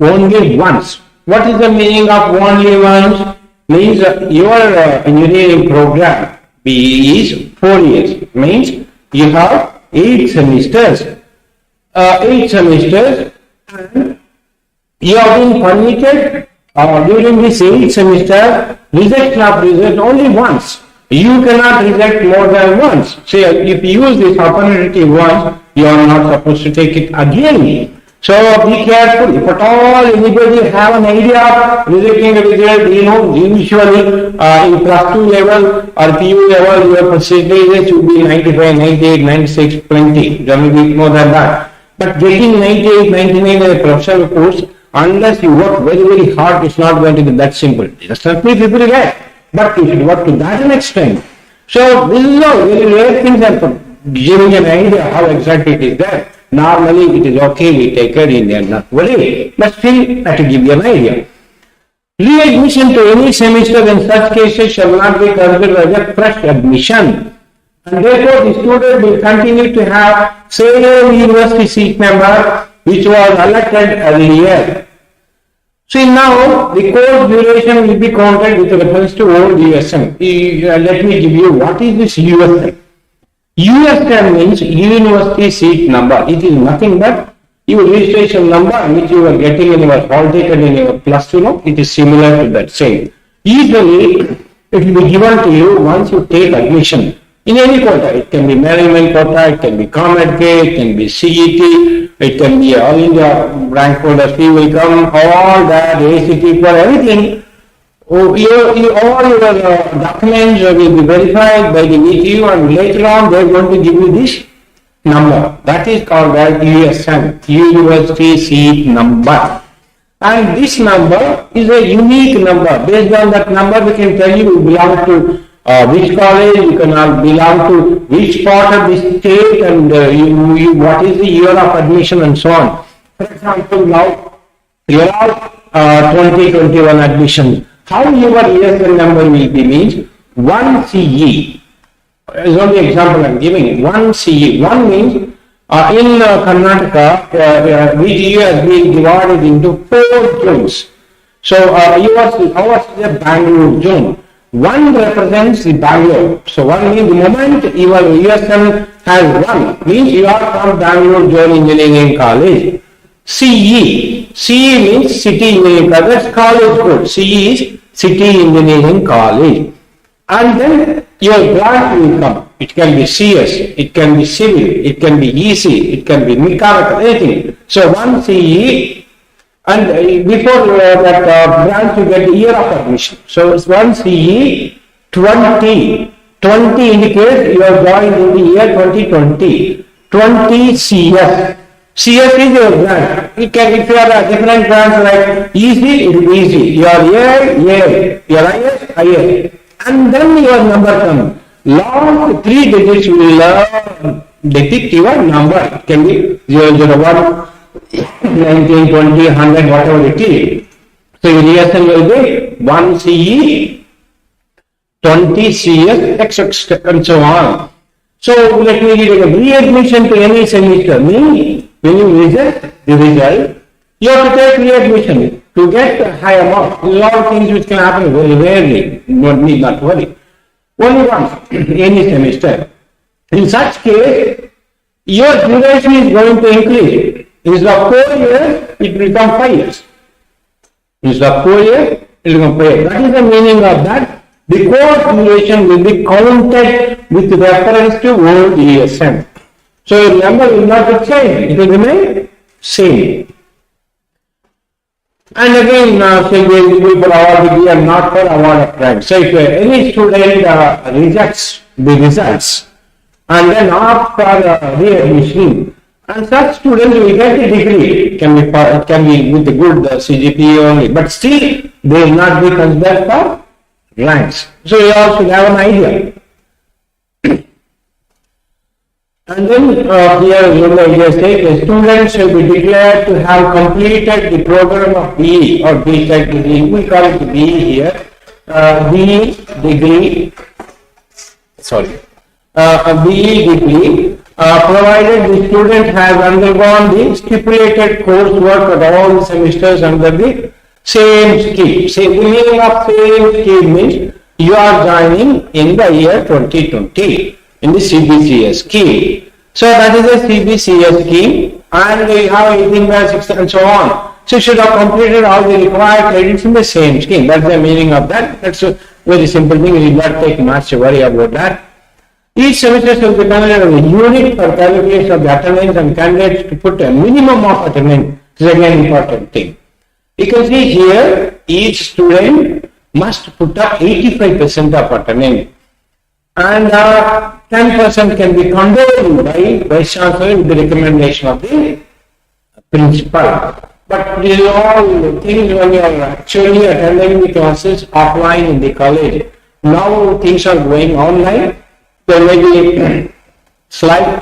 only once. What is the meaning of only once? Means your engineering program BE is 4 years. Means you have 8 semesters. 8 semesters, and you have been permitted during this 8 semester rejection of result only once. You cannot reject more than once. Say if you use this opportunity once, you are not supposed to take it again. So be careful. If at all anybody have an idea of rejecting a result, usually in plus 2 level or PU level, your percentages should be 95, 98, 96, plenty. Generally more than that. But getting 98, 99 in a professional course, unless you work very hard, it's not going to be that simple. Just not many people get, but you should work to that extent. So this is all very rare things are giving an idea how exactly it is there. Normally it is okay, we take it in there, not worry, but still I have to give you an idea. Readmission to any semester in such cases shall not be considered as a fresh admission, and therefore the student will continue to have same university seat number which was allotted earlier. See now the course duration will be counted with reference to old USM. Let me give you what is this USM. USM means university seat number. It is nothing but your registration number which you are getting in your hall ticket in your plus 2. It is similar to that same. Usually it will be given to you once you take admission. in any quota. It can be management quota, it can be ComEd, it can be CET, it can be All India rank holders fee will come, all that, ACT for everything. All your documents will be verified by the VTU, and later on they are going to give you this number. That is called as USN, University Seat Number. And this number is a unique number. Based on that number, we can tell you belong to which college, you can belong to which part of the state, and what is the year of admission and so on. For example, now you are 2021 admission. How your ESN number will be means 1 CE. Is only example I am giving. 1 CE. 1 means in Karnataka, VTU has been divided into 4 zones. So ours is the Bangalore zone. 1 represents the Bangalore. So 1 means the moment your ESN has 1, means you are from Bangalore Zone Engineering College. CE means City Engineering College. That's college code. CE is City Engineering College. And then your branch will come. It can be CS, it can be civil, it can be EC, it can be mechanical, anything. So 1 CE, and before that branch you get the year of admission. So it's 1 CE 20. 20 indicates you are joined in the year 2020. 20 CS. CS is your branch. It can, if you are a different branch like EC, it will be easy. Your A, your IS. And then your number comes. Last 3 digits will depict your number. It can be 001, 19, 20, 100, whatever it is. So your ESN will be 1 CE, 20 CS, etc. and so on. So let me give you a re-admission to any semester. Meaning, when you reject the result, you have to take re-admission to get a higher mark. A lot of things which can happen very rarely. You need not worry. Only once, any semester. In such case, your duration is going to increase. Instead of 4 years, it will become 5 years. Instead of 4 years, it will become 5 years. That is the meaning of that. The course duration will be counted with reference to old ESN. So your number will not be changed. It will remain same. And again, say we will for award degree and not for award of rank. So if any student rejects the results and then opt for re-admission, and such students will get a degree. It can be with a good CGPA only, but still they will not be considered for ranks. So you all should have an idea. And then here in the idea state, the students shall be declared to have completed the program of BE or BTech degree. We call it BE here. BE degree, BE degree, provided the student has undergone the stipulated coursework at all semesters under the same scheme. The meaning of same scheme means you are joining in the year 2020 in the CBCS scheme. So that is a CBCS scheme, and you have 18 by 6 and so on. So you should have completed all the required credits in the same scheme. That's the meaning of that. That's a very simple thing. You need not take much worry about that. Each semester shall be considered as a unit for calculation of the attendance, and candidates to put a minimum of attendance. This is again important thing. You can see here each student must put up 85% of attendance, and 10% can be condoned by Vice Chancellor with the recommendation of the principal. But these are all things when you are actually attending the classes offline in the college. Now things are going online. There may be slight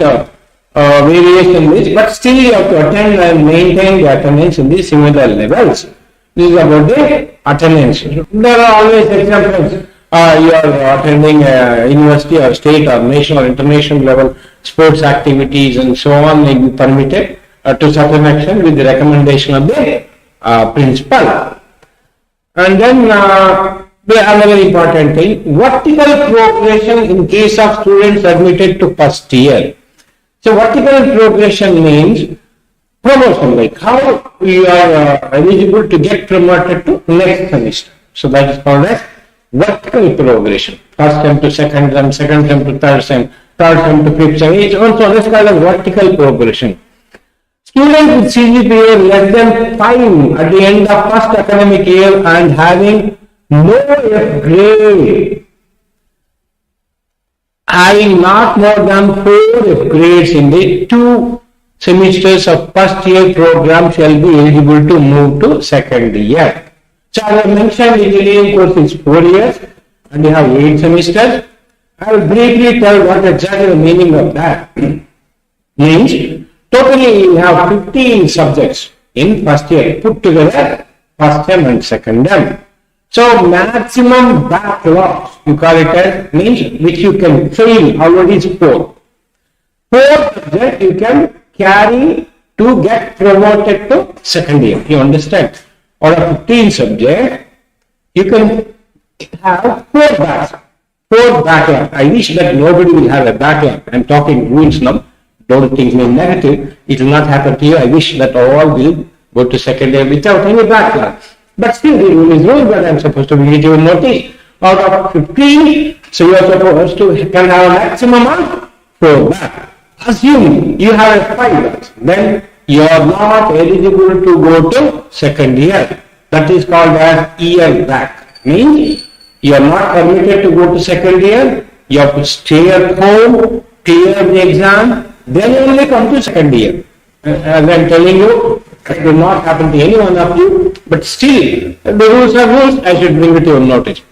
variation in this, but still you have to attend and maintain the attendance in the similar levels. This is about the attendance. There are always examples. You are attending a university or state or national or international level sports activities and so on may be permitted to certain extent with the recommendation of the principal. And then another important thing, vertical progression in case of students admitted to first year. So vertical progression means promotion, like how you are eligible to get promoted to next semester. So that is called as vertical progression. first sem to second sem, second sem to third sem, third sem to fifth sem. It's also this kind of vertical progression. Students with CGPA less than 5 at the end of first academic year and having no F grade, having not more than 4 F grades in the 2 semesters of first year program shall be eligible to move to second year. So as I mentioned, engineering course is 4 years and you have 8 semesters. I will briefly tell what exactly the meaning of that means. Totally you have 15 subjects in first year put together, first term and second term. So maximum backlogs, you call it as, means which you can fail already is 4. 4 subjects you can carry to get promoted to second year. You understand? Out of 15 subjects, you can have 4 backs. 4 backlog. I wish that nobody will have a backlog. I am talking rules now. Don't think me negative. It will not happen to you. I wish that all will go to second year without any backlog. But still, the rule is rule, but I am supposed to give you a notice. Out of 15, so you are supposed to can have a maximum of 4 back. Assume you have a 5 backs, then you are not eligible to go to second year. That is called as year back. Means you are not permitted to go to second year. You have to stay at home, clear the exam, then only come to second year. As I am telling you, it will not happen to any one of you, but still, the rules are rules, I should bring it to your notice.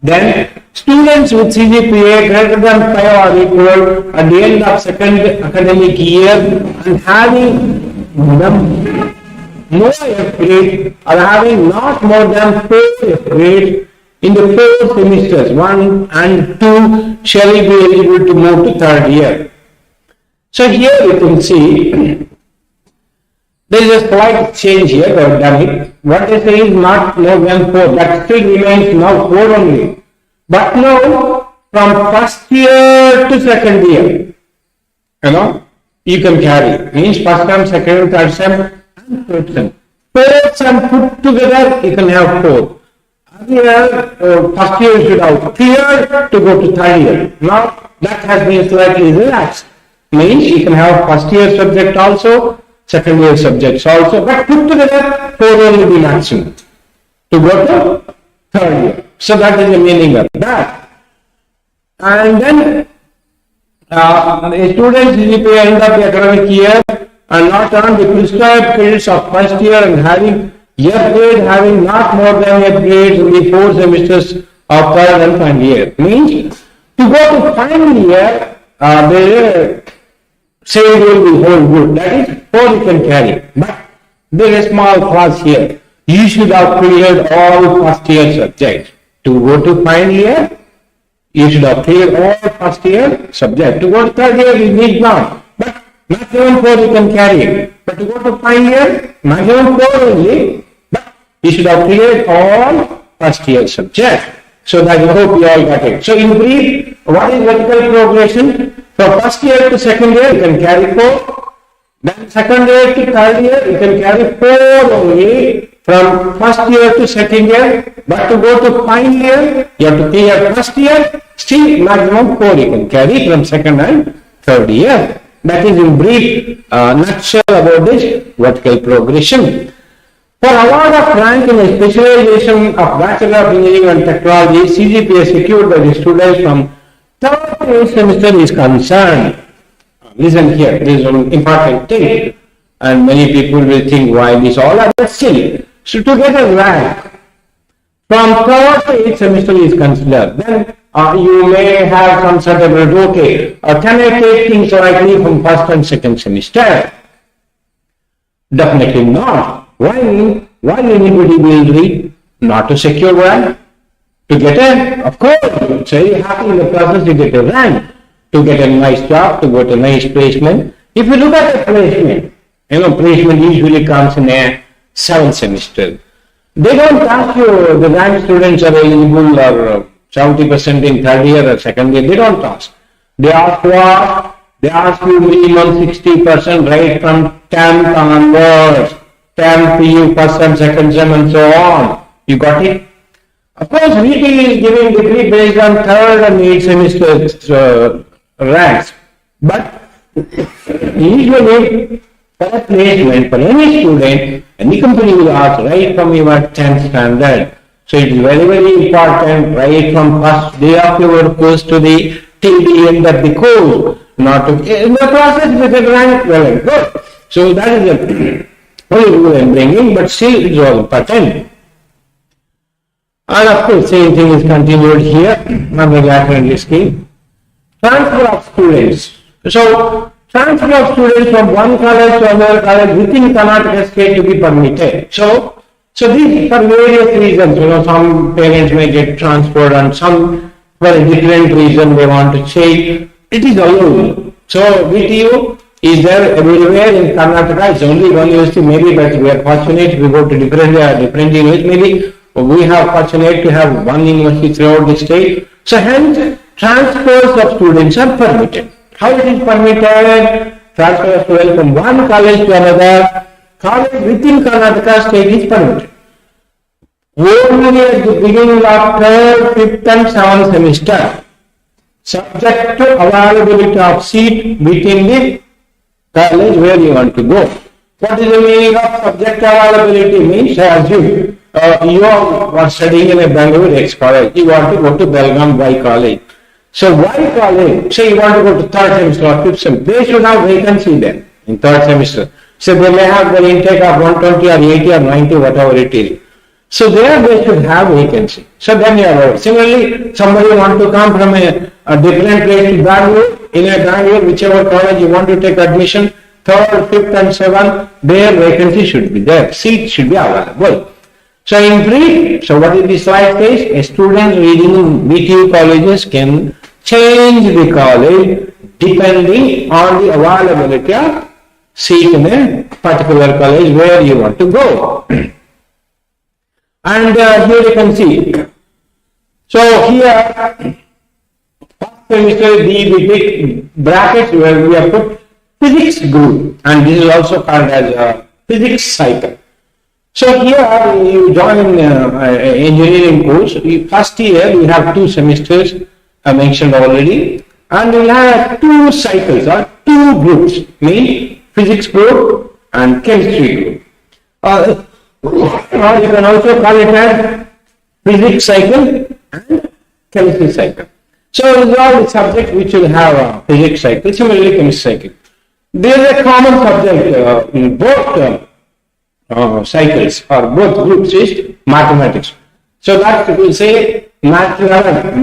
Then, students with CGPA greater than 5 or equal at the end of second academic year and having no F grade or having not more than 4 F grades in the 4 semesters, 1 and 2, shall be eligible to move to third year. So here you can see, there is a slight change here, they have done it. What they say is not more than 4, that still remains now 4 only. But now, from first year to second year, you can carry. Means first sem, second, third sem, and fourth sem. Fourth sem put together, you can have 4. Earlier, first year you should have cleared to go to third year. Now, that has been slightly relaxed. Means you can have first year subject also, second year subjects also, but put together 4 only be maximum to go to third year. So that is the meaning of that. And then a student's GPA end of the academic year and not earn the prescribed credits of first year and having F grade having not more than F grades in the 4 semesters of third and final year. Means to go to final year, the same rule will hold good. That is 4 you can carry. But there is a small clause here. You should have cleared all first year subjects. To go to final year, you should have cleared all first year subjects. To go to third year, you need not. But maximum 4 you can carry. But to go to final year, maximum 4 only. But you should have cleared all first year subjects. So that I hope you all got it. So in brief, what is vertical progression? From first year to second year, you can carry 4. Then second year to third year, you can carry 4 only. From first year to second year, but to go to final year, you have to clear first year, still maximum 4 you can carry from second and third year. That is in brief nutshell about this vertical progression. For award of rank in a specialization of Bachelor of Engineering and Technology, CGPA secured by the students from third to 8th semester is concerned. Listen here, this is an important thing, and many people will think why this all are still. So to get a rank from third to 8th semester is considered. Then you may have some sort of okay, can I take things rightly from first and second semester? Definitely not. Why? Why anybody will read? Not to secure rank. To get a, of course, it's very happy in the process to get a rank, to get a nice job, to get a nice placement. If you look at the placement, placement usually comes in a 7th semester. They don't ask you the rank students are eligible or 70% in third year or second year. They don't ask. They ask what? They ask you minimum 60% right from 10th onwards. 10th, PU, first sem, second sem and so on. You got it? Of course, VT is giving degree based on third and eighth semester ranks, but usually for placement for any student, any company will ask right from your 10th standard. So it is very, very important right from first day of your course to the till the end of the course, not to, in the process with a rank well and good. So that is the only rule I am bringing, but still it is all important. And of course, same thing is continued here under lateral scheme. Transfer of students. So, transfer of students from one college to another college within Karnataka state to be permitted. So these for various reasons, some parents may get transferred and some for a different reason they want to change. It is allowed. So, VTU is there everywhere in Karnataka. It's only one university maybe, but we are fortunate we go to different universities. Maybe we have fortunate to have one university throughout the state. So hence, transfers of students are permitted. How it is permitted? Transfer of students from one college to another college within Karnataka state is permitted. Only at the beginning of third, fifth and seventh semester, subject to availability of seat within the college where you want to go. What is the meaning of subject availability? Means, I assume, you are studying in a Bangalore X college. You want to go to Belgaum Y college. So Y college, say you want to go to third semester or fifth semester, they should have vacancy there in third semester. So they may have the intake of 120 or 80 or 90, whatever it is. So there they should have vacancy. So then you are out. Similarly, somebody want to come from a different place to Bangalore, in a Bangalore, whichever college you want to take admission, third, fifth and seventh, their vacancy should be there. Seat should be available. So in brief, so what is the slide says? A student reading in VTU colleges can change the college depending on the availability of seat in a particular college where you want to go. And here you can see. So here, first semester the big brackets where we have put physics group, and this is also called as a physics cycle. So here you join engineering course. First year we have 2 semesters, I mentioned already, and we have 2 cycles or 2 groups, means physics group and chemistry group. Or you can also call it as physics cycle and chemistry cycle. So these are the subjects which will have a physics cycle, similarly chemistry cycle. There is a common subject in both cycles or both groups is mathematics. So that will say math 11,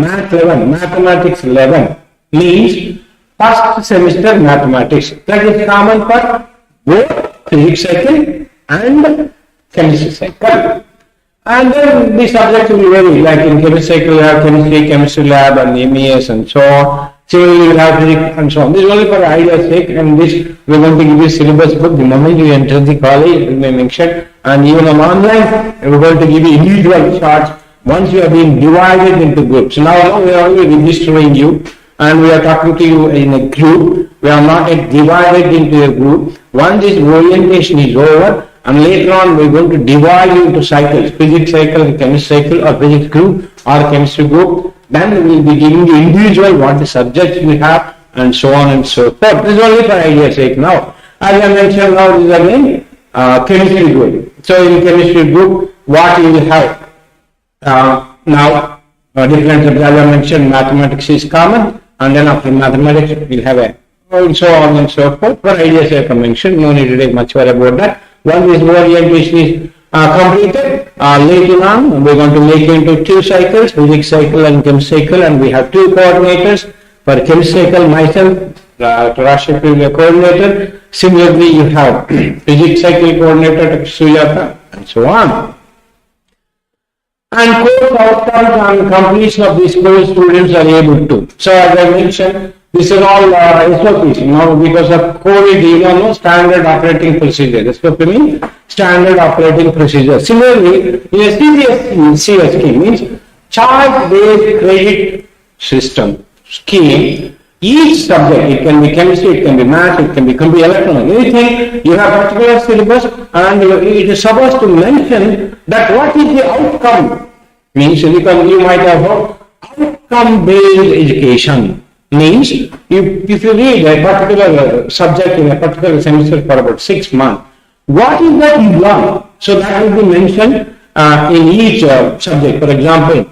mathematics 11 means first semester mathematics. That is common for both physics cycle and chemistry cycle. And then the subjects will vary, like in chemistry cycle you have chemistry lab and MES and so on. Similarly, you will have physics and so on. This is only for idea's sake, and this we are going to give you syllabus book the moment you enter the college, we may mention, and even on online, we are going to give you individual charts once you have been divided into groups. Now we are only registering you, and we are talking to you in a group. We are not yet divided into a group. Once this orientation is over, and later on we are going to divide you into cycles, physics cycle and chemistry cycle, or physics group or chemistry group. Then we will be giving you individual what the subjects we have and so on and so forth. This is only for idea's sake now. As I mentioned now, this is again chemistry group. So in chemistry group, what you will have now different subjects. As I mentioned, mathematics is common, and then after mathematics we will have a and so on and so forth. For idea's sake I mentioned, no need to take much worry about that. Once this orientation is completed, later on we are going to make it into 2 cycles, physics cycle and chemistry cycle, and we have 2 coordinators. For chemistry cycle, myself, Rashid will be a coordinator. Similarly, you have physics cycle coordinator, Sujata, and so on. And course outcomes and completion of this course students are able to. So as I mentioned, this is all SOPs. Now because of COVID, you know, standard operating procedure. SOP means standard operating procedure. Similarly, in a CSK means charge-based credit system scheme, each subject, it can be chemistry, it can be math, it can be electronics, anything, you have particular syllabus, and it is supposed to mention that what is the outcome Means you might have heard outcome-based education. Means if you read a particular subject in a particular semester for about 6 months, what is that you learn? So that will be mentioned in each subject. For example,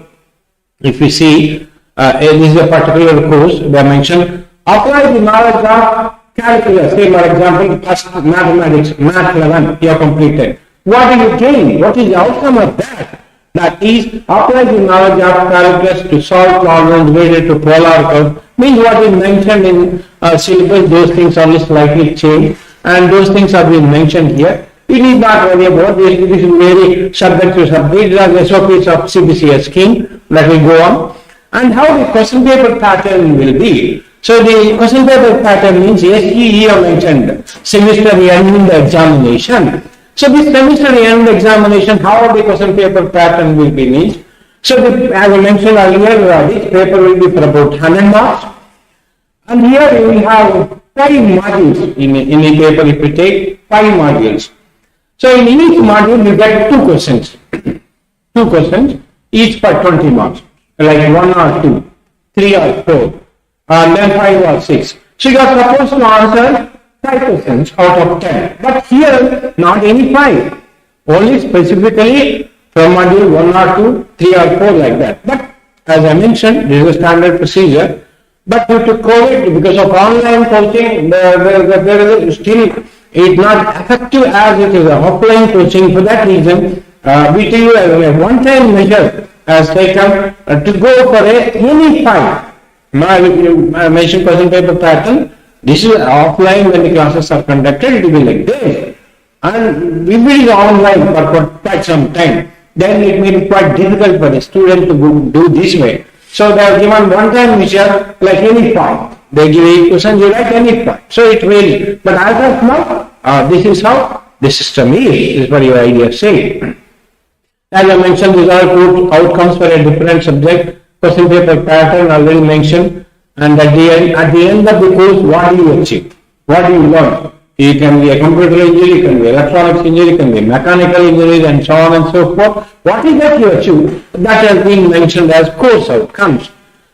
if we see this is a particular course, they mention apply the knowledge of calculus. Say for example, first mathematics, math 11, you have completed. What do you gain? What is the outcome of that? That is, apply the knowledge of calculus to solve problems related to polar curve. Means what is mentioned in syllabus, those things are slightly changed, and those things have been mentioned here. You need not worry about this. This is very subject to subject. These are the SOPs of CBCS scheme that will go on. And how the question paper pattern will be. So the question paper pattern means SEE have mentioned semester end examination. So this semester end examination, how the question paper pattern will be means. So as I mentioned earlier, this paper will be for about 100 marks. And here you will have 5 modules in a paper if you take 5 modules. So in each module you get 2 questions. 2 questions, each for 20 marks. Like 1 or 2, 3 or 4, and then 5 or 6. So you are supposed to answer 5 questions out of 10. But here, not any 5. Only specifically from module 1 or 2, 3 or 4 like that. But as I mentioned, this is a standard procedure. But due to COVID, because of online coaching, there is still it's not effective as it is a offline coaching. For that reason, BTU as a one-time measure has taken to go for any 5. I mentioned question paper pattern. This is offline when the classes are conducted, it will be like this. And if it is online for quite some time, then it may be quite difficult for the student to do this way. So they are given one-time measure like any 5. They give 8 questions, you write any 5. So it varies. But as of now, this is how the system is what your idea say. As I mentioned, these are good outcomes for a different subject. Question paper pattern already mentioned. And at the end of the course, what do you achieve? What do you learn? It can be a computer engineer, it can be electronics engineer, it can be mechanical engineer, and so on and so forth. What is that you achieve? That has been mentioned as course outcomes.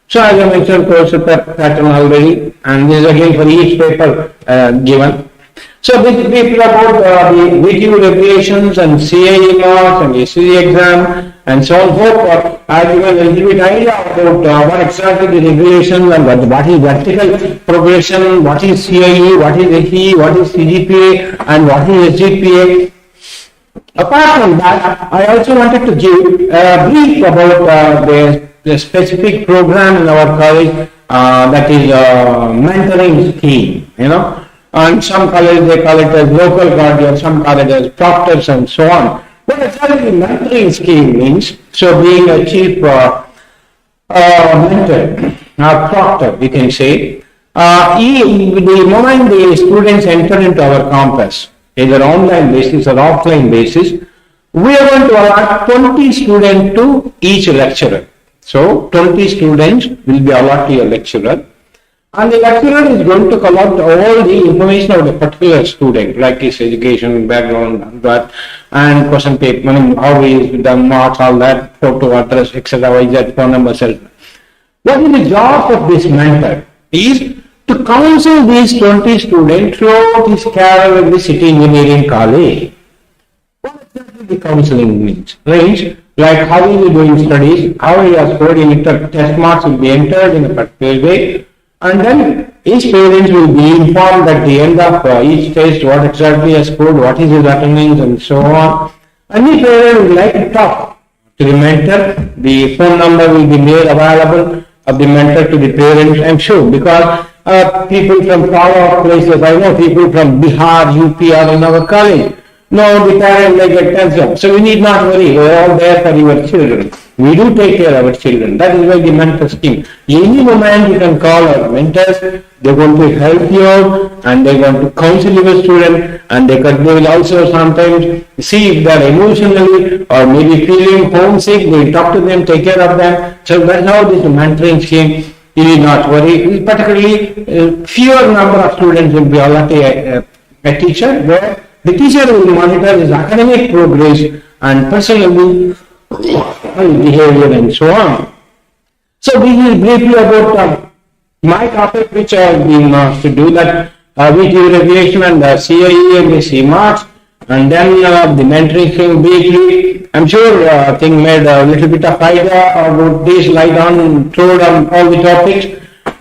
So as I mentioned, course pattern already, and this is again for each paper given. So this is about the VTU regulations and CAE marks and SCE exam and so on and so forth. I have given a little bit idea about what exactly the regulations and what is vertical progression, what is CAE, what is SCE, what is CGPA and what is SGPA. Apart from that, I also wanted to give a brief about the specific program in our college that is mentoring scheme, And some colleges they call it as local guardian, some colleges proctors and so on. What exactly the mentoring scheme means, so being a chief mentor, proctor, we can say, the moment the students enter into our campus, either online basis or offline basis, we are going to allot 20 students to each lecturer. So 20 students will be allotted to a lecturer. And the lecturer is going to collect all the information of the particular student, like his education, background, that, and question paper, how he is done, marks, all that, photo, address, etc., YZ, phone number, etc. What is the job of this mentor? Is to counsel these 20 students throughout his career in the City Engineering College. What exactly the counseling means? Range, like how is he doing studies, how he has scored in test marks will be entered in a particular way. And then each parent will be informed at the end of each test what exactly has scored, what is his attendance and so on. And each parent would like to talk to the mentor. The phone number will be made available of the mentor to the parents, I'm sure, because people from far off places, I know people from Bihar, UP are in our college. No, the parents may get tense up. So we need not worry, we are all there for your children. We do take care of our children. That is why the mentor scheme. Any moment you can call our mentors, they're going to help you out and they're going to counsel your student, and they will also sometimes see if they're emotionally or maybe feeling homesick, they'll talk to them, take care of them. So that's how this mentoring scheme, you need not worry. Particularly, fewer number of students will be allotted a teacher, where the teacher will monitor his academic progress and personally behavior and so on. So this is briefly about my topic, which I have been asked to do, that VTU regulation and the CIE and the CMARCs, and then the mentoring thing briefly. I'm sure thing made a little bit of idea about this, lie down, throw down all the topics.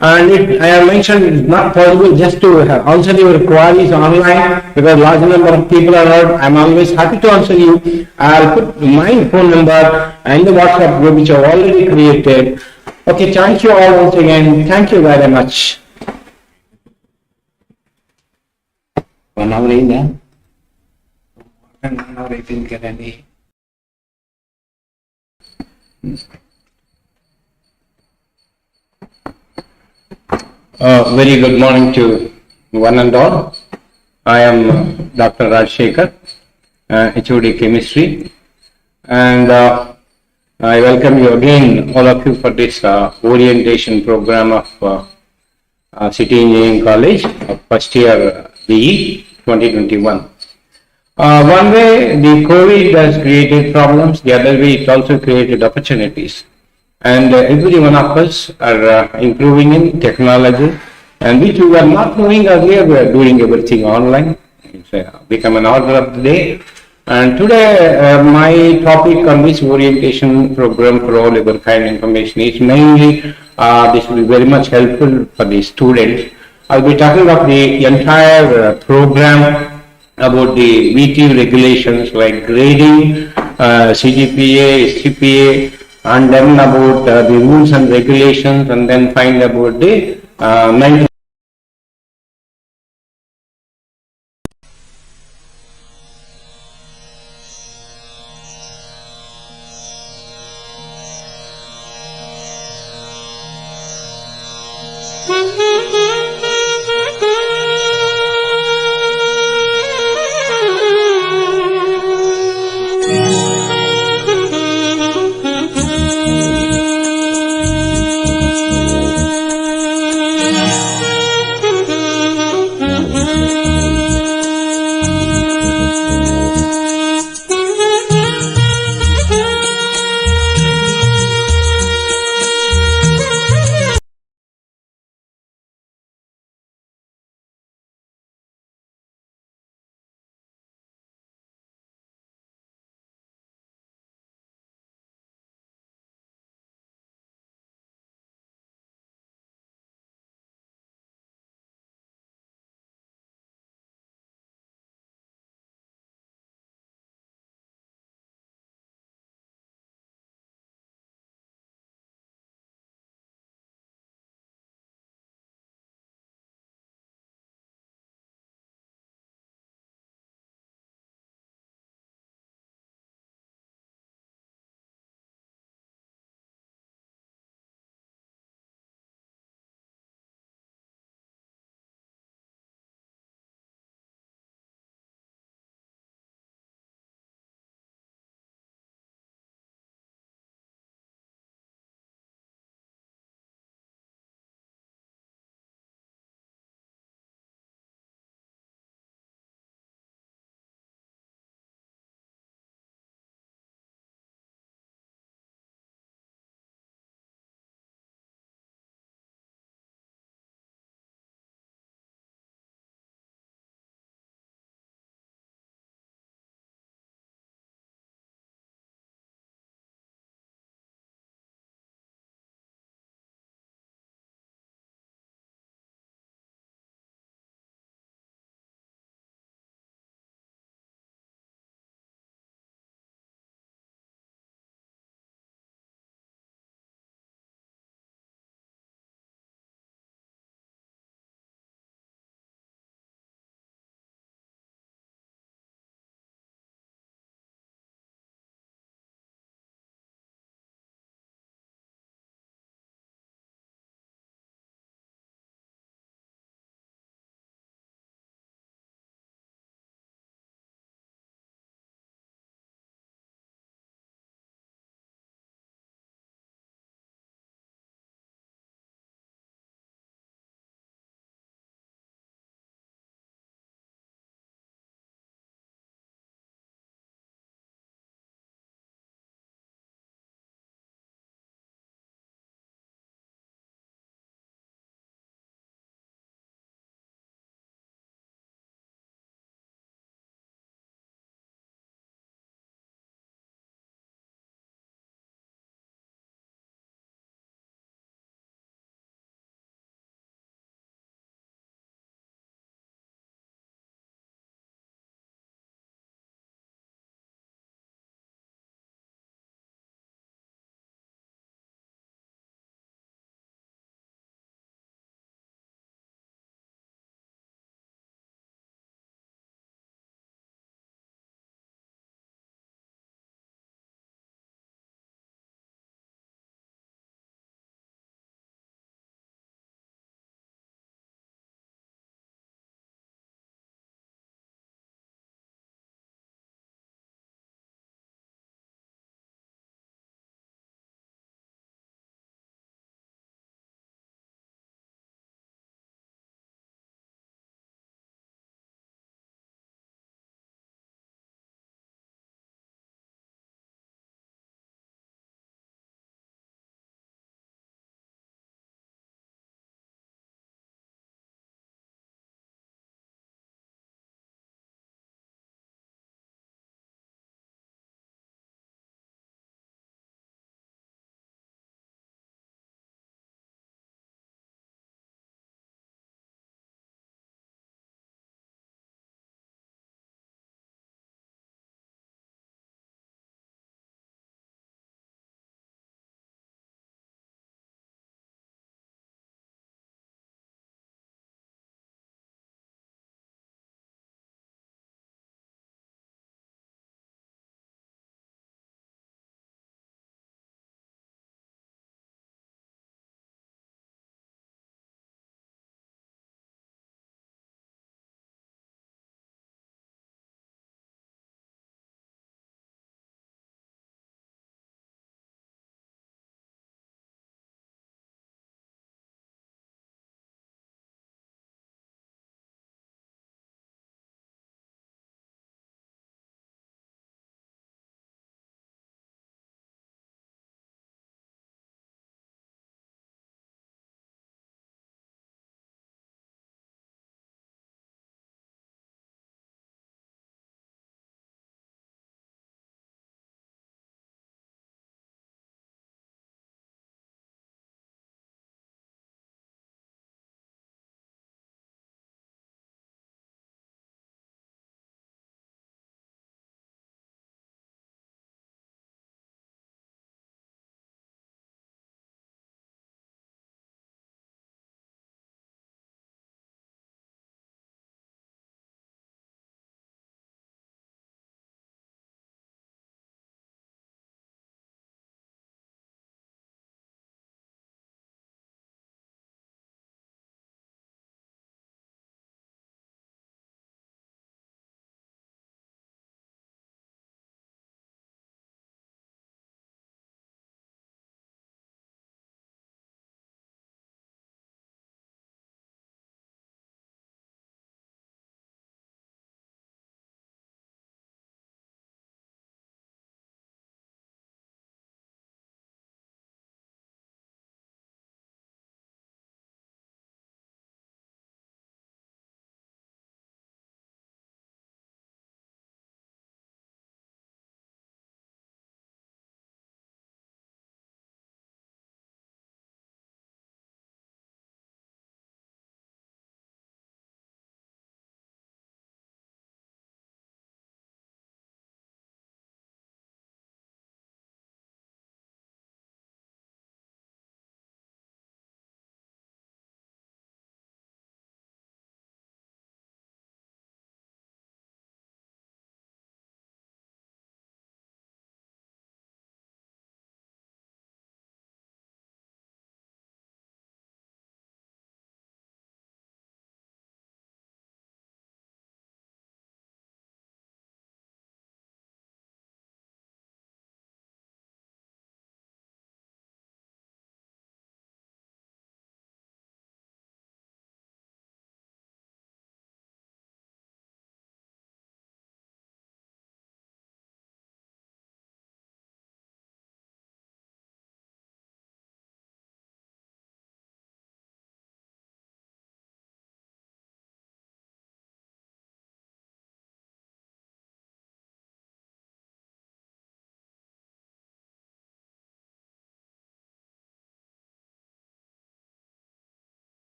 And I have mentioned it's not possible just to answer your queries online because large number of people are out. I'm always happy to answer you. I'll put my phone number and the WhatsApp group which I've already created. Okay, thank you all once again. Thank you very much. 1 hour in there. 1 hour I didn't get any. Very good morning to one and all. I am Dr. Rajshekhar, HOD Chemistry, and I welcome you again, all of you, for this orientation program of City Engineering College of first year BE 2021. One way the COVID has created problems, the other way it also created opportunities. And every one of us are improving in technology, and which we were not knowing earlier. We are doing everything online. It's become an order of the day. And today, my topic on this orientation program for all your kind information is mainly, this will be very much helpful for the students. I'll be talking about the entire program about the VTU regulations like grading, CGPA, SGPA, and then about the rules and regulations, and then find about the mentoring.